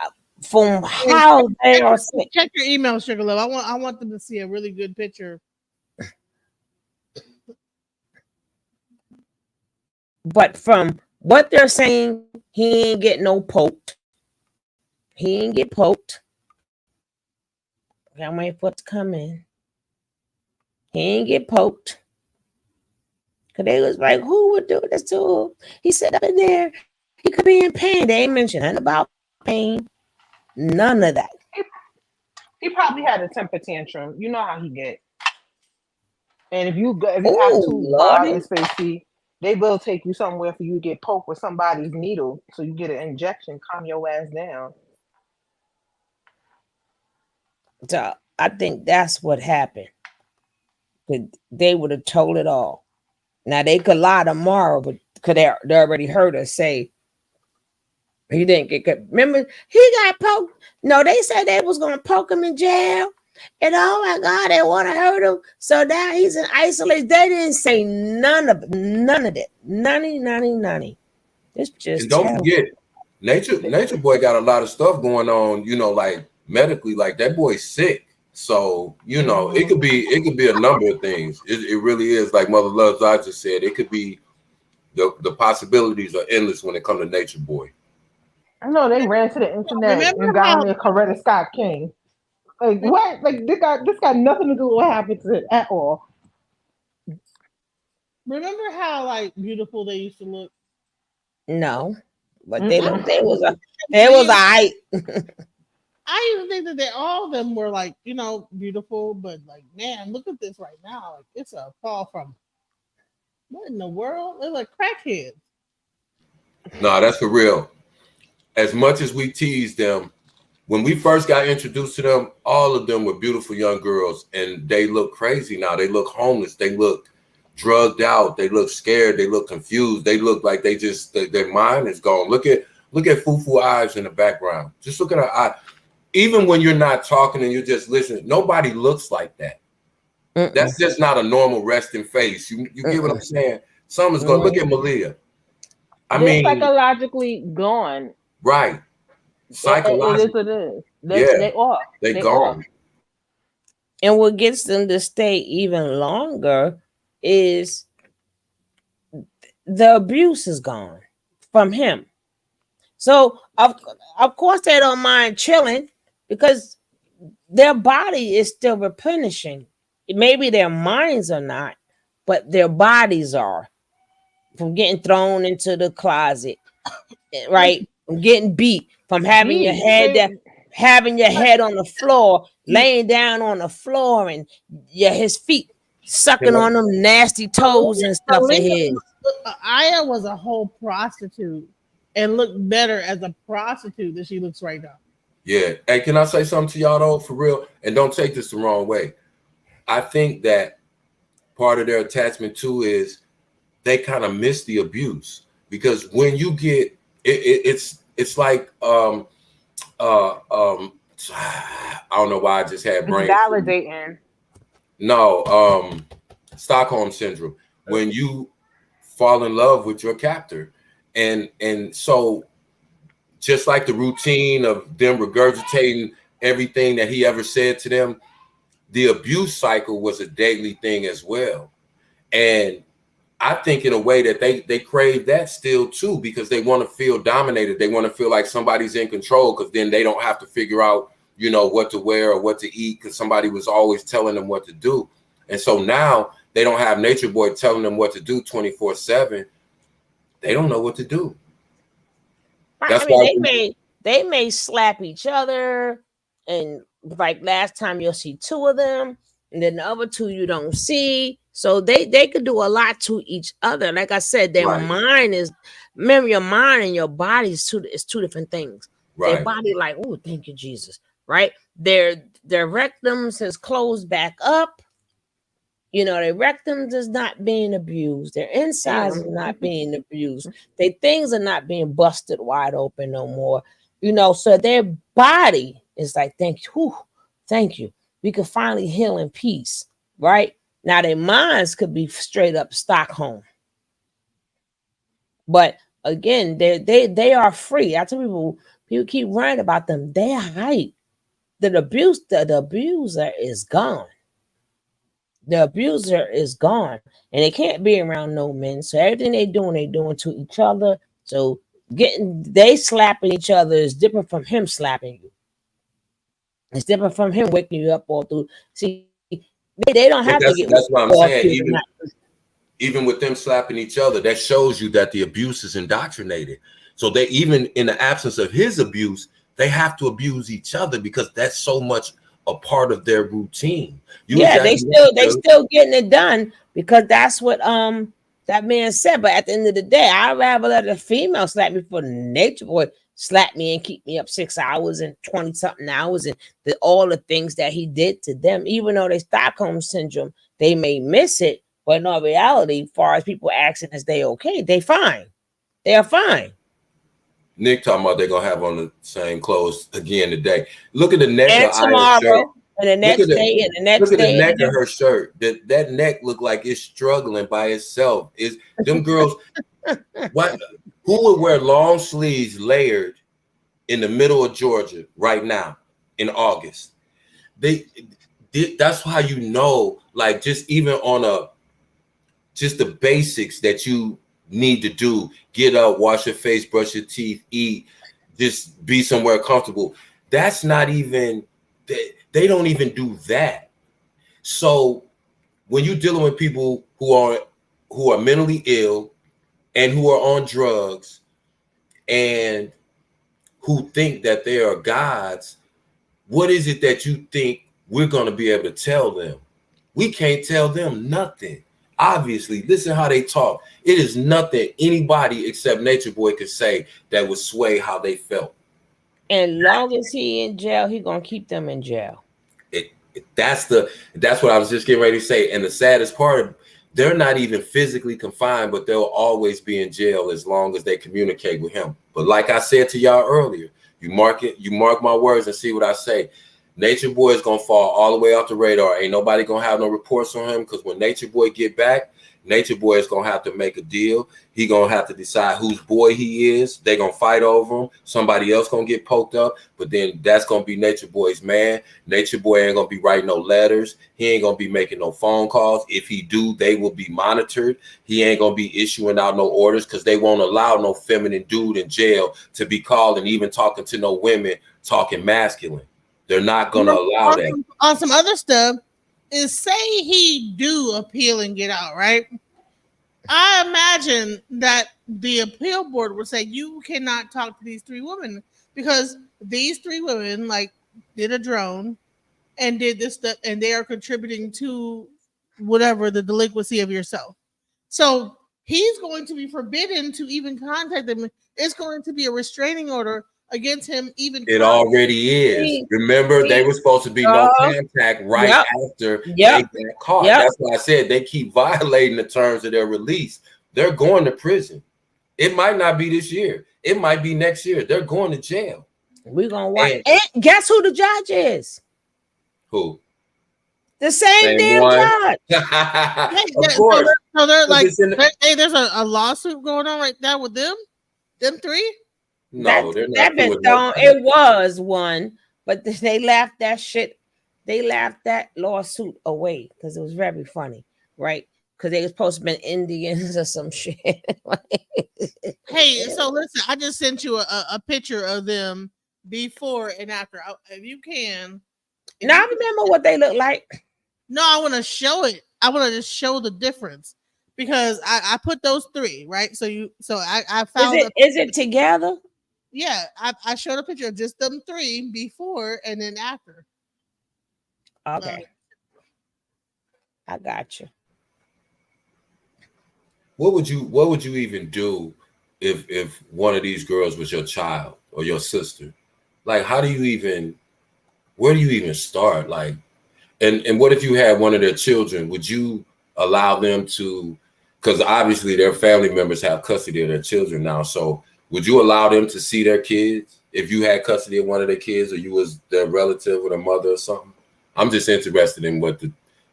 from how they are saying. Check your email, Sugar Love. I want them to see a really good picture. But from what they're saying, he ain't get no poked. He ain't get poked. I'm waiting for it to come in. He ain't get poked. Cause they was like, who would do this to him? He said up in there, he could be in pain. They ain't mentioned nothing about pain. None of that. He probably had a temper tantrum. You know how he get. And if you have too large space, they will take you somewhere for you to get poked with somebody's needle, so you get an injection, calm your ass down. So I think that's what happened. They would have told it all. Now they could lie tomorrow, but could they already heard us say he didn't get good. Remember, he got poked. No, they said they was gonna poke him in jail. And oh my God, they want to hurt him. So now he's in isolation. They didn't say none of that. None. It's just. And don't forget, Nature Boy got a lot of stuff going on. Like medically, like that boy's sick. So it could be a number of things. It really is. Like Mother Loves I just said, it could be the possibilities are endless when it comes to Nature Boy. I know they ran to the internet and got on there Coretta Scott King. Like what? Like this got nothing to do with what happened to it at all. Remember how like beautiful they used to look? No, but they was a height. I used to think that all of them were like beautiful, but like man, look at this right now. Like it's a fall from. What in the world? They're like crackheads. No, that's for real. As much as we teased them, when we first got introduced to them, all of them were beautiful young girls, and they look crazy now. They look homeless. They look drugged out. They look scared. They look confused. They look like they just their mind is gone. Look at Fufu eyes in the background. Just look at her eye. Even when you're not talking and you're just listening, nobody looks like that. That's just not a normal resting face. You get what I'm saying? Someone's going to look at Malia. They're psychologically gone. Right. Psychologically. It is. They are. They gone. And what gets them to stay even longer is the abuse is gone from him. So of course they don't mind chilling because their body is still replenishing. Maybe their minds are not, but their bodies are. From getting thrown into the closet, right? From getting beat, from having your head on the floor, laying down on the floor, and his feet sucking on them nasty toes and stuff of his. Aya was a whole prostitute and looked better as a prostitute than she looks right now. Yeah. Hey, can I say something to y'all though, for real? And don't take this the wrong way. I think that part of their attachment too is they kind of miss the abuse. because when you get it's like I don't know why I just had It's brain. validating. No, Stockholm syndrome. When you fall in love with your captor, and so just like the routine of them regurgitating everything that he ever said to them, the abuse cycle was a daily thing as well. And I think in a way that they crave that still too, because they want to feel dominated. They want to feel like somebody's in control, because then they don't have to figure out, you know, what to wear or what to eat, because somebody was always telling them what to do. And so now they don't have Nature Boy telling them what to do 24/7. They don't know what to do. I mean, they may slap each other, and like last time you'll see two of them, and then the other two you don't see. So they could do a lot to each other. Like I said, their mind is, remember, your mind and your body is two different things. Right. Their body, like, oh, thank you, Jesus. Right? Their rectums is closed back up. You know, their rectums is not being abused. Their insides is not being abused. Their things are not being busted wide open no more. You know, so their body is like, thank you. Whew, thank you. We can finally heal in peace. Right? Now their minds could be straight up Stockholm. But again, they are free. I tell people keep worrying about them. They are hype. The abuser is gone. The abuser is gone, and they can't be around no men. So everything they doing to each other. So they slapping each other is different from him slapping you. It's different from him waking you up all through. See, they don't have to get. That's what I'm saying. Even with them slapping each other, that shows you that the abuse is indoctrinated. So they, even in the absence of his abuse, they have to abuse each other, because that's so much a part of their routine. They still getting it done, because that's what that man said. But at the end of the day, I'd rather let a female slap me for Nature Boy slap me and keep me up 6 hours and 20 something hours, and all the things that he did to them. Even though they Stockholm syndrome, they may miss it, but in all reality, as far as people asking is they okay, they fine. They are fine. Nick talking about they're gonna have on the same clothes again today. Look at the neck and of tomorrow, shirt. And the next day, and the next day. Look at the neck of her shirt. That neck look like it's struggling by itself. Is them girls? What? Who would wear long sleeves layered in the middle of Georgia right now in August? That's how you know, like, just even on just the basics that you need to do: get up, wash your face, brush your teeth, eat, just be somewhere comfortable. That's not even, they don't even do that. So when you're dealing with people who are mentally ill and who are on drugs and who think that they are gods, what is it that you think we're going to be able to tell them? We can't tell them nothing. Obviously, listen how they talk. It is nothing anybody except Nature Boy could say that would sway how they felt. And long as he in jail, he gonna keep them in jail. That's what I was just getting ready to say. And the saddest part, they're not even physically confined, but they'll always be in jail as long as they communicate with him. But like I said to y'all earlier, you mark my words and see what I say. Nature Boy is gonna fall all the way off the radar. Ain't nobody gonna have no reports on him, because when Nature Boy get back, Nature Boy is gonna have to make a deal. He gonna have to decide whose boy he is. They gonna fight over him. Somebody else gonna get poked up, but then that's gonna be Nature Boy's man. Nature Boy ain't gonna be writing no letters. He ain't gonna be making no phone calls. If he do, they will be monitored. He ain't gonna be issuing out no orders, because they won't allow no feminine dude in jail to be called and even talking to no women talking masculine. They're not gonna allow that. On some other stuff, is say he do appeal and get out, right? I imagine that the appeal board would say you cannot talk to these three women, because these three women like did a drone and did this stuff, and they are contributing to whatever the delinquency of yourself. So he's going to be forbidden to even contact them. It's going to be a restraining order against him. Even it already is. Remember, they were supposed to be no contact right after they got caught. That's why I said they keep violating the terms of their release. They're going to prison. It might not be this year. It might be next year. They're going to jail. We're gonna watch. And guess who the judge is? Who? The same damn one. judge. Of course. So they're like, hey, there's a lawsuit going on right now with them three. No, they're not. It was one, but they laughed that shit. They laughed that lawsuit away because it was very funny, right? Because they was supposed to be Indians or some shit. Hey, so listen, I just sent you a picture of them before and after. If you can. Now I remember what they look like. No, I want to show it. I want to just show the difference because I put those three, right? So I found. Is it together? Yeah, I showed a picture of just them three before and then after. Okay, I got you. What would you even do if one of these girls was your child or your sister? Like, where do you even start? Like, and what if you had one of their children? Would you allow them to, because obviously their family members have custody of their children now. So would you allow them to see their kids if you had custody of one of their kids or you was their relative or their mother or something? I'm just interested in what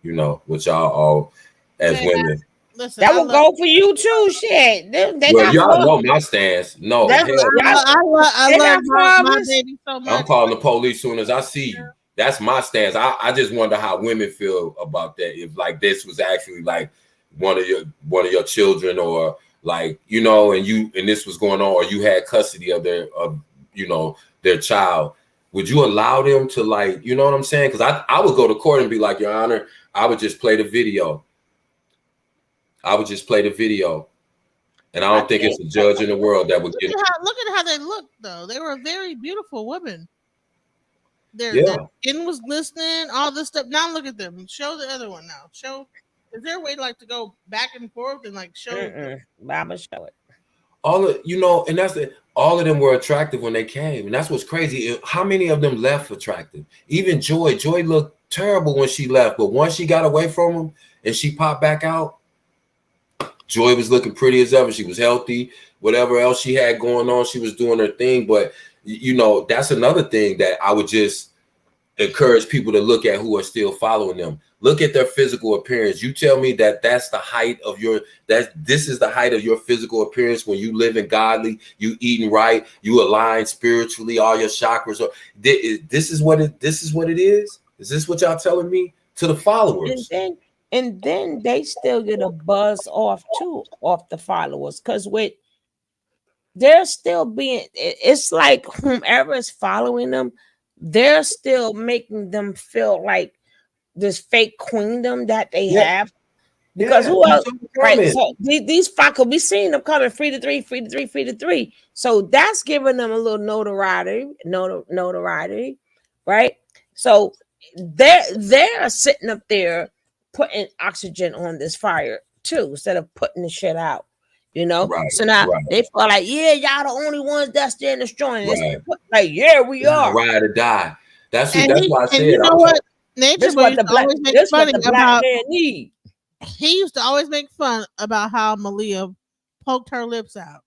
y'all all as women. Listen, that will go for you too. Shit, y'all know my stance. No, I love my baby so much. I'm calling the police soon as I see you. That's my stance. I just wonder how women feel about that. If like this was actually like one of your children, or like and this was going on, or you had custody of their child. Would you allow them to, like, you know what I'm saying? Because I would go to court and be like, Your Honor, I would just play the video. And I don't think it's a judge in the world that would get it. Look at how they look, though. They were very beautiful women. Their skin was glistening, all this stuff. Now look at them. Show the other one now. Is there a way to go back and forth and like show? Mama, show it. All of them were attractive when they came, and that's what's crazy. How many of them left attractive? Even Joy looked terrible when she left, but once she got away from him and she popped back out, Joy was looking pretty as ever. She was healthy. Whatever else she had going on, she was doing her thing. But that's another thing that I would just encourage people to look at who are still following them. Look at their physical appearance. You tell me that's the height of this is the height of your physical appearance when you live in godly, you eating right, you align spiritually, all your chakras are. This is what it is. Is this what y'all telling me to the followers? And then they still get a buzz off the followers, because they're still being. It's like whomever is following them, they're still making them feel like this fake queendom that they have, because who else? Right? So these fuckers, we seen them coming free to three. So that's giving them a little notoriety, right? So they're sitting up there putting oxygen on this fire too, instead of putting the shit out. Right, so now they feel like, yeah, y'all the only ones that's there destroying this. Like, yeah, we are. Ride or die. That's why I said. You know what? Natureboy used to always make fun about. He used to always make fun about how Malia poked her lips out,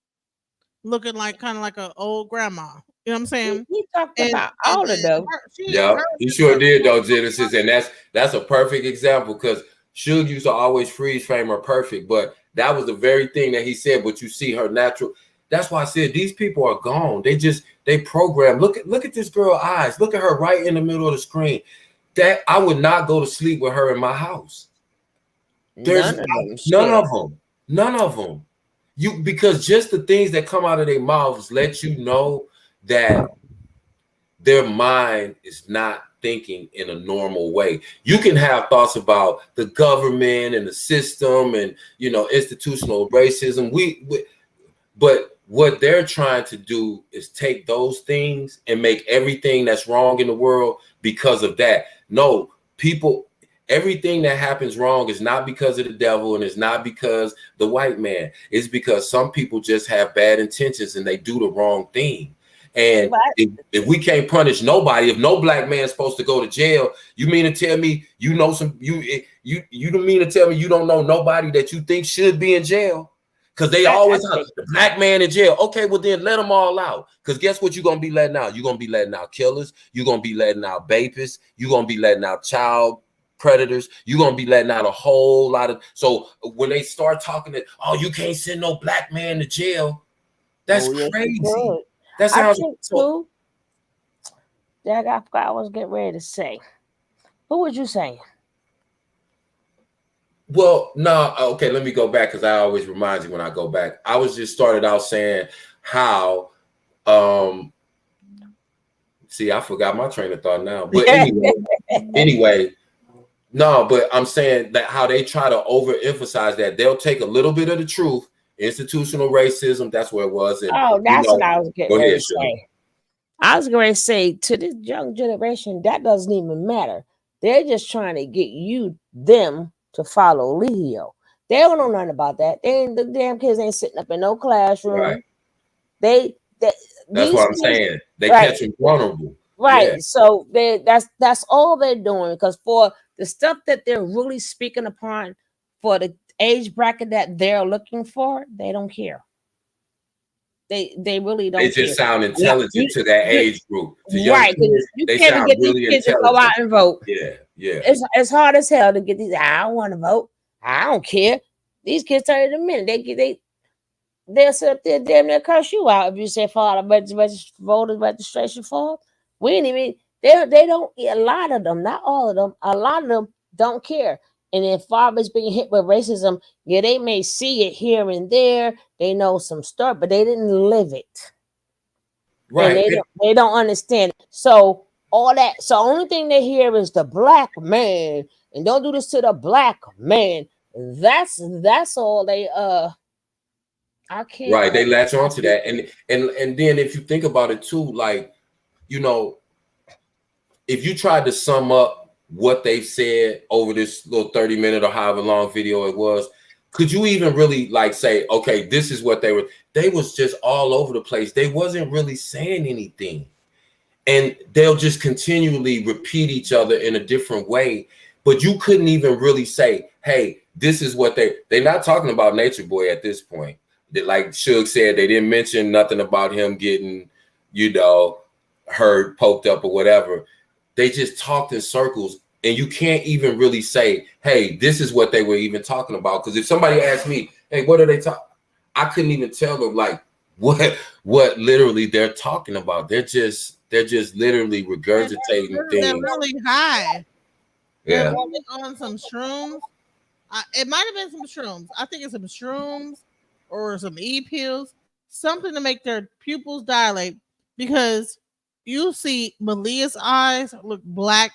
looking like kind of like an old grandma. You know what I'm saying? He talked about all of them. Yeah, he sure did though, Genesis, and that's a perfect example, because Suge used to always freeze frame her perfect, but that was the very thing that he said. But you see her natural. That's why I said these people are gone. They program. Look at this girl's eyes. Look at her right in the middle of the screen. That I would not go to sleep with her in my house. There's none of them. Because just the things that come out of their mouths let you know that their mind is not thinking in a normal way. You can have thoughts about the government and the system and institutional racism. But what they're trying to do is take those things and make everything that's wrong in the world because of that. No, people, everything that happens wrong is not because of the devil, and it's not because the white man. It's because some people just have bad intentions and they do the wrong thing. And if we can't punish nobody, if no black man is supposed to go to jail, you mean to tell me you don't mean to tell me you don't know nobody that you think should be in jail? Because they always have the black man in jail. Okay, well then let them all out. Because guess what you're going to be letting out? You're going to be letting out killers. You're going to be letting out babies. You're going to be letting out child predators. You're going to be letting out a whole lot of. So when they start talking that, oh, you can't send no black man to jail. That's crazy. That sounds so. Jack, I forgot I was getting ready to say. What was you saying? Well, no, okay, let me go back because I always remind you when I go back. I was just started out saying how see, I forgot my train of thought now. But anyway, no, but I'm saying that how they try to overemphasize that they'll take a little bit of the truth, institutional racism, that's where it was. And, that's what I was getting ready to say. I was going to say to this young generation, that doesn't even matter. They're just trying to get them to follow Leo. They don't know nothing about that. The damn kids ain't sitting up in no classroom. Right. That's what I'm saying. They catch them vulnerable. Right. Yeah. So that's all they're doing, because for the stuff that they're really speaking upon, for the age bracket that they're looking for, they don't care. They really don't. They just sound intelligent to that age group. To right. Kids, you can't get really these kids to go out and vote. Yeah. It's hard as hell to get these. I don't want to vote. I don't care. These kids tell you in a minute. They'll sit up there damn near curse you out if you say file a voter registration form. We ain't even. They don't. A lot of them, not all of them. A lot of them don't care. And if fathers being hit with racism, yeah, they may see it here and there. They know some stuff, but they didn't live it. Right. And they don't understand. So all that. So only thing they hear is the black man, and don't do this to the black man. That's all they I can't. Right. They latch on to that, and then if you think about it too, like, you know, if you tried to sum up what they said over this little 30-minute or however long video it was, could you even really like say, okay, this is what they was just all over the place. They wasn't really saying anything, and they'll just continually repeat each other in a different way, but you couldn't even really say, hey, this is what they're not talking about Natureboy at this point. Like Suge said, they didn't mention nothing about him getting, hurt, poked up or whatever. They just talked in circles, and you can't even really say, hey, this is what they were even talking about. Because if somebody asked me, hey, what are they talking? I couldn't even tell them like what literally they're talking about. They're just literally regurgitating things. They're really high. Yeah. They're on some shrooms. It might have been some shrooms. I think it's some shrooms or some e-pills, something to make their pupils dilate, because you see Malia's eyes look black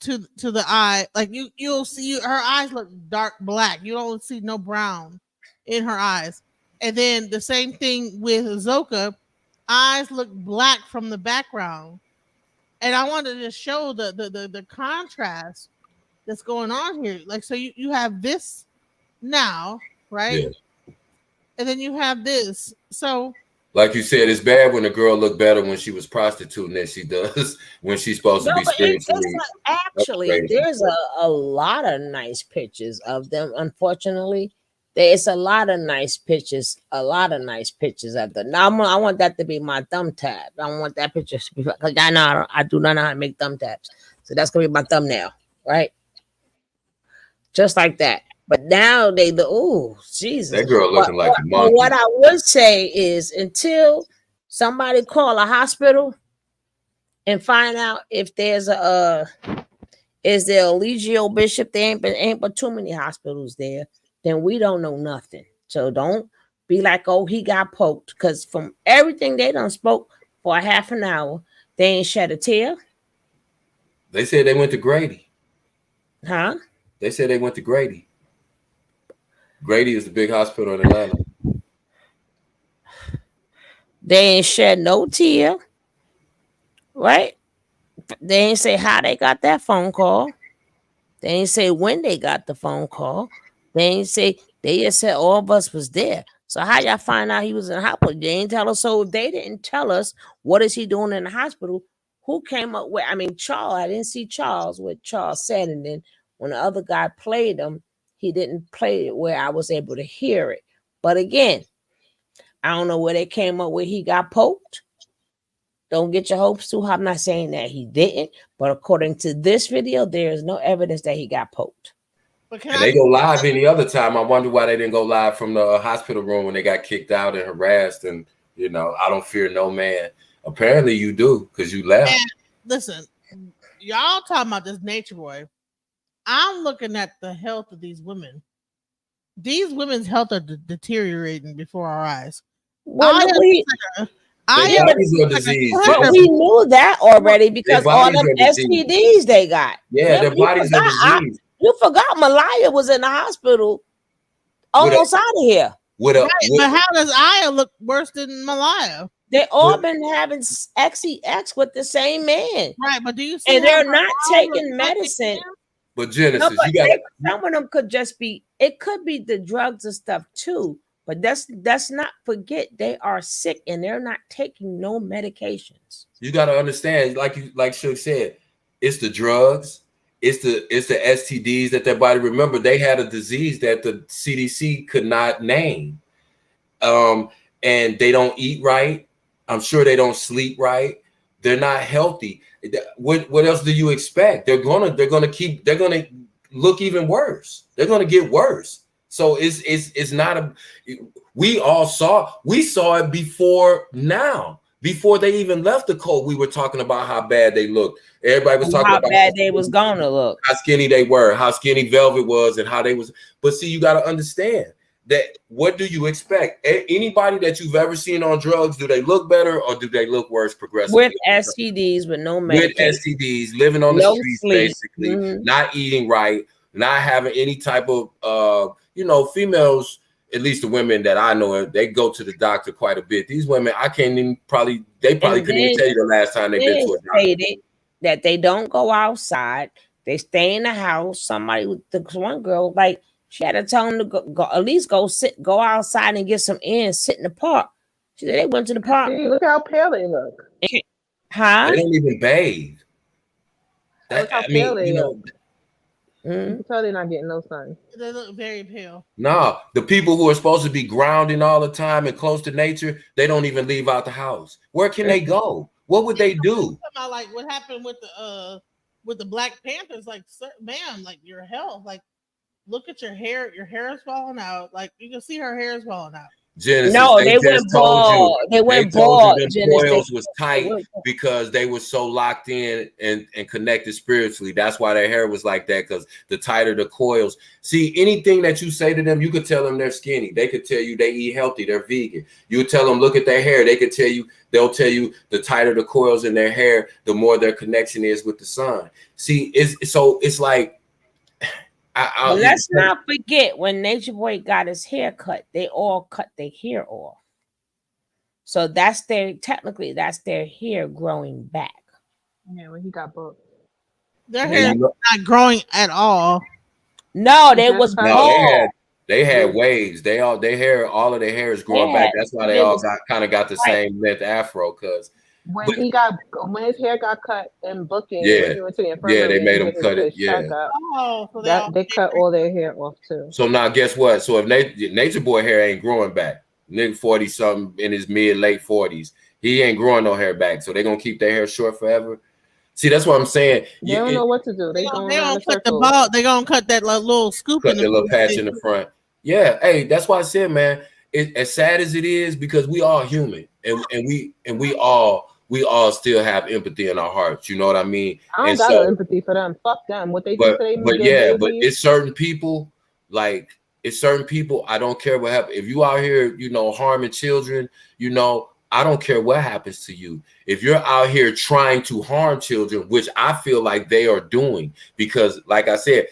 to the eye. Like you'll see her eyes look dark black. You don't see no brown in her eyes. And then the same thing with Zoka, eyes look black from the background. And I wanted to show the contrast that's going on here. Like, so you have this now, right? Yeah. And then you have this. So like you said, it's bad when a girl look better when she was prostituting than she does when she's supposed to be spiritually. Actually, there's a lot of nice pictures of them. Unfortunately, there's a lot of nice pictures. Of them. Now I want that to be my thumb tab. I want that picture to be, because I do not know how to make thumb tabs. So that's gonna be my thumbnail, right? Just like that. But now Jesus. That girl looking like a monkey. What I would say is, until somebody call a hospital and find out if there's is there a Legio Bishop, there ain't but too many hospitals there, then we don't know nothing. So don't be like, oh, he got poked, because from everything they done spoke for a half an hour, they ain't shed a tear. They said they went to Grady. Huh? They said they went to Grady. Grady is the big hospital in Atlanta. They ain't shed no tear, right? They ain't say how they got that phone call. They ain't say when they got the phone call. They ain't say, they just said all of us was there. So how y'all find out he was in the hospital? They ain't tell us. So if they didn't tell us what is he doing in the hospital, who came up with, Charles, I didn't see Charles, what Charles said, and then when the other guy played him, he didn't play it where I was able to hear it. But again, I don't know where they came up with he got poked. Don't get your hopes too high. I'm not saying that he didn't, but according to this video, there is no evidence that he got poked. And they go live any other time. I wonder why they didn't go live from the hospital room when they got kicked out and harassed. And I don't fear no man. Apparently you do, because you left. And listen, y'all talking about this Natureboy. I'm looking at the health of these women. These women's health are deteriorating before our eyes. Well, we knew that already because all them STDs they got. Yeah, their bodies are diseased. You forgot Malaya was in the hospital almost out of here. But how does Aya look worse than Malaya? They all been having XEX with the same man. Right, but do you see and they're not taking medicine. But Genesis, you got some of them could just be, it could be the drugs and stuff too. But let's not forget they are sick and they're not taking no medications. You got to understand, like Shook said, it's the drugs, it's the STDs that their body. Remember, they had a disease that the CDC could not name, and they don't eat right. I'm sure they don't sleep right. They're not healthy. What else do you expect? They're gonna look even worse. They're gonna get worse. So it's not we saw it before now. Before they even left the cult, we were talking about how bad they looked. Everybody was talking about how bad they was gonna look, how skinny they were, how skinny Velvet was, and how they was. But see, you got to understand that what do you expect? Anybody that you've ever seen on drugs, do they look better or do they look worse progressively? With STDs, with no medication. With STDs, living on the streets, basically, not eating right, not having any type of, females, at least the women that I know, they go to the doctor quite a bit. These women, I can't even they probably couldn't even tell you the last time they've been to a doctor. That they don't go outside. They stay in the house. One girl, like, she had to tell them to go at least go outside and get some air and sit in the park. She said they went to the park. See, look how pale they look. Huh? They don't even bathe. Look how pale they look. You can tell they're not getting no sun. They look very pale. No, the people who are supposed to be grounding all the time and close to nature, they don't even leave out the house. Where can they go? What would they do? About like what happened with the Black Panthers? Like, ma'am, like your health, like. Look at your hair. Your hair is falling out. Like you can see her hair is falling out. Genesis, no, they went bald. They went bald. The coils was tight because they were so locked in and connected spiritually. That's why their hair was like that, because the tighter the coils. See, anything that you say to them, you could tell them they're skinny. They could tell you they eat healthy, they're vegan. You tell them, look at their hair. They'll tell you the tighter the coils in their hair, the more their connection is with the sun. See, it's like, let's not forget when Natureboy got his hair cut, they all cut their hair off. So that's their hair growing back. Yeah, when he got booked. Their hair is not growing at all. No, they was bald. They had waves. All of their hair is growing back. That's why they all got the same length afro. Because when his hair got cut in booking, when he went to the infirmary, they made him cut it. Yeah, so they cut all their hair off too. So now, guess what? So if Natureboy hair ain't growing back, nigga 40 something in his late 40s, he ain't growing no hair back. So they gonna keep their hair short forever. See, that's what I'm saying. They don't know what to do. They gonna cut the ball. They gonna cut that little scoop in the little patch in the front. Yeah, hey, that's why I said, man. As sad as it is, because we all human, and we all still have empathy in our hearts. You know what I mean? I don't got no empathy for them. Fuck them. What they do today. But it's certain people. I don't care what happens. If you out here, harming children, I don't care what happens to you. If you're out here trying to harm children, which I feel like they are doing, because like I said,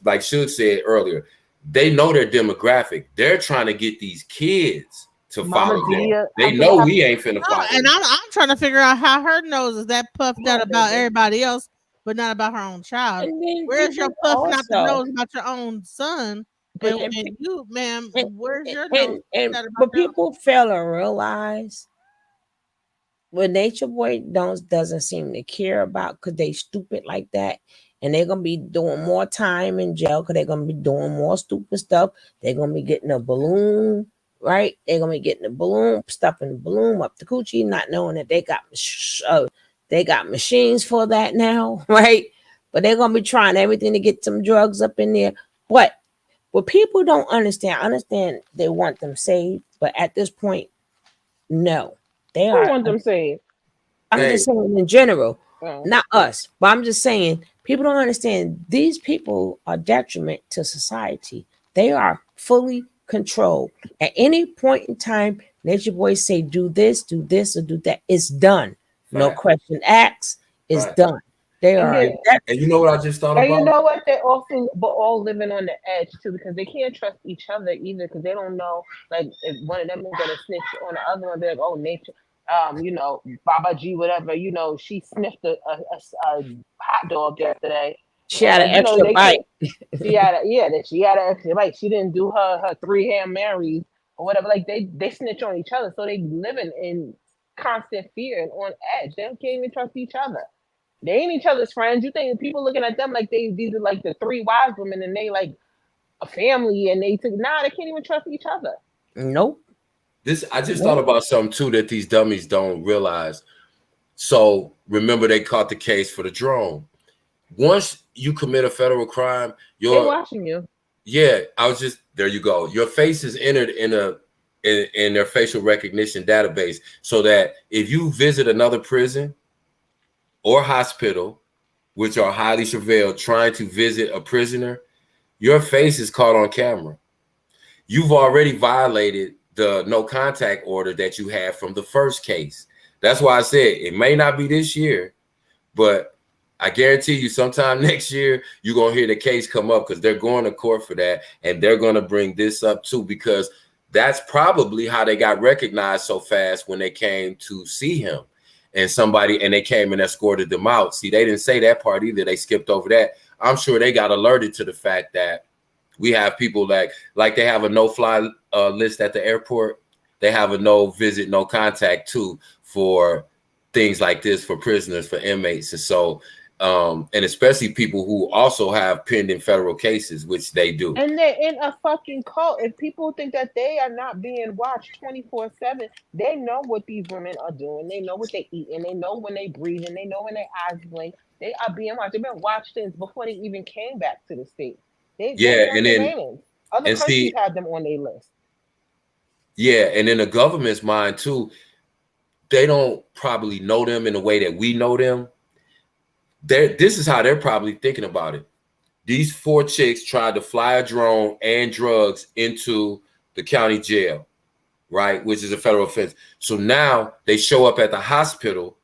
like Shug said earlier, they know their demographic. They're trying to get these kids to follow them. They know we ain't finna follow. And I'm trying to figure out how her nose is that puffed out about everybody else, but not about her own child. Where's your puff not the nose about your own son? And you, ma'am, where's your nose? But people fail to realize what Natureboy doesn't seem to care about, because they stupid like that. And they're going to be doing more time in jail because they're going to be doing more stupid stuff. They're going to be getting a balloon right? They're gonna be getting the balloon, stuffing the balloon up the coochie, not knowing that they got machines for that now, right? But they're gonna be trying everything to get some drugs up in there. But what people don't understand, I understand they want them saved, but at this point, no, they Who are. want them saved? I'm Hey, just saying in general, Oh. not us, but I'm just saying people don't understand these people are detriment to society. They are fully controlled. At any point in time, Nature Boys say do this, or do that. It's done. No fact, question asked. It's fact. done. They And are then, And you know what I just thought and you about? know what? They're also but all living on the edge too because they can't trust each other either because they don't know like if one of them is gonna snitch on the other one. They're like, oh, nature, you know, Baba G, whatever. You know, she sniffed a hot dog yesterday, she had an and you know extra they bite. can't. She had a like she didn't do her three Hail Marys or whatever. Like they snitch on each other, so they living in constant fear and on edge. They can't even trust each other. They ain't each other's friends. You think people looking at them like these are like the three wise women and they like a family and they took they can't even trust each other. Nope. I just thought Nope. about something too that these dummies don't realize. So remember, they caught the case for the drone. Once you commit a federal crime, They watching you. I was just there. You go. Your face is entered in their facial recognition database, so that if you visit another prison or hospital, which are highly surveilled, trying to visit a prisoner, your face is caught on camera. You've already violated the no contact order that you had from the first case. That's why I said it may not be this year, but I guarantee you sometime next year, you're going to hear the case come up because they're going to court for that. And they're going to bring this up too, because that's probably how they got recognized so fast when they came to see him. And they came and escorted them out. See, they didn't say that part either. They skipped over that. I'm sure they got alerted to the fact that we have people like they have a no-fly list at the airport. They have a no visit, no contact too for things like this for prisoners, for inmates. And so, and especially people who also have pending federal cases, which they do. And they're in a fucking cult. If people think that they are not being watched 24/7, they know what these women are doing. They know what they eat, and they know when they breathe, and they know when their eyes blink. They are being watched. They've been watched since before they even came back to the States. They Yeah, know and then surveillance. Other and countries see, have them on their list. yeah, and in the government's mind too, they don't probably know them in the way that we know them. This is how they're probably thinking about it. These 4 chicks tried to fly a drone and drugs into the county jail, right? Which is a federal offense. So now they show up at the hospital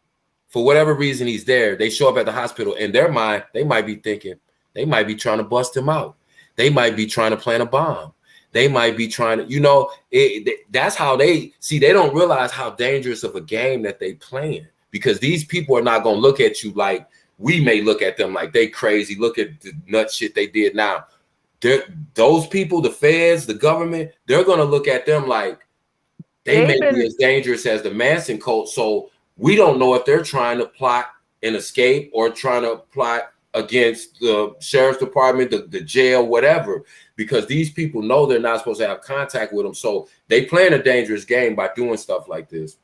for whatever reason he's there. They show up at the hospital. In their mind, they might be thinking, they might be trying to bust him out. They might be trying to plant a bomb. They might be trying to, that's how they see. They don't realize how dangerous of a game that they playing, because these people are not going to look at you like we may look at them like they crazy. Look at the nut shit they did now. Those people, the feds, the government, they're going to look at them like they may be as dangerous as the Manson cult. So we don't know if they're trying to plot an escape or trying to plot against the sheriff's department, the jail, whatever, because these people know they're not supposed to have contact with them. So they playing a dangerous game by doing stuff like this.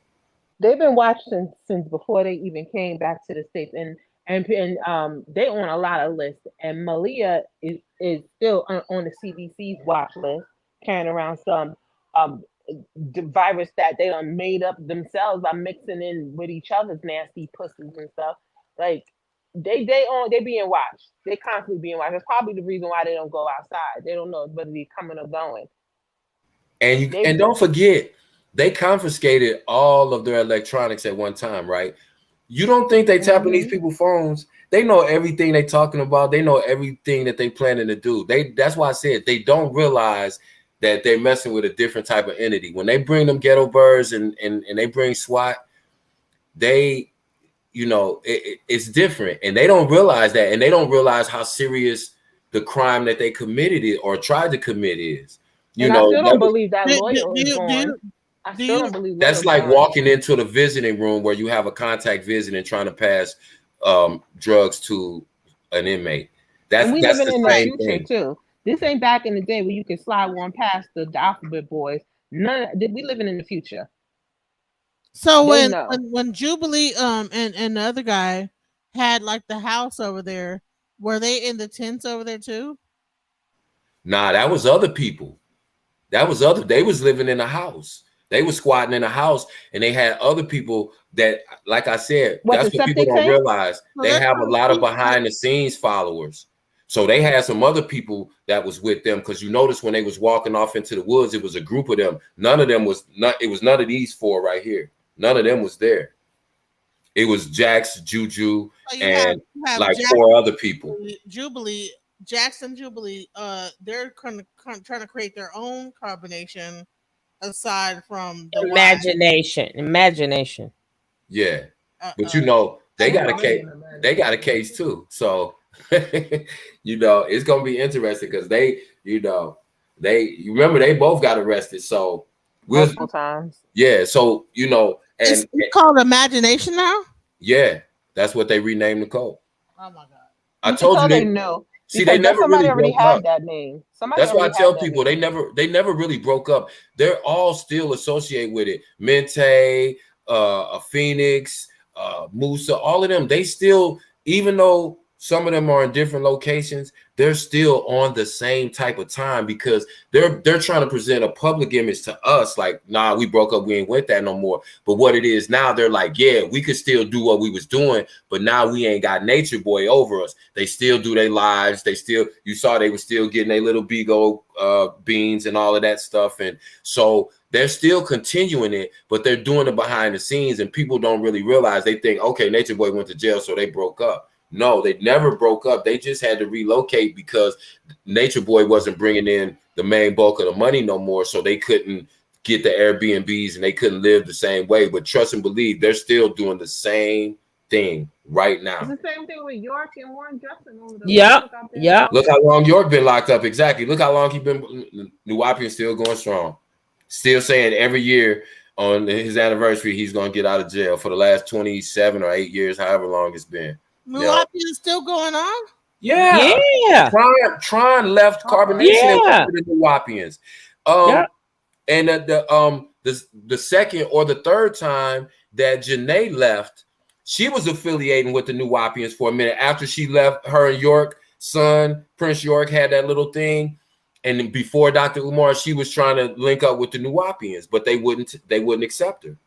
They've been watched since before they even came back to the States, and they on a lot of lists. And Malia is still on the CDC's watch list, carrying around some um the virus that they done made up themselves by mixing in with each other's nasty pussies and stuff. Like they being watched. They constantly being watched. That's probably the reason why they don't go outside. They don't know whether they're coming or going. And don't forget, they confiscated all of their electronics at one time, right? You don't think they tapping these people's phones? They know everything they talking about. They know everything that they planning to do. That's why I said they don't realize that they're messing with a different type of entity. When they bring them ghetto birds and they bring SWAT, they, it's different, and they don't realize that, and they don't realize how serious the crime that they committed or tried to commit is. And I still don't believe that Loyal is gone. I still don't believe that's like walking into the visiting room where you have a contact visit and trying to pass drugs to an inmate. And we That's living the in the same future thing. too. This ain't back in the day where you can slide one past the alphabet boys. Did we living in the future? So They when know. when Jubilee and the other guy had like the house over there, were they in the tents over there too? Nah, that was other people. That was other. They was living in a house. They was squatting in a house, and they had other people that, like I said, What, the that's what people septic don't tank? realize. So They that's have a what lot of it seems like. behind the scenes followers. So they had some other people that was with them, because you notice when they was walking off into the woods, it was a group of them. None of them was not. It was none of these four right here. None of them was there. It was Jax, Juju, So and you have like Jackson, four other people. Jubilee, Jackson, Jubilee. They're trying to create their own combination aside from the Y. Imagination. Yeah, but Uh, they got a Money case. in the man. They got a case too. So it's gonna be interesting because you remember they both got arrested. So Multiple times. yeah. So it's and called Imagination now. yeah, that's what they renamed the code. Oh my god. I You can told you tell they they know see they because that never somebody really already broke up. had that name. Somebody That's why I already had tell that people name. they never really broke up. They're all still associated with it. Mente, a Phoenix, Musa, all of them. They still, even though some of them are in different locations, they're still on the same type of time because they're trying to present a public image to us like, nah, we broke up, we ain't with that no more. But what it is now, they're like, yeah, we could still do what we was doing, but now we ain't got Natureboy over us. They still do their lives. You saw they were still getting their little Bigo beans and all of that stuff. And so they're still continuing it, but they're doing it behind the scenes, and people don't really realize. They think, okay, Natureboy went to jail, so they broke up. No, they never broke up. They just had to relocate because Natureboy wasn't bringing in the main bulk of the money no more, so they couldn't get the Airbnbs and they couldn't live the same way. But trust and believe, they're still doing the same thing right now. It's the same thing with York and Warren Jefferson over there. Yep. Look how long York been locked up. Exactly. Look how long he been. Nuwapian still going strong. Still saying every year on his anniversary he's going to get out of jail for the last 27 or 8 years, however long it's been. Nuwapian is still going on? Yeah. Tron left Carbonation and went to the Nuwapians. And the second or the third time that Janae left, she was affiliating with the Nuwapians for a minute after she left. Her and York son, Prince York, had that little thing. And before Dr. Umar, she was trying to link up with the Nuwapians, but they wouldn't accept her.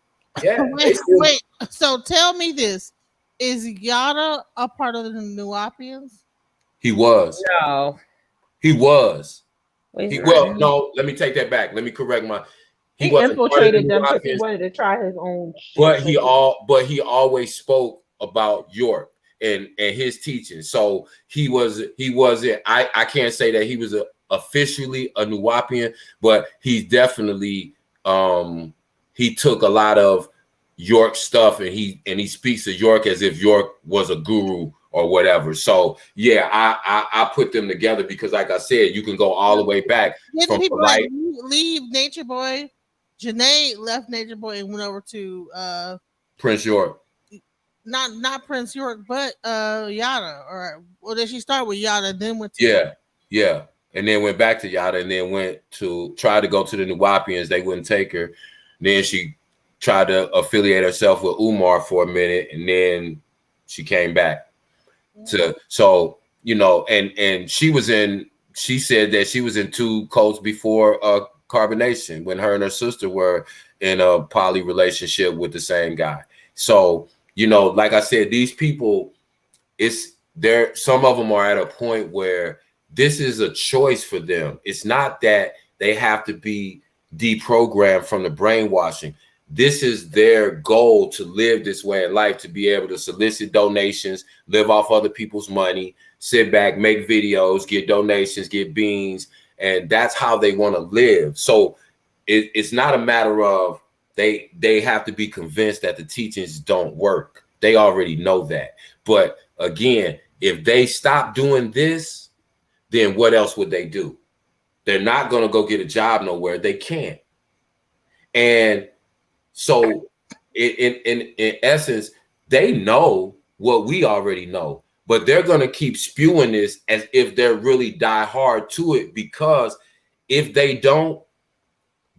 Yeah. Wait. So tell me this. Is Yada a part of the Nuwapians? He was. No. He was. Well, no, let me take that back. Let me correct my. He infiltrated them because he wanted to try his own shit. But he always spoke about York and his teaching. So he wasn't. I can't say that he was officially a Nuwapian, but he definitely he took a lot of York stuff and he speaks of York as if York was a guru or whatever. So yeah, I put them together because, like I said, you can go all the way back. Didn't people leave Natureboy? Janae left Natureboy and went over to Prince York. Not Prince York, but Yada. Or did she start with Yada and then went to Yeah. And then went back to Yada and then went to try to go to the Nuwapians. They wouldn't take her. Then she tried to affiliate herself with Umar for a minute, and then she came back to. So and she said that she was in 2 cults before Carbonation when her and her sister were in a poly relationship with the same guy. So like I said, these people, some of them are at a point where this is a choice for them. It's not that they have to be deprogrammed from the brainwashing. This is their goal, to live this way in life, to be able to solicit donations, live off other people's money, sit back, make videos, get donations, get beans. And that's how they want to live. So it's not a matter of they have to be convinced that the teachings don't work. They already know that. But again, if they stop doing this, then what else would they do? They're not going to go get a job nowhere. They can't. And so in essence, they know what we already know, but they're going to keep spewing this as if they're really die hard to it, because if they don't,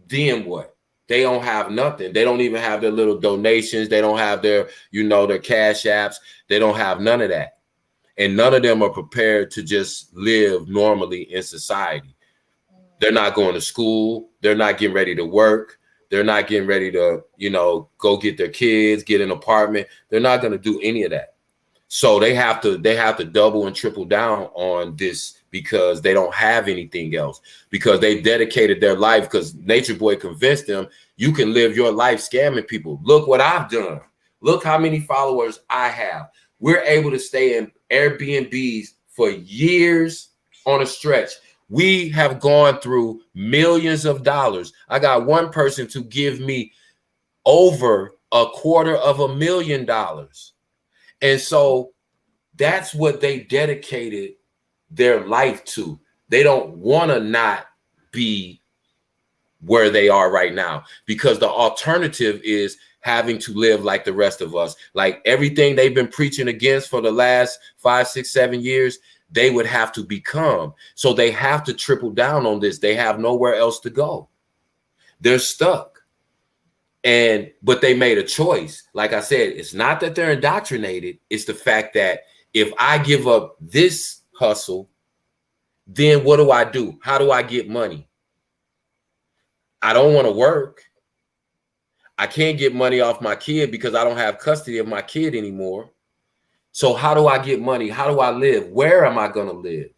then what? They don't have nothing. They don't even have their little donations. They don't have their, their cash apps. They don't have none of that. And none of them are prepared to just live normally in society. They're not going to school. They're not getting ready to work. They're not getting ready to, go get their kids, get an apartment. They're not going to do any of that. So they have to double and triple down on this because they don't have anything else, because they dedicated their life, because Nature Boy convinced them you can live your life scamming people. Look what I've done. Look how many followers I have. We're able to stay in Airbnbs for years on a stretch. We have gone through millions of dollars. I got one person to give me over $250,000. And so that's what they dedicated their life to. They don't want to not be where they are right now, because the alternative is having to live like the rest of us. Like everything they've been preaching against for the last 5, 6, 7 years, they would have to become. So they have to triple down on this. They have nowhere else to go. They're stuck. But they made a choice. Like I said, it's not that they're indoctrinated. It's the fact that if I give up this hustle, then what do? How do I get money? I don't want to work. I can't get money off my kid because I don't have custody of my kid anymore. So how do I get money? How do I live? Where am I going to live?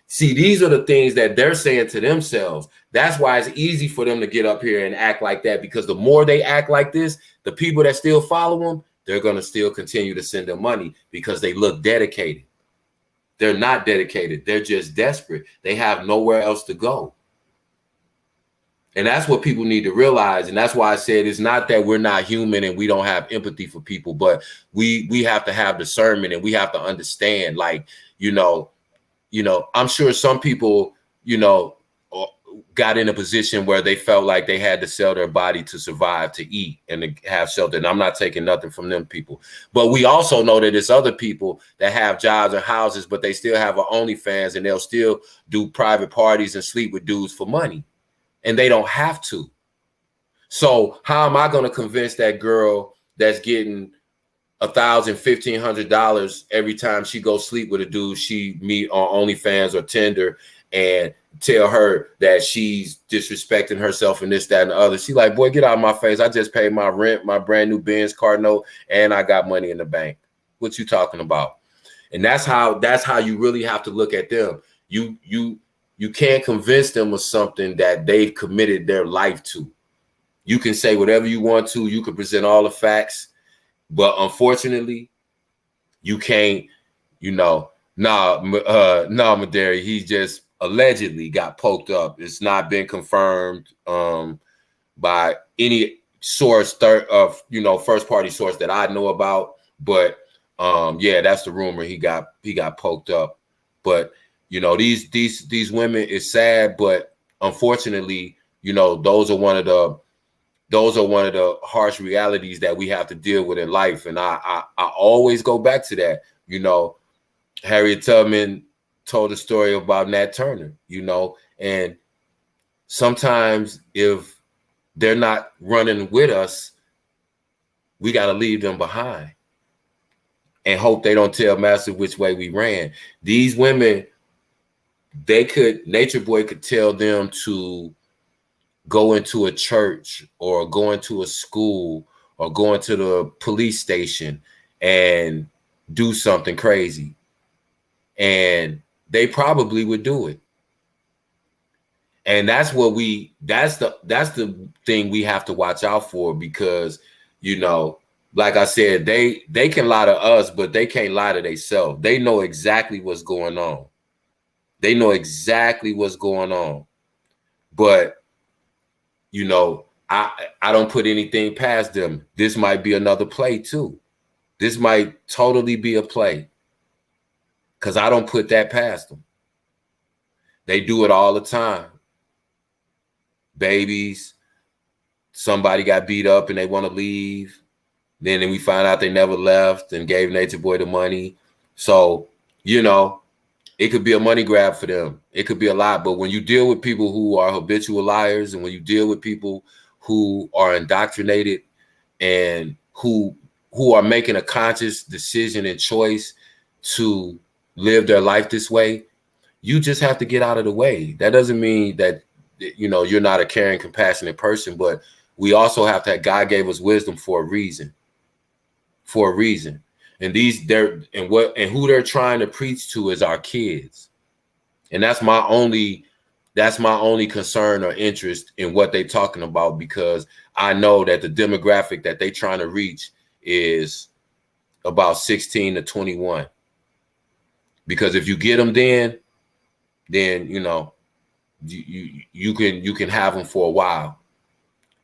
See, these are the things that they're saying to themselves. That's why it's easy for them to get up here and act like that, because the more they act like this, the people that still follow them, they're going to still continue to send them money because they look dedicated. They're not dedicated. They're just desperate. They have nowhere else to go. And that's what people need to realize. And that's why I said it's not that we're not human and we don't have empathy for people, but we have to have discernment, and we have to understand, like, I'm sure some people, got in a position where they felt like they had to sell their body to survive, to eat, and to have shelter. And I'm not taking nothing from them people. But we also know that there's other people that have jobs and houses, but they still have an OnlyFans, and they'll still do private parties and sleep with dudes for money. And they don't have to. So how am I going to convince that girl that's getting $1,000, $1,500 every time she goes sleep with a dude she meet on OnlyFans or Tinder, and tell her that she's disrespecting herself and this, that, and the other? She like, boy, get out of my face. I just paid my rent, my brand new Benz car note, and I got money in the bank. What you talking about? And that's how you really have to look at them. You can't convince them of something that they've committed their life to. You can say whatever you want to. You can present all the facts. But unfortunately, you can't, Madari, he just allegedly got poked up. It's not been confirmed by any source, first party source that I know about. But yeah, that's the rumor. He got poked up. But these women, is sad, but unfortunately, those are one of the harsh realities that we have to deal with in life. And I always go back to that. Harriet Tubman told a story about Nat Turner, and sometimes if they're not running with us, we got to leave them behind and hope they don't tell Master which way we ran. These women, Nature Boy could tell them to go into a church or go into a school or go into the police station and do something crazy, and they probably would do it. And that's the thing we have to watch out for, because like I said, they can lie to us, but they can't lie to themselves. They know exactly what's going on. They know exactly what's going on. But I don't put anything past them. This might be another play too. This might totally be a play, because I don't put that past them. They do it all the time. Babies, somebody got beat up and they want to leave. Then we find out they never left and gave Nature Boy the money. So, it could be a money grab for them. It could be a lot. But when you deal with people who are habitual liars, and when you deal with people who are indoctrinated and who are making a conscious decision and choice to live their life this way, you just have to get out of the way. That doesn't mean that, you know, you're not a caring, compassionate person, but we also have to, God gave us wisdom for a reason. For a reason. And who they're trying to preach to is our kids. And that's my only concern or interest in what they're talking about, because I know that the demographic that they're trying to reach is about 16 to 21. Because if you get them then you know, you can have them for a while.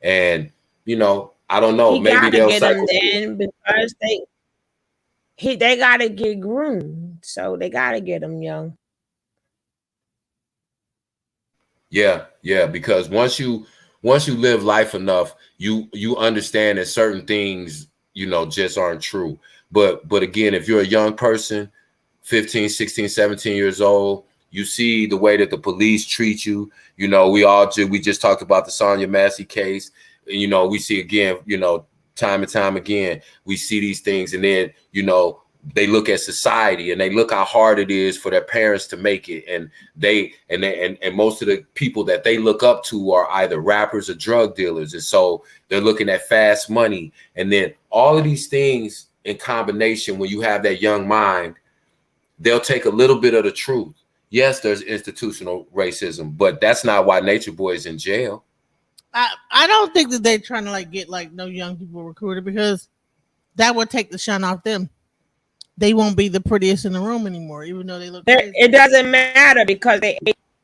And you know, I don't know, maybe they'll get them then, because they gotta get groomed, so they gotta get them young. Yeah, because once you live life enough, you understand that certain things, you know, just aren't true. But again, if you're a young person, 15, 16, 17 years old, you see the way that the police treat you. You know, we just talked about the Sonia Massey case. You know, we see again, you know, time and time again, we see these things, and then, you know, they look at society and they look how hard it is for their parents to make it, and most of the people that they look up to are either rappers or drug dealers, and so they're looking at fast money. And then all of these things in combination, when you have that young mind, they'll take a little bit of the truth. Yes, there's institutional racism, but that's not why Nature Boy is in jail. I don't think that they're trying to like get like no young people recruited, because that would take the shine off them. They won't be the prettiest in the room anymore, even though they look crazy. It doesn't matter, because they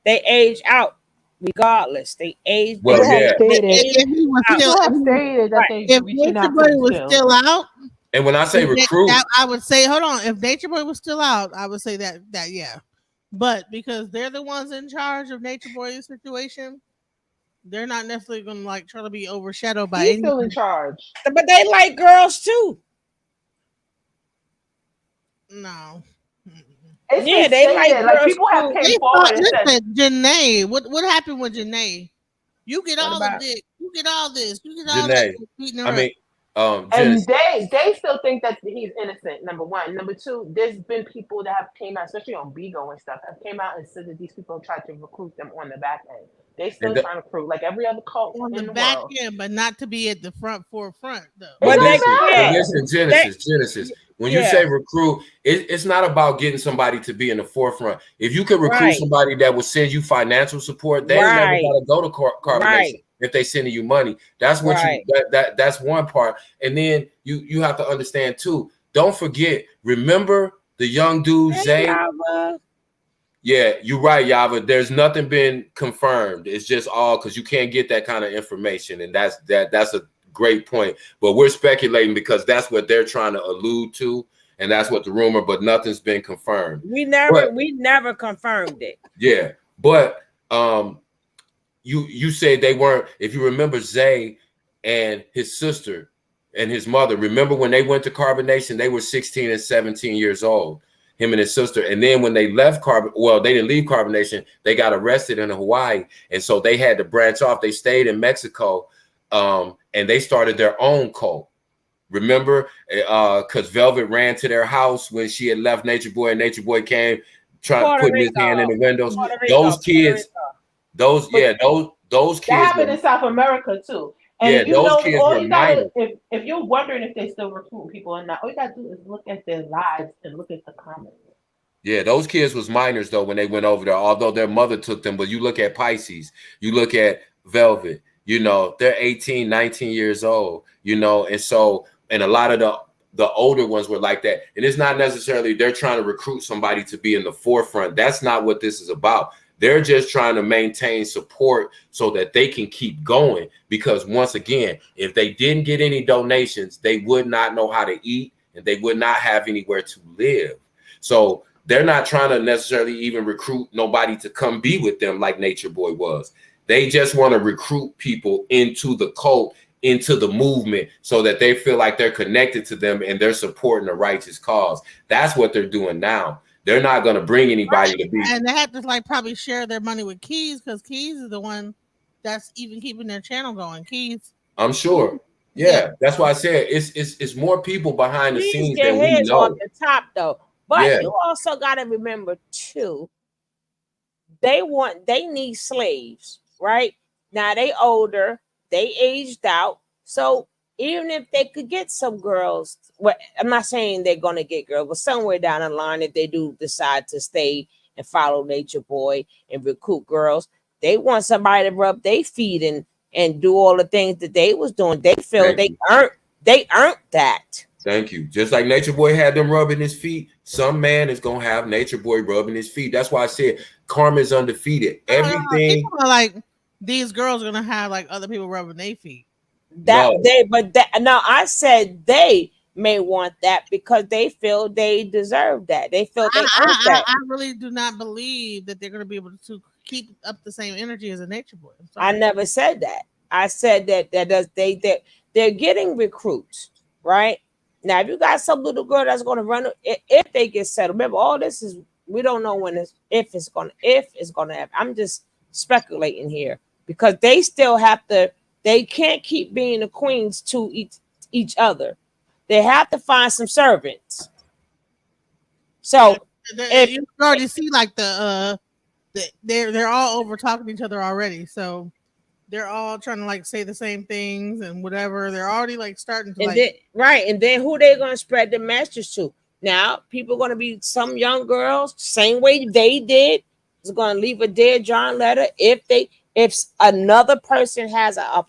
age out regardless. They age. Well, yeah. If Nature Boy was still out, and when I say recruit, I would say, hold on. If Nature Boy was still out, I would say that yeah. But because they're the ones in charge of Nature Boy's situation, they're not necessarily going to like try to be overshadowed by. He's still in charge, but they like girls too. No. Yeah, they like girls. Like people have came forward and said, Janae, what happened with Janae? You get all the dick. You get all this. You get all that. I mean, and they still think that he's innocent. Number one. Number two, there's been people that have came out, especially on Bigo and stuff, have came out and said that these people tried to recruit them on the back end. They still trying to recruit like every other cult on in the the back world. end, but not to be at the forefront though. But listen, Genesis. When you say recruit, it's not about getting somebody to be in the forefront. If you could recruit somebody that will send you financial support, they ain't never got to go to carbonation. If they sending you money, that's what that's one part. And then you have to understand too. Don't forget, remember the young dude Zay. Yeah, you're right, Yava. There's nothing been confirmed. It's just all because you can't get that kind of information, and that's a great point. But we're speculating because that's what they're trying to allude to, and that's what the rumor. But nothing's been confirmed. We never confirmed it. Yeah, but you said they weren't. If you remember, Zay and his sister and his mother. Remember when they went to carbonation? They were 16 and 17 years old. Him and his sister. And then when they left they didn't leave carbonation. They got arrested in Hawaii. And so they had to branch off. They stayed in Mexico and they started their own cult. Remember? Because Velvet ran to their house when she had left Nature Boy, and Nature Boy came putting his hand in the windows. Those kids, those kids. That happened in South America too. And yeah, those kids were minor. If you're wondering if they still recruit people or not, all you gotta do is look at their lives and look at the comments. Yeah, those kids was minors though when they went over there, although their mother took them. But you look at Pisces, you look at Velvet, you know, they're 18, 19 years old, you know, and a lot of the older ones were like that. And it's not necessarily they're trying to recruit somebody to be in the forefront. That's not what this is about. They're just trying to maintain support so that they can keep going. Because once again, if they didn't get any donations, they would not know how to eat and they would not have anywhere to live. So they're not trying to necessarily even recruit nobody to come be with them like Nature Boy was. They just want to recruit people into the cult, into the movement, so that they feel like they're connected to them and they're supporting a righteous cause. That's what they're doing now. They're not going to bring anybody to be. And they have to like probably share their money with Keys because Keys is the one that's even keeping their channel going. Keys. I'm sure. Yeah, that's why I said it's more people behind the Keys scenes get than we his know. off the top though. But Yeah. you also got to remember too, they need slaves, right? Now they older, they aged out. So even if they could get some girls, well, I'm not saying they're gonna get girls, but somewhere down the line, if they do decide to stay and follow Nature Boy and recruit girls, they want somebody to rub their feet and do all the things that they was doing. They feel they earned that. Thank you. Just like Nature Boy had them rubbing his feet, some man is gonna have Nature Boy rubbing his feet. That's why I said karma is undefeated. Everything Like these girls are gonna have like other people rubbing their feet. No, I said they may want that because they feel they deserve that. They feel they earned that. I really do not believe that they're gonna be able to keep up the same energy as a Nature Boy. I never said that. I said they're getting recruits, right? Now, if you got some little girl that's going to run, if they get settled, remember, all this is, we don't know when if it's going to happen. I'm just speculating here because they still have to, they can't keep being the queens to each other. They have to find some servants. So if you already see like they're all over talking to each other already. So they're all trying to like say the same things and whatever. They're already like starting to and then who they gonna spread the message to? Now people gonna be some young girls, same way they did, is gonna leave a Dear John letter. If another person has a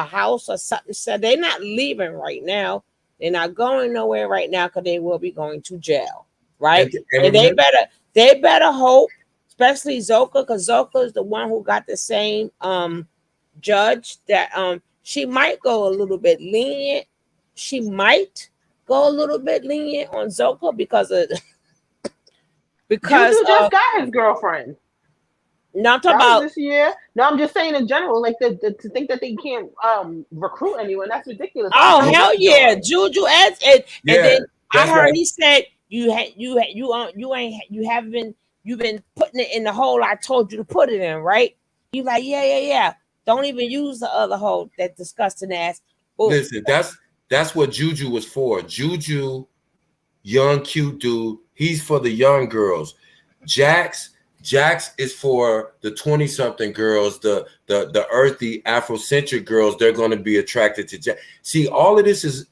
house or something said, they're not leaving right now. They're not going nowhere right now because they will be going to jail, right? And they better hope, especially Zoka, because Zoka is the one who got the same judge that she might go a little bit lenient. She might go a little bit lenient on Zoka because Juju just got his girlfriend. No, I'm talking about this year. No, I'm just saying in general, like to think that they can't recruit anyone. That's ridiculous. Oh hell yeah, Juju and then I heard he said you've been putting it in the hole I told you to put it in, right? You like yeah. Don't even use the other hole, that disgusting ass. Ooh. Listen, that's what Juju was for. Juju, young cute dude. He's for the young girls. Jax is for the 20-something girls, the earthy Afrocentric girls. They're going to be attracted to Jax. See, all of this is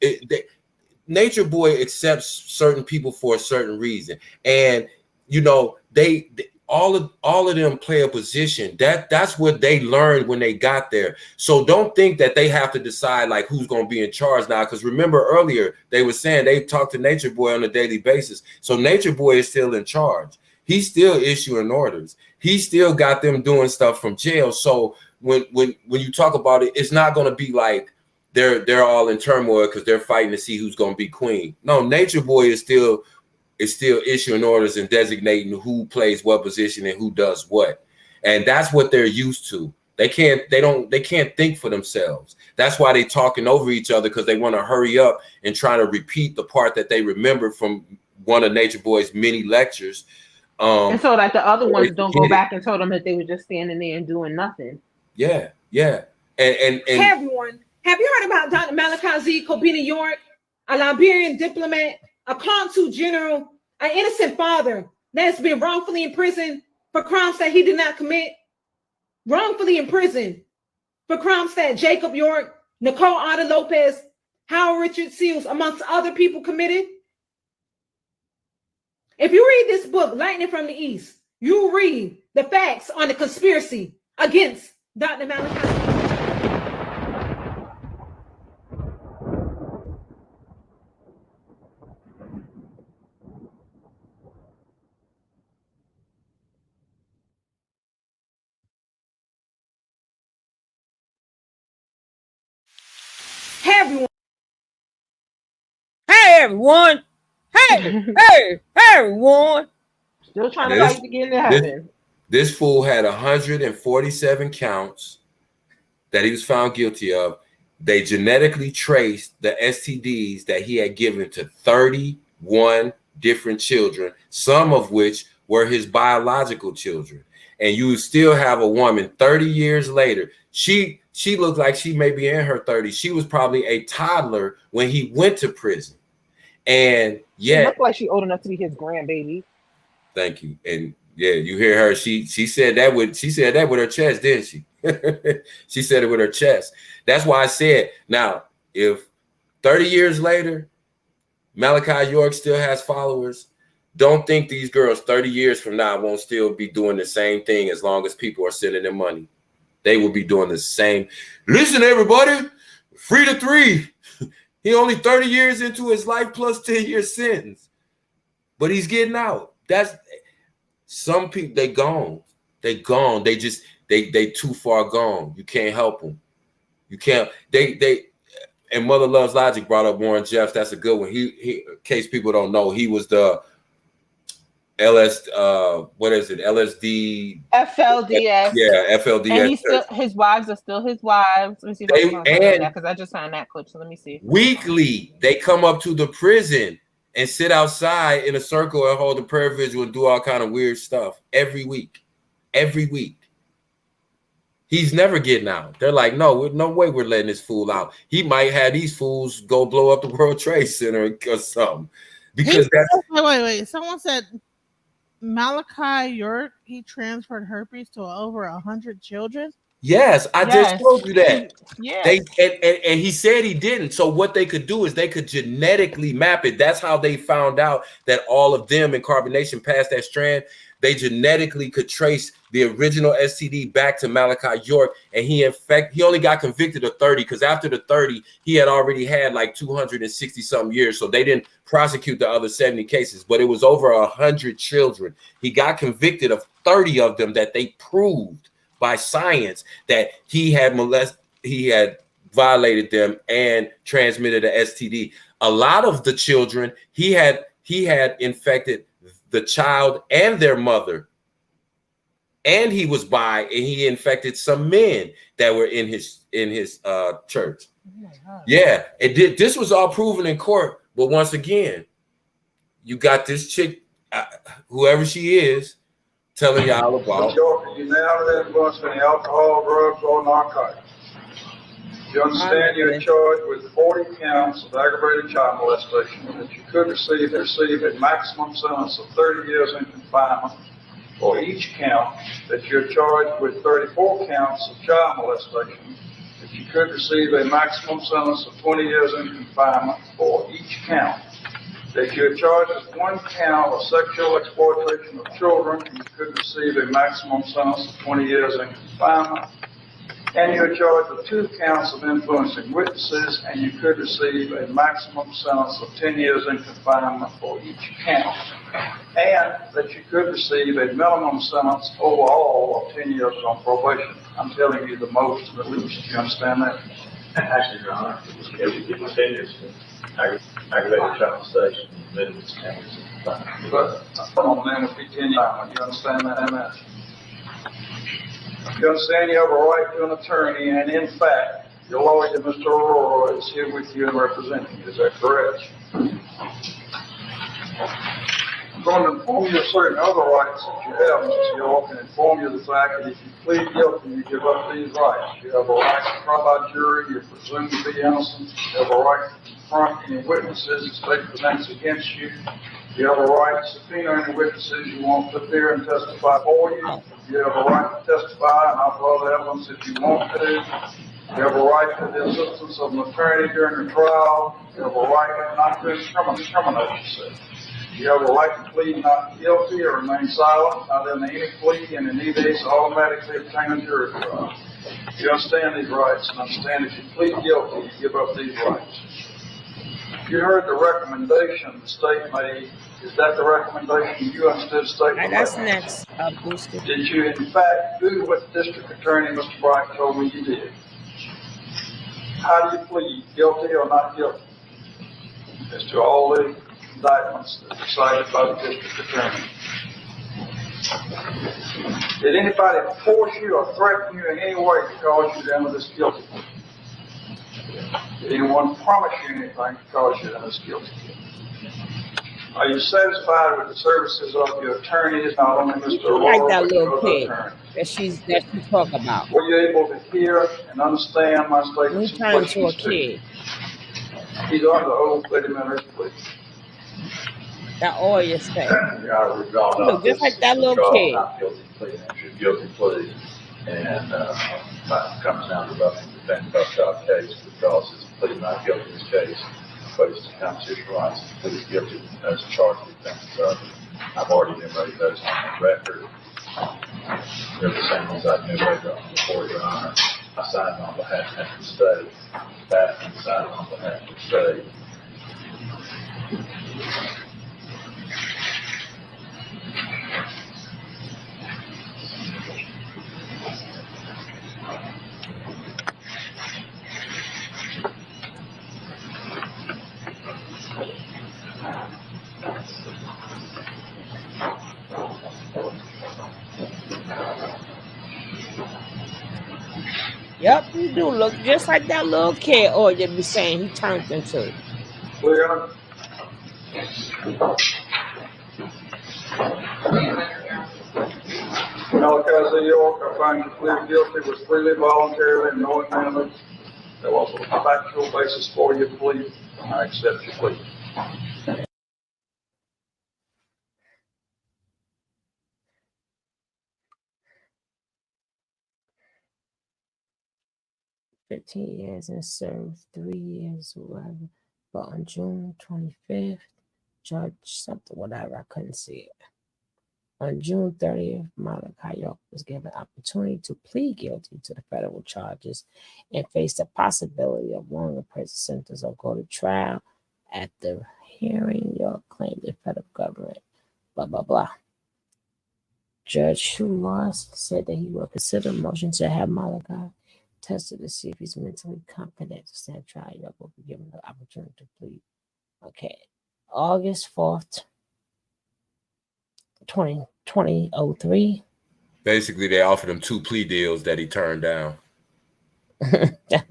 Nature Boy accepts certain people for a certain reason, and you know they all of them play a position. That's what they learned when they got there. So don't think that they have to decide like who's going to be in charge now. Because remember earlier they were saying they talk to Nature Boy on a daily basis. So Nature Boy is still in charge. He's still issuing orders. He still got them doing stuff from jail. So when you talk about it, it's not going to be like they're all in turmoil because they're fighting to see who's going to be queen. No, Nature Boy is still issuing orders and designating who plays what position and who does what. And that's what they're used to. They can't think for themselves. That's why they talking over each other, because they want to hurry up and trying to repeat the part that they remember from one of Nature Boy's many lectures. And so that the other ones don't go back and tell them that they were just standing there and doing nothing. Yeah. And hey everyone, have you heard about Dr. Malachi Z. Kobina York, a Liberian diplomat, a consul general, an innocent father that's been wrongfully imprisoned for crimes that he did not commit? Wrongfully imprisoned for crimes that Jacob York, Nicole Ada Lopez, Howard Richard Seals, amongst other people, committed? If you read this book, Lightning from the East, you read the facts on the conspiracy against Dr. Malachi. Hey everyone. Hey everyone. Still trying to fight to get into heaven. This fool had 147 counts that he was found guilty of. They genetically traced the STDs that he had given to 31 different children, some of which were his biological children. And you still have a woman 30 years later. She looked like she may be in her 30s. She was probably a toddler when he went to prison. And She yet, looked like she old enough to be his grandbaby. thank you. And yeah, you hear her. She said that with her chest, didn't she? She said it with her chest. That's why I said, now, if 30 years later, Malachi York still has followers, don't think these girls 30 years from now won't still be doing the same thing as long as people are sending them money. They will be doing the same. Listen, everybody, free to 3. He only 30 years into his life plus 10-year sentence. But he's getting out. That's some people, they gone. They gone. They just they too far gone. You can't help them. You can't. They and Mother Loves Logic brought up Warren Jeffs. That's a good one. He in case people don't know, he was the what is it? LSD. FLDS. Yeah, FLDS. And his wives are still his wives. Let me see if I can find that because I just found that clip. So let me see. Weekly, they come up to the prison and sit outside in a circle and hold a prayer vigil and do all kind of weird stuff every week. Every week. He's never getting out. They're like, no way we're letting this fool out. He might have these fools go blow up the World Trade Center or something. Because wait. Someone said Malachi York, he transferred herpes to over 100 children. Yes, I just told you that. Yeah. And he said he didn't. So what they could do is they could genetically map it. That's how they found out that all of them in carbonation passed that strand. They genetically could trace the original STD back to Malachi York, and he only got convicted of 30 because after the 30, he had already had like 260 something years. So they didn't prosecute the other 70 cases, but it was over 100 children. He got convicted of 30 of them that they proved by science that he had violated them and transmitted an STD. A lot of the children he had infected the child and their mother, and he was bi, and he infected some men that were in his church. Oh, yeah, it did. This was all proven in court, but once again, you got this chick, whoever she is, telling y'all about. You now influence any alcohol, drugs, or narcotics. You understand you're charged with 40 counts of aggravated child molestation that you could receive a maximum sentence of 30 years in confinement for each count, that you're charged with 34 counts of child molestation, that you could receive a maximum sentence of 20 years in confinement for each count, that you're charged with 1 count of sexual exploitation of children, and you could receive a maximum sentence of 20 years in confinement, and you're charged with 2 counts of influencing witnesses, and you could receive a maximum sentence of 10 years in confinement for each count, and that you could receive a minimum sentence overall of 10 years on probation. I'm telling you the most and the least. You understand that? Actually, Your Honor, it was 10 years. Aggravated child molestation, minimum 10 years. But on them would be 10 years. You understand that, Amen? You understand you have a right to an attorney, and in fact, your lawyer, Mr. Aurora, is here with you and representing you. Is that correct? I'm going to inform you of certain other rights that you have, Mr. York, and inform you of the fact that if you plead guilty, you give up these rights. You have a right to trial by jury. You're presumed to be innocent. You have a right to confront any witnesses the state presents against you. You have a right to subpoena any witnesses you want to appear and testify for you. You have a right to testify and offer other evidence if you want to. You have a right to the assistance of an attorney during the trial. You have a right not to incriminate yourself. You have a right to plead not guilty or remain silent, not in any plea, and in either case automatically obtain a jury trial. You understand these rights, and understand if you plead guilty, you give up these rights. You heard the recommendation the state made. Is that the recommendation you understood the state made? That's next, Booster. Did you, in fact, do what the district attorney, Mr. Bright, told me you did? How do you plead, guilty or not guilty, as to all the indictments that were cited by the district attorney? Did anybody force you or threaten you in any way to cause you to enter this guilty plea? Did anyone promise you anything to cause you to enter this guilty plea? Are you satisfied with the services of your attorneys, not only You Mr. do like Aurora, that but little your other kid attorneys? that she talk about. Were you able to hear and understand my He statements and turned into a questions to you? kid. He's under oath, let him enter his plea. That all you say. Your Honor, we've gone You up. look just like that little trial, kid. not guilty plea, and your guilty plea, and comes down to nothing to defend the child case because his plea not guilty in this case, but his constitutional rights to plead guilty as charged with offenses of. I've already enumerated those on the record. They're the same ones I enumerated before, Your Honor. I signed on behalf of the state. That and signed on behalf of the state. Yep, you do look just like that little kid, or you be saying he turned into. Clear? Malachi York, I find you plead guilty was freely, voluntarily, and knowing manner. There was a factual basis for your plea. I accept your plea. "15 years and served 3 years, whatever. But on June 25th, Judge something, whatever, I couldn't see it. On June 30th, Malachi York was given opportunity to plead guilty to the federal charges and face the possibility of longer prison sentence or go to trial. At the hearing, York claimed the federal government, blah, blah, blah. Judge Shulas said that he will consider a motion to have Malachi tested to see if he's mentally competent to stand trial. York will be given the opportunity to plead. Okay. August 4th, 2003. Basically, they offered him 2 plea deals that he turned down. That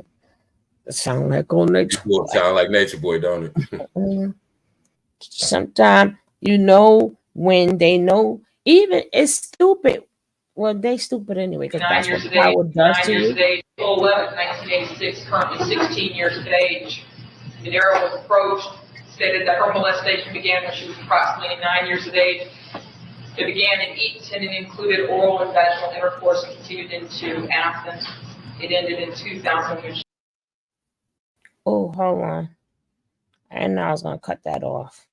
sound like old Natureboy. Sound like Natureboy, don't it? Sometimes you know when they know. Even it's stupid. Well, they stupid anyway because that's what power does to you. 11, 1986, currently 16 years of age. Nadera was approached, stated that her molestation began when she was approximately 9 years of age. It began in Eaton and included oral and vaginal intercourse and continued into Athens. It ended in 2000. Oh, hold on. And I was going to cut that off.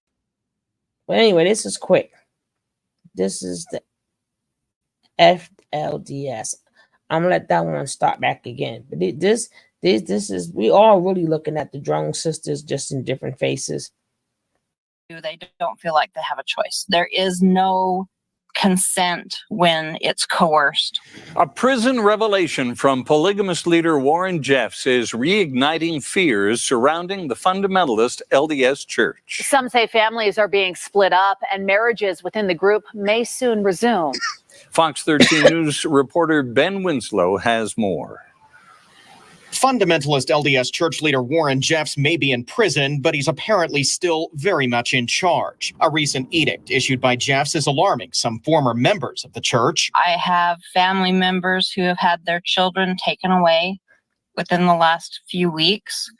But anyway, this is quick. This is the FLDS. I'm going to let that one start back again. But this is, we all really looking at the drone sisters just in different faces. They don't feel like they have a choice. There is no consent when it's coerced. A prison revelation from polygamist leader Warren Jeffs is reigniting fears surrounding the fundamentalist LDS Church. Some say families are being split up and marriages within the group may soon resume. Fox 13 News reporter Ben Winslow has more. Fundamentalist LDS church leader Warren Jeffs may be in prison, but he's apparently still very much in charge. A recent edict issued by Jeffs is alarming some former members of the church. I have family members who have had their children taken away within the last few weeks.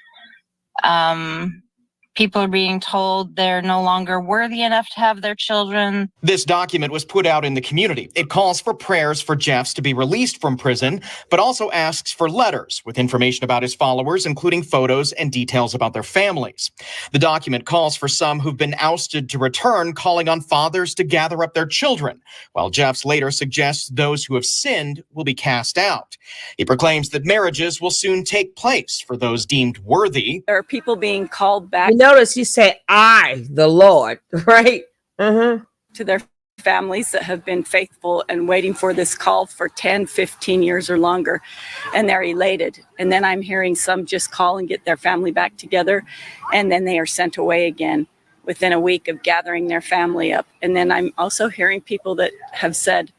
People are being told they're no longer worthy enough to have their children. This document was put out in the community. It calls for prayers for Jeffs to be released from prison, but also asks for letters with information about his followers, including photos and details about their families. The document calls for some who've been ousted to return, calling on fathers to gather up their children, while Jeffs later suggests those who have sinned will be cast out. He proclaims that marriages will soon take place for those deemed worthy. There are people being called back. Notice he said, I, the Lord, right? To their families that have been faithful and waiting for this call for 10, 15 years or longer. And they're elated. And then I'm hearing some just call and get their family back together. And then they are sent away again within a week of gathering their family up. And then I'm also hearing people that have said,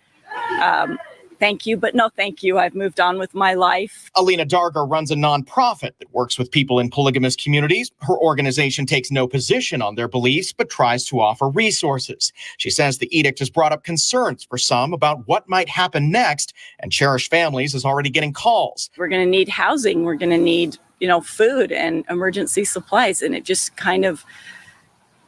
thank you, but no thank you. I've moved on with my life. Alina Darger runs a nonprofit that works with people in polygamous communities. Her organization takes no position on their beliefs, but tries to offer resources. She says the edict has brought up concerns for some about what might happen next, and Cherished Families is already getting calls. We're going to need housing. We're going to need, food and emergency supplies. And it just kind of,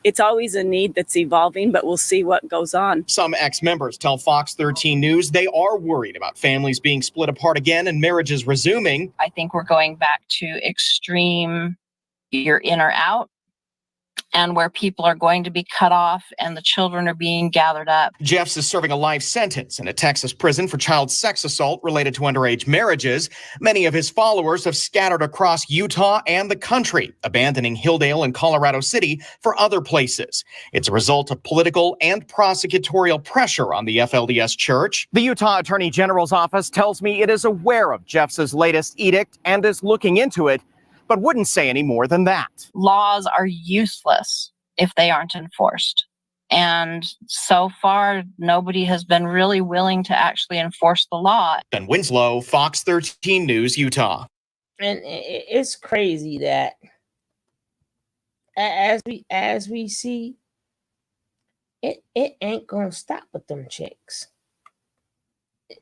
it's always a need that's evolving, but we'll see what goes on. Some ex-members tell Fox 13 News they are worried about families being split apart again and marriages resuming. I think we're going back to extreme, you're in or out, and where people are going to be cut off and the children are being gathered up. Jeffs is serving a life sentence in a Texas prison for child sex assault related to underage marriages. Many of his followers have scattered across Utah and the country, abandoning Hilldale and Colorado City for other places. It's a result of political and prosecutorial pressure on the FLDS Church. The Utah Attorney General's office tells me it is aware of Jeffs' latest edict and is looking into it, but wouldn't say any more than that. Laws are useless if they aren't enforced. And so far, nobody has been really willing to actually enforce the law. Ben Winslow, Fox 13 News, Utah. And it's crazy that as we see, it ain't gonna stop with them chicks.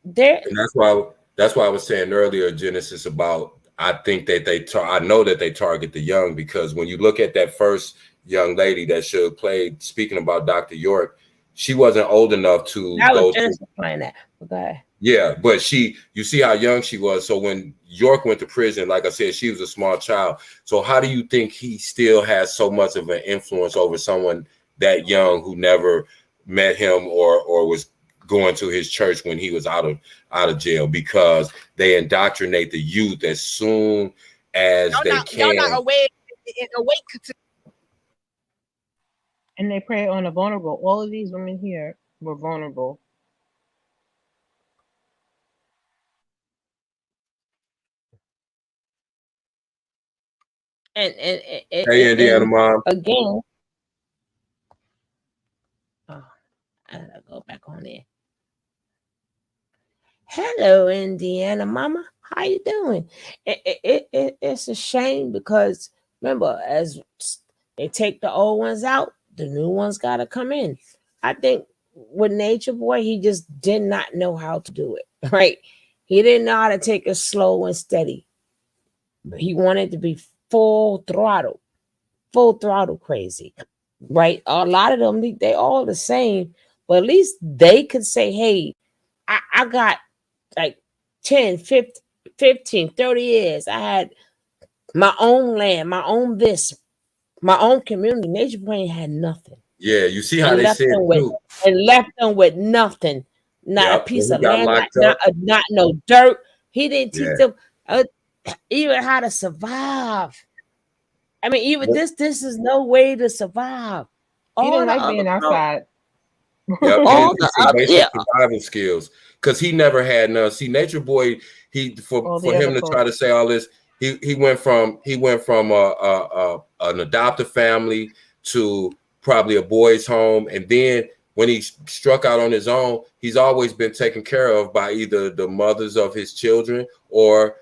And that's why I was saying earlier, Genesis, about I think that I know that they target the young, because when you look at that first young lady that Suge played, speaking about Dr. York, she wasn't old enough to go to playing that. Okay. Yeah, but you see how young she was. So when York went to prison, like I said, she was a small child. So how do you think he still has so much of an influence over someone that young who never met him or was going to his church when he was out of jail? Because they indoctrinate the youth as soon as they can. Y'all not awake to. And they prey on the vulnerable. All of these women here were vulnerable. And hey, Indiana mom. Again. Oh, I gotta go back on there. Hello, Indiana mama. How you doing? It's a shame because remember, as they take the old ones out, the new ones gotta come in. I think with Natureboy, he just did not know how to do it. Right? He didn't know how to take it slow and steady. He wanted to be full throttle crazy. Right? A lot of them, they all the same, but at least they could say, hey, I got like 10, 15, 30 years. I had my own land, my own this, my own community. Natureboy had nothing. Yeah, you see how they said and left them with nothing. Not a piece of land, not no dirt. He didn't teach them even how to survive. I mean, even this is no way to survive. He didn't like being outside. Basic survival skills, because he never had none. See, Natureboy, for him to try to say all this, he went from an adoptive family to probably a boys' home, and then when he struck out on his own, he's always been taken care of by either the mothers of his children or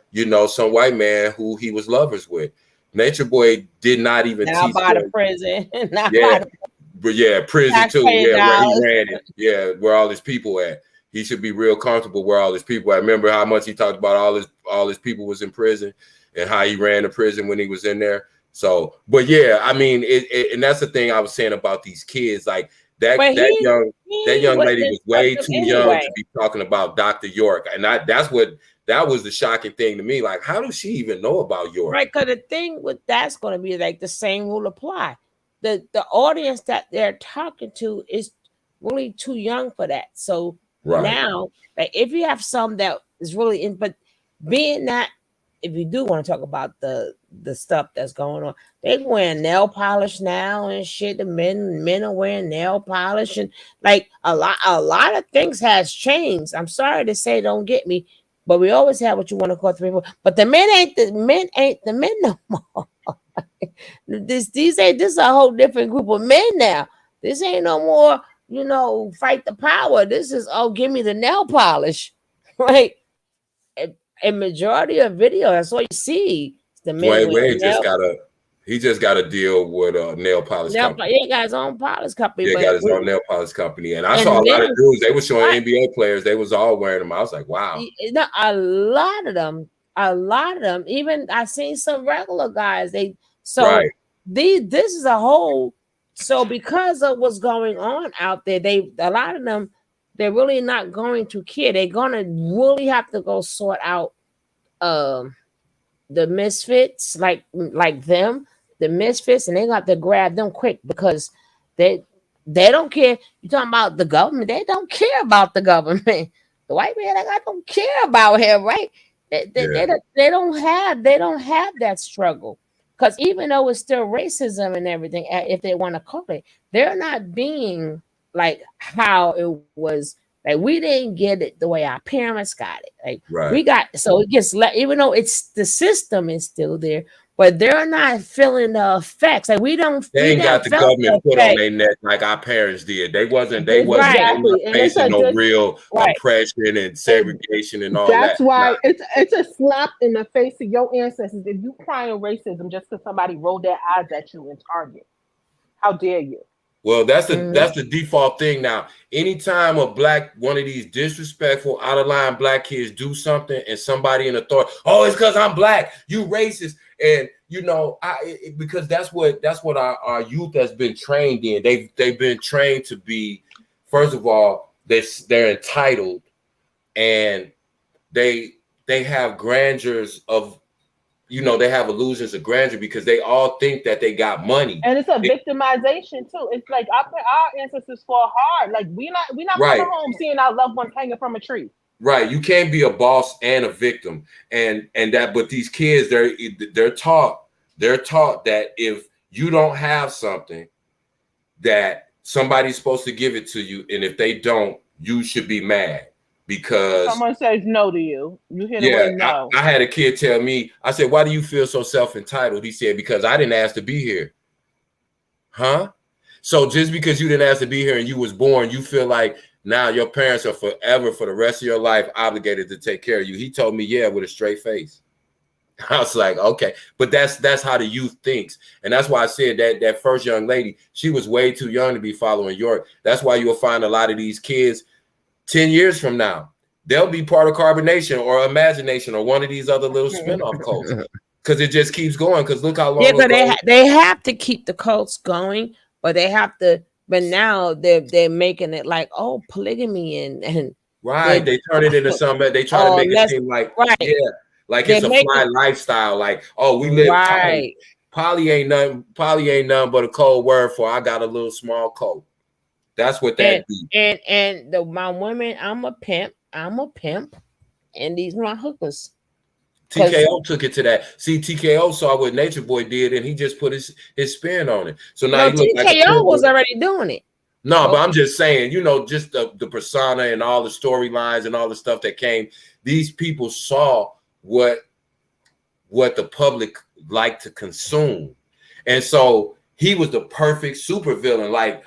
some white man who he was lovers with. Natureboy did not even teach by the prison. Prison too. Yeah, where he ran it. Yeah, where all his people at. He should be real comfortable where all his people at. Remember how much he talked about all his people was in prison and how he ran the prison when he was in there. So, but yeah, I mean, and that's the thing I was saying about these kids. Like that young lady was way too young to be talking about Dr. York, and that was the shocking thing to me. Like, how does she even know about York? Right, because the thing with that's going to be like the same will apply. The audience that they're talking to is really too young for that. So now, like, if you have some that is really in, but being that, if you do want to talk about the stuff that's going on, they're wearing nail polish now and shit. The men are wearing nail polish, and like a lot of things has changed. I'm sorry to say, don't get me, but we always have what you want to call three people. But the men ain't the men no more. This is a whole different group of men now. This ain't no more, fight the power. This is give me the nail polish. right? A majority of video, that's all you see. The men Dwayne with Wade nail, just got a deal with a nail polish company. he got his own polish company, Yeah, but got his own nail polish company. And I saw a and lot of then dudes, they were showing right, NBA players, they was all wearing them. I was like, wow. a lot of them. Even I seen some regular guys. Right. This is a whole. So because of what's going on out there, a lot of them they're really not going to care. They're gonna really have to go sort out the misfits like them, the misfits, and they got to grab them quick because they don't care. You talking about the government? They don't care about the government. The white man, I don't care about him, right? They don't have that struggle because even though it's still racism and everything, if they want to call it, they're not being like how it was. Like we didn't get it the way our parents got it. Like we got, so it gets even though it's the system is still there, but they're not feeling the effects. Like we They ain't got the felt government the put on effect. their neck like our parents did. They wasn't Exactly. not And it's facing no just real right. oppression and segregation and all that's that. why it's a slap in the face of your ancestors if you crying racism just because somebody rolled their eyes at you in Target. How dare you? Well, that's the default thing now. Anytime one of these disrespectful, out of line black kids do something, and somebody in authority, oh, it's because I'm black, you racist, and you know, because that's what our youth has been trained in. They've been trained to be, first of all, they're entitled, and they have grandeurs of. You know, they have illusions of grandeur because they all think that they got money. And it's a victimization too. It's like our ancestors fought hard. Like we not right. coming home seeing our loved ones hanging from a tree. Right. You can't be a boss and a victim. And that, but these kids, they're taught that if you don't have something, that somebody's supposed to give it to you, and if they don't, you should be mad. Because someone says no to you, you hear the word no. I had a kid tell me, I said, why do you feel so self-entitled? He said, because I didn't ask to be here. Huh? So just because you didn't ask to be here and you was born, you feel like now your parents are forever, for the rest of your life, obligated to take care of you. He told me, yeah, with a straight face. I was like, okay, but that's how the youth thinks. And that's why I said that first young lady, she was way too young to be following York. That's why you'll find a lot of these kids 10 years from now, they'll be part of Carbonation or Imagination or one of these other little spinoff cults, because it just keeps going. Because look how long they have to keep the cults going, but they have to. But now they're making it like, oh, polygamy and right. They turn it into something. They try to make it seem like like it's a fly lifestyle. Like, oh, we live poly. Poly ain't nothing but a cold word for I got a little small coat. That's what that be. And my women, I'm a pimp, and these my hookers. TKO took it to that. See, TKO saw what Natureboy did, and he just put his spin on it. So now TKO was already doing it. No, but I'm just saying, you know, just the persona and all the storylines and all the stuff that came. These people saw what the public liked to consume, and so he was the perfect supervillain. Like,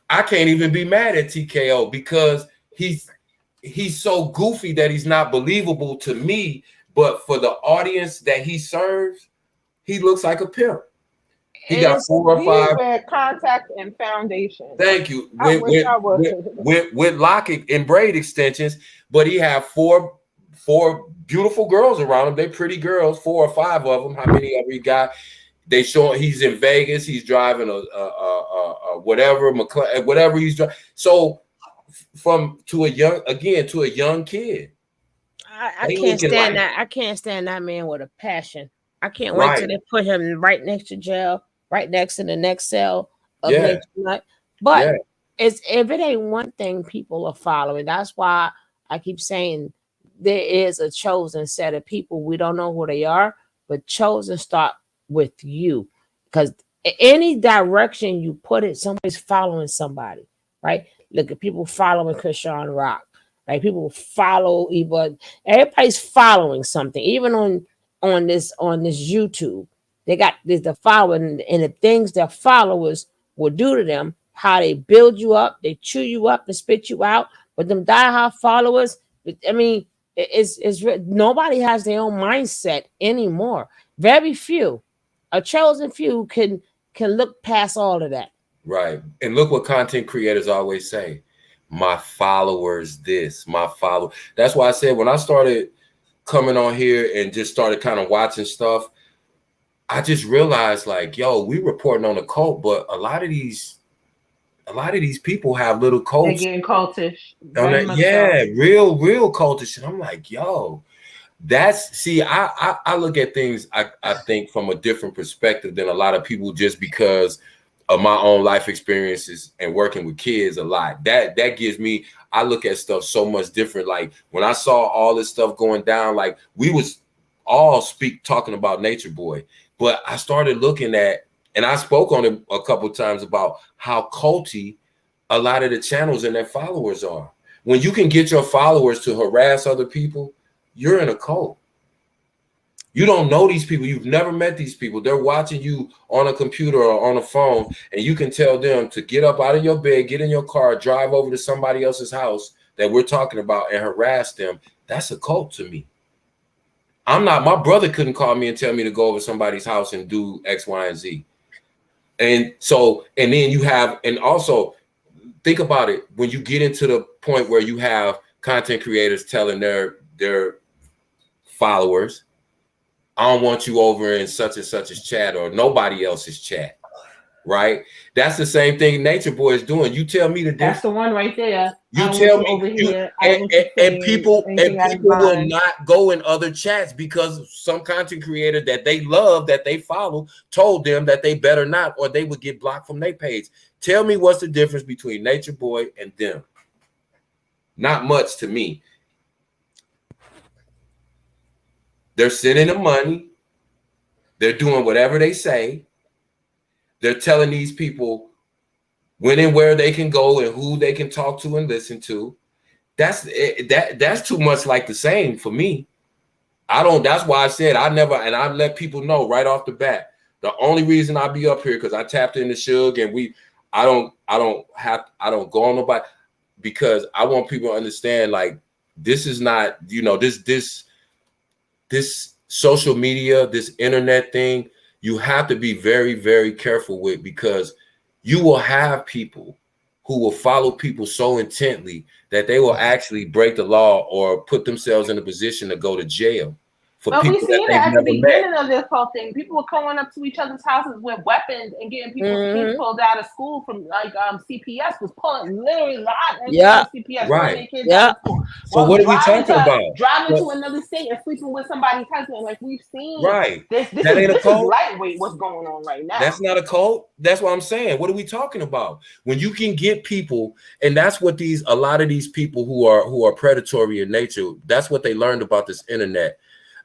I can't even be mad at TKO because he's so goofy that he's not believable to me, but for the audience that he serves, he looks like a pimp. He got 4 or 5 wear contacts and foundation. Thank you. With lock and braid extensions, but he have four beautiful girls around him. They pretty girls, 4 or 5 of them. How many ever he got? They show he's in Vegas. He's driving a whatever he's driving. So to a young kid. I can't stand that. I can't stand that man with a passion. I can't wait till they put him right next to jail, right next to the next cell of next night. But if it ain't one thing people are following, that's why I keep saying there is a chosen set of people. We don't know who they are, but chosen start with you, because any direction you put it, somebody's following somebody, right? Look at people following Christian Rock, like people follow even everybody's following something, even on this YouTube. They got the following, and the things their followers will do to them, how they build you up, they chew you up and spit you out. But them diehard followers, I mean, Nobody has their own mindset anymore. Very few, a chosen few can look past all of that. Right. And look what content creators always say. My followers, this, my follow. That's why I said when I started coming on here and just started kind of watching stuff, I just realized like, yo, we reporting on a cult, but a lot of these people have little They're cults. getting cultish. On Very that, much yeah, so. real cultish. And I'm like, yo, I look at things, I think from a different perspective than a lot of people just because of my own life experiences and working with kids a lot. That gives me, I look at stuff so much different. Like when I saw all this stuff going down, like we was all talking about Natureboy, but I started looking at, and I spoke on it a couple of times about how culty a lot of the channels and their followers are. When you can get your followers to harass other people, you're in a cult. You don't know these people. You've never met these people. They're watching you on a computer or on a phone, and you can tell them to get up out of your bed, get in your car, drive over to somebody else's house that we're talking about and harass them. That's a cult to me. My brother couldn't call me and tell me to go over somebody's house and do X, Y, and Z. And so, and then you have, and also think about it, when you get into the point where you have content creators telling their followers, I don't want you over in such and such's chat or nobody else's chat, right? That's the same thing Natureboy is doing. You tell me the difference. That's the one right there. You I don't tell want you me, over here. I don't want you and people will line. not go in other chats because some content creator that they love, that they follow, told them that they better not, or they would get blocked from their page. Tell me what's the difference between Natureboy and them? Not much to me. They're sending the money. They're doing whatever they say. They're telling these people when and where they can go and who they can talk to and listen to. That's too much like the same for me. That's why I said I let people know right off the bat. The only reason I be up here because I tapped into Suge and I don't go on nobody, because I want people to understand like this is not, this social media, this internet thing, you have to be very, very careful with, because you will have people who will follow people so intently that they will actually break the law or put themselves in a position to go to jail for But we people that seen it they've at the never met. beginning of this whole thing. People were going up to each other's houses with weapons and getting people's kids pulled out of school from CPS was pulling literally CPS pulling their kids out of school. So what are we talking about? Driving to another state and sleeping with somebody's husband. Like we've seen. Right. This That ain't a is cult. lightweight what's going on right now. That's not a cult. That's what I'm saying. What are we talking about? When you can get people, and that's what a lot of these people who are predatory in nature, that's what they learned about this internet.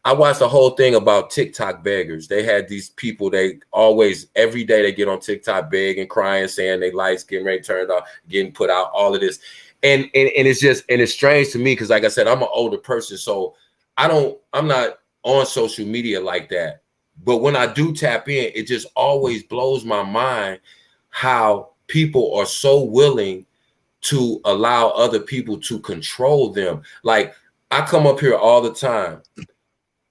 I watched the whole thing about TikTok beggars. They had these people, they always, every day they get on TikTok begging, crying, saying their lights getting ready turned off, getting put out, all of this. And it's strange to me because, like I said, I'm an older person, so I'm not on social media like that. But when I do tap in, it just always blows my mind how people are so willing to allow other people to control them. Like, I come up here all the time.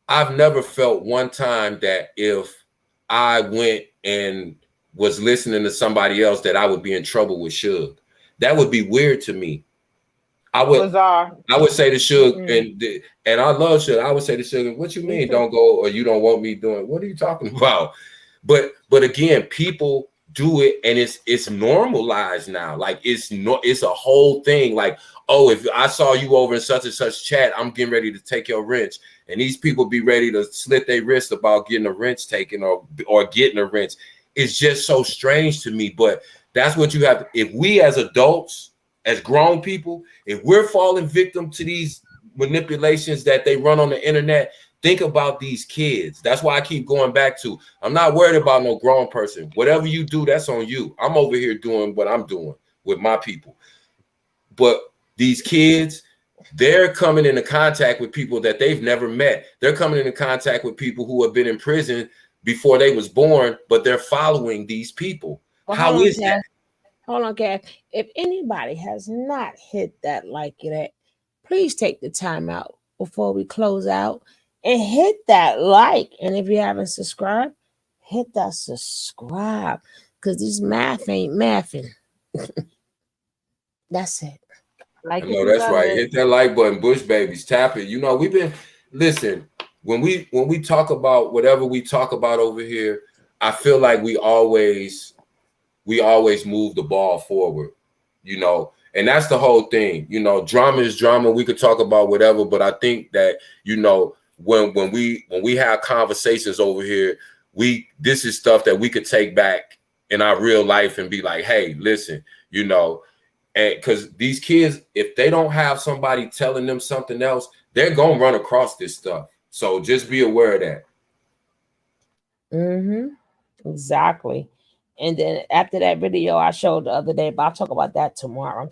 I've never felt one time that if I went and was listening to somebody else that I would be in trouble with Suge. That would be weird to me. I would say to Suge, and I love Suge. I would say to Suge, what you mean don't go, or you don't want me doing? What are you talking about? But again, people do it, and it's normalized now. Like it's a whole thing. Like, oh, if I saw you over in such and such chat, I'm getting ready to take your wrench. And these people be ready to slit their wrist about getting a wrench taken or getting a wrench. It's just so strange to me. But that's what you have. If we as adults, as grown people, if we're falling victim to these manipulations that they run on the internet, think about these kids. That's why I keep going back to, I'm not worried about no grown person. Whatever you do, that's on you. I'm over here doing what I'm doing with my people. But these kids, they're coming into contact with people that they've never met. They're coming into contact with people who have been in prison before they was born, but they're following these people. Well, how is that? Hold on, Gav. If anybody has not hit that like it, please take the time out before we close out, and hit that like. And if you haven't subscribed, hit that subscribe, because this math ain't mathing. That's it. I know that's right. Hit that like button, Bush babies. Tap it. You know, we've been listen, when we talk about whatever we talk about over here, I feel like we always move the ball forward, you know, and that's the whole thing. You know, drama is drama. We could talk about whatever, but I think that, you know, when we have conversations over here, this is stuff that we could take back in our real life and be like, hey, listen, you know. And because these kids, if they don't have somebody telling them something else, they're gonna run across this stuff. So just be aware of that. Exactly. And then after that video I showed the other day, but I'll talk about that tomorrow.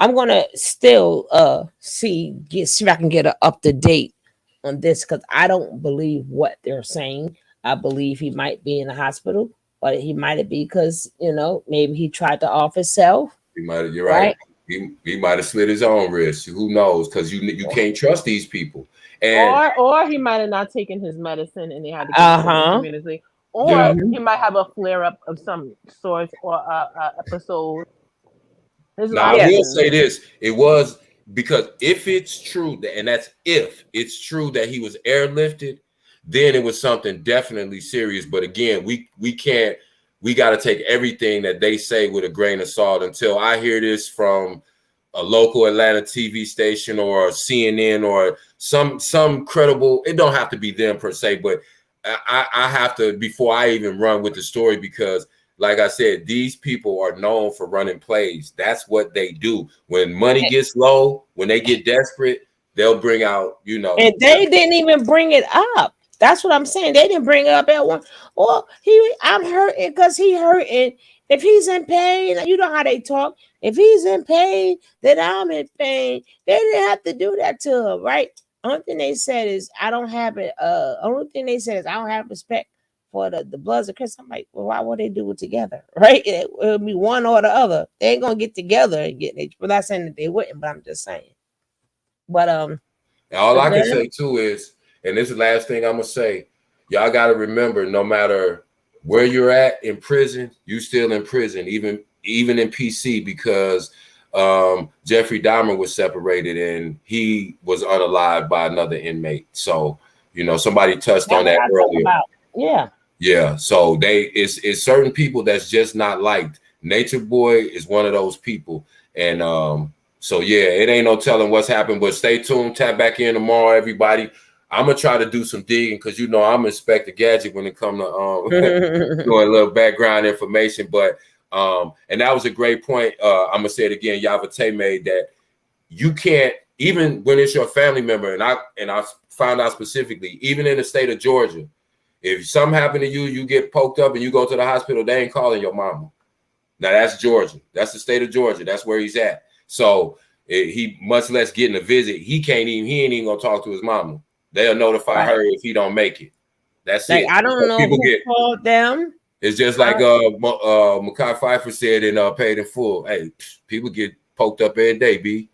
I'm gonna still see if I can get an up to date on this, because I don't believe what they're saying. I believe he might be in the hospital, but he might be because, you know, maybe he tried to off himself. You're right. He might have slit his own wrist. Who knows? Because you can't trust these people. And or he might have not taken his medicine and they had to go to the community. Or he might have a flare up of some sort or episode. Now I will say this: it was because if it's true that, and that's if it's true that he was airlifted, then it was something definitely serious. But again, we can't. We got to take everything that they say with a grain of salt until I hear this from a local Atlanta TV station or CNN or some credible. It don't have to be them per se, but I have to, before I even run with the story, because like I said, these people are known for running plays. That's what they do. When money gets low, when they get desperate, they'll bring out, you know. And they didn't even bring it up. That's what I'm saying. They didn't bring it up at one. Well, I'm hurting because he hurting. If he's in pain, you know how they talk. If he's in pain, then I'm in pain. They didn't have to do that to him, right? Only thing they said is I don't have it. Only thing they said is I don't have respect for the Bloods of Chris. I'm like, well, why would they do it together, right? It'll be one or the other. They ain't gonna get together and get it. I'm not saying that they wouldn't, but I'm just saying. But all I can say too is, and this is the last thing I'm gonna say, y'all got to remember, no matter where you're at in prison, you still in prison, even in PC, because Jeffrey Dahmer was separated and he was unalived by another inmate. So, you know, somebody touched on that earlier. Yeah. So it's certain people that's just not liked. Natureboy is one of those people. And so yeah, it ain't no telling what's happened, but stay tuned. Tap back in tomorrow, everybody. I'm gonna try to do some digging because, you know, I'm Inspector Gadget when it comes to doing a little background information. But and that was a great point. I'm gonna say it again. Yavate made that you can't, even when it's your family member, and I found out specifically, even in the state of Georgia, if something happened to you, you get poked up and you go to the hospital, they ain't calling your mama. Now that's Georgia. That's the state of Georgia. That's where he's at. So he, much less getting a visit, he ain't even gonna talk to his mama. They'll notify her if he don't make it. That's like, it. I don't know who called them. It's just like Mekhi Phifer said in Paid in Full. Hey, people get poked up every day, B.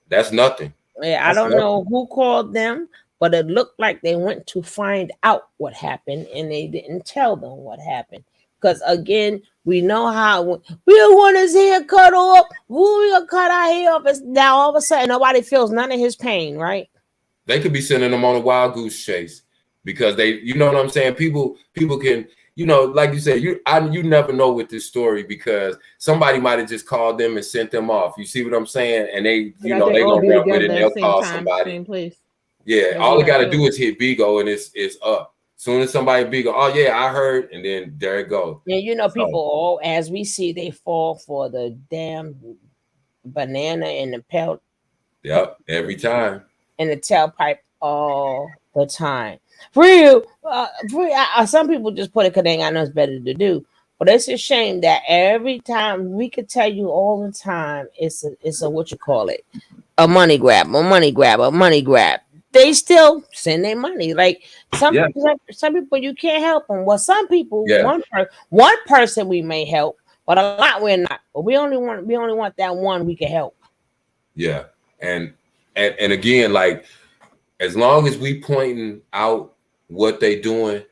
That's nothing. Yeah, I don't know who called them, but it looked like they went to find out what happened and they didn't tell them what happened. Because again, we know how we don't want his hair cut off. We gonna cut our hair off. Now all of a sudden nobody feels none of his pain, right? They could be sending them on a wild goose chase because they, you know what I'm saying? People can, you know, like you said, you never know with this story because somebody might have just called them and sent them off. You see what I'm saying? And they, you know, they gonna run with it. They'll call somebody. Same place. Yeah, all they got to do is hit Bigo and it's up. Soon as somebody Bigo, oh yeah, I heard, and then there it goes. Yeah, you know, people as we see, they fall for the damn banana and the pelt. Yep, every time. And the tailpipe all the time. Real, some people just put it because they ain't got nothing better to do. But it's a shame that every time we could tell you all the time, it's a what you call it, a money grab, a money grab, a money grab. They still send their money. Like some people, you can't help them. Well, some people, one person we may help, but a lot we're not. But we only want that one we can help. Yeah, and and again, like, as long as we pointing out what they doing,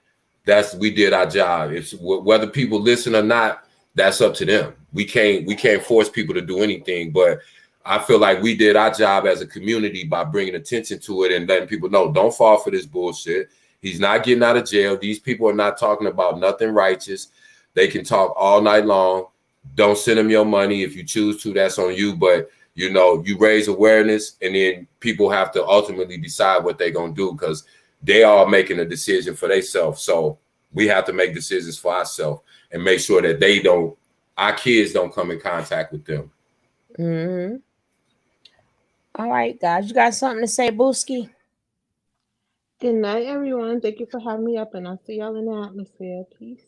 we did our job. It's whether people listen or not, that's up to them. We can't force people to do anything, but I feel like we did our job as a community by bringing attention to it and letting people know, don't fall for this bullshit. He's not getting out of jail. These people are not talking about nothing righteous. They can talk all night long. Don't send them your money. If you choose to, that's on you. But, you know, you raise awareness, and then people have to ultimately decide what they're going to do, because they are making a decision for themselves. So we have to make decisions for ourselves and make sure that our kids don't come in contact with them. Mm-hmm. All right, guys. You got something to say, Booski? Good night, everyone. Thank you for having me up, and I'll see y'all in the atmosphere. Peace.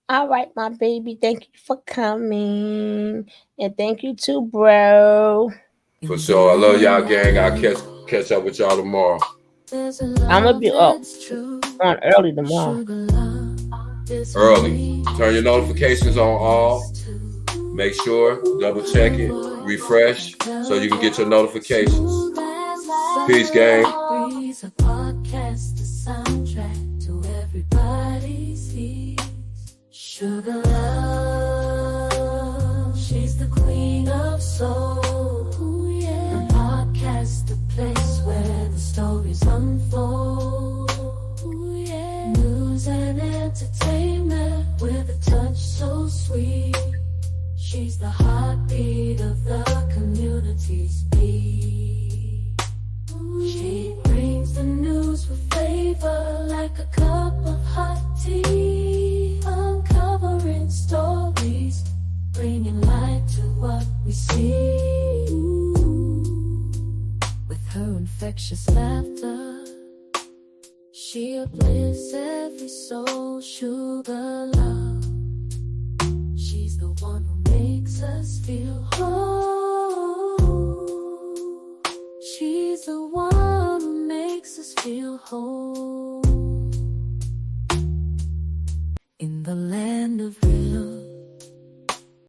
All right, my baby. Thank you for coming. And thank you too, bro. For sure. I love y'all, gang. I'll catch up with y'all tomorrow. I'm going to be up on early tomorrow. Early. Turn your notifications on all. Make sure, double check it, refresh, so you can get your notifications. Peace, gang. Sugar love, she's the queen of soul. Ooh, yeah. The podcast, the place where the stories unfold. Ooh, yeah. News and entertainment with a touch so sweet. She's the heartbeat of the community's beat. Ooh, she brings the news with flavor like a cup of hot tea. Uncovering stories, bringing light to what we see. Ooh, with her infectious laughter, she uplifts every soul. Sugar love, she's the one who makes us feel whole. She's the one who makes us feel whole. In the land of real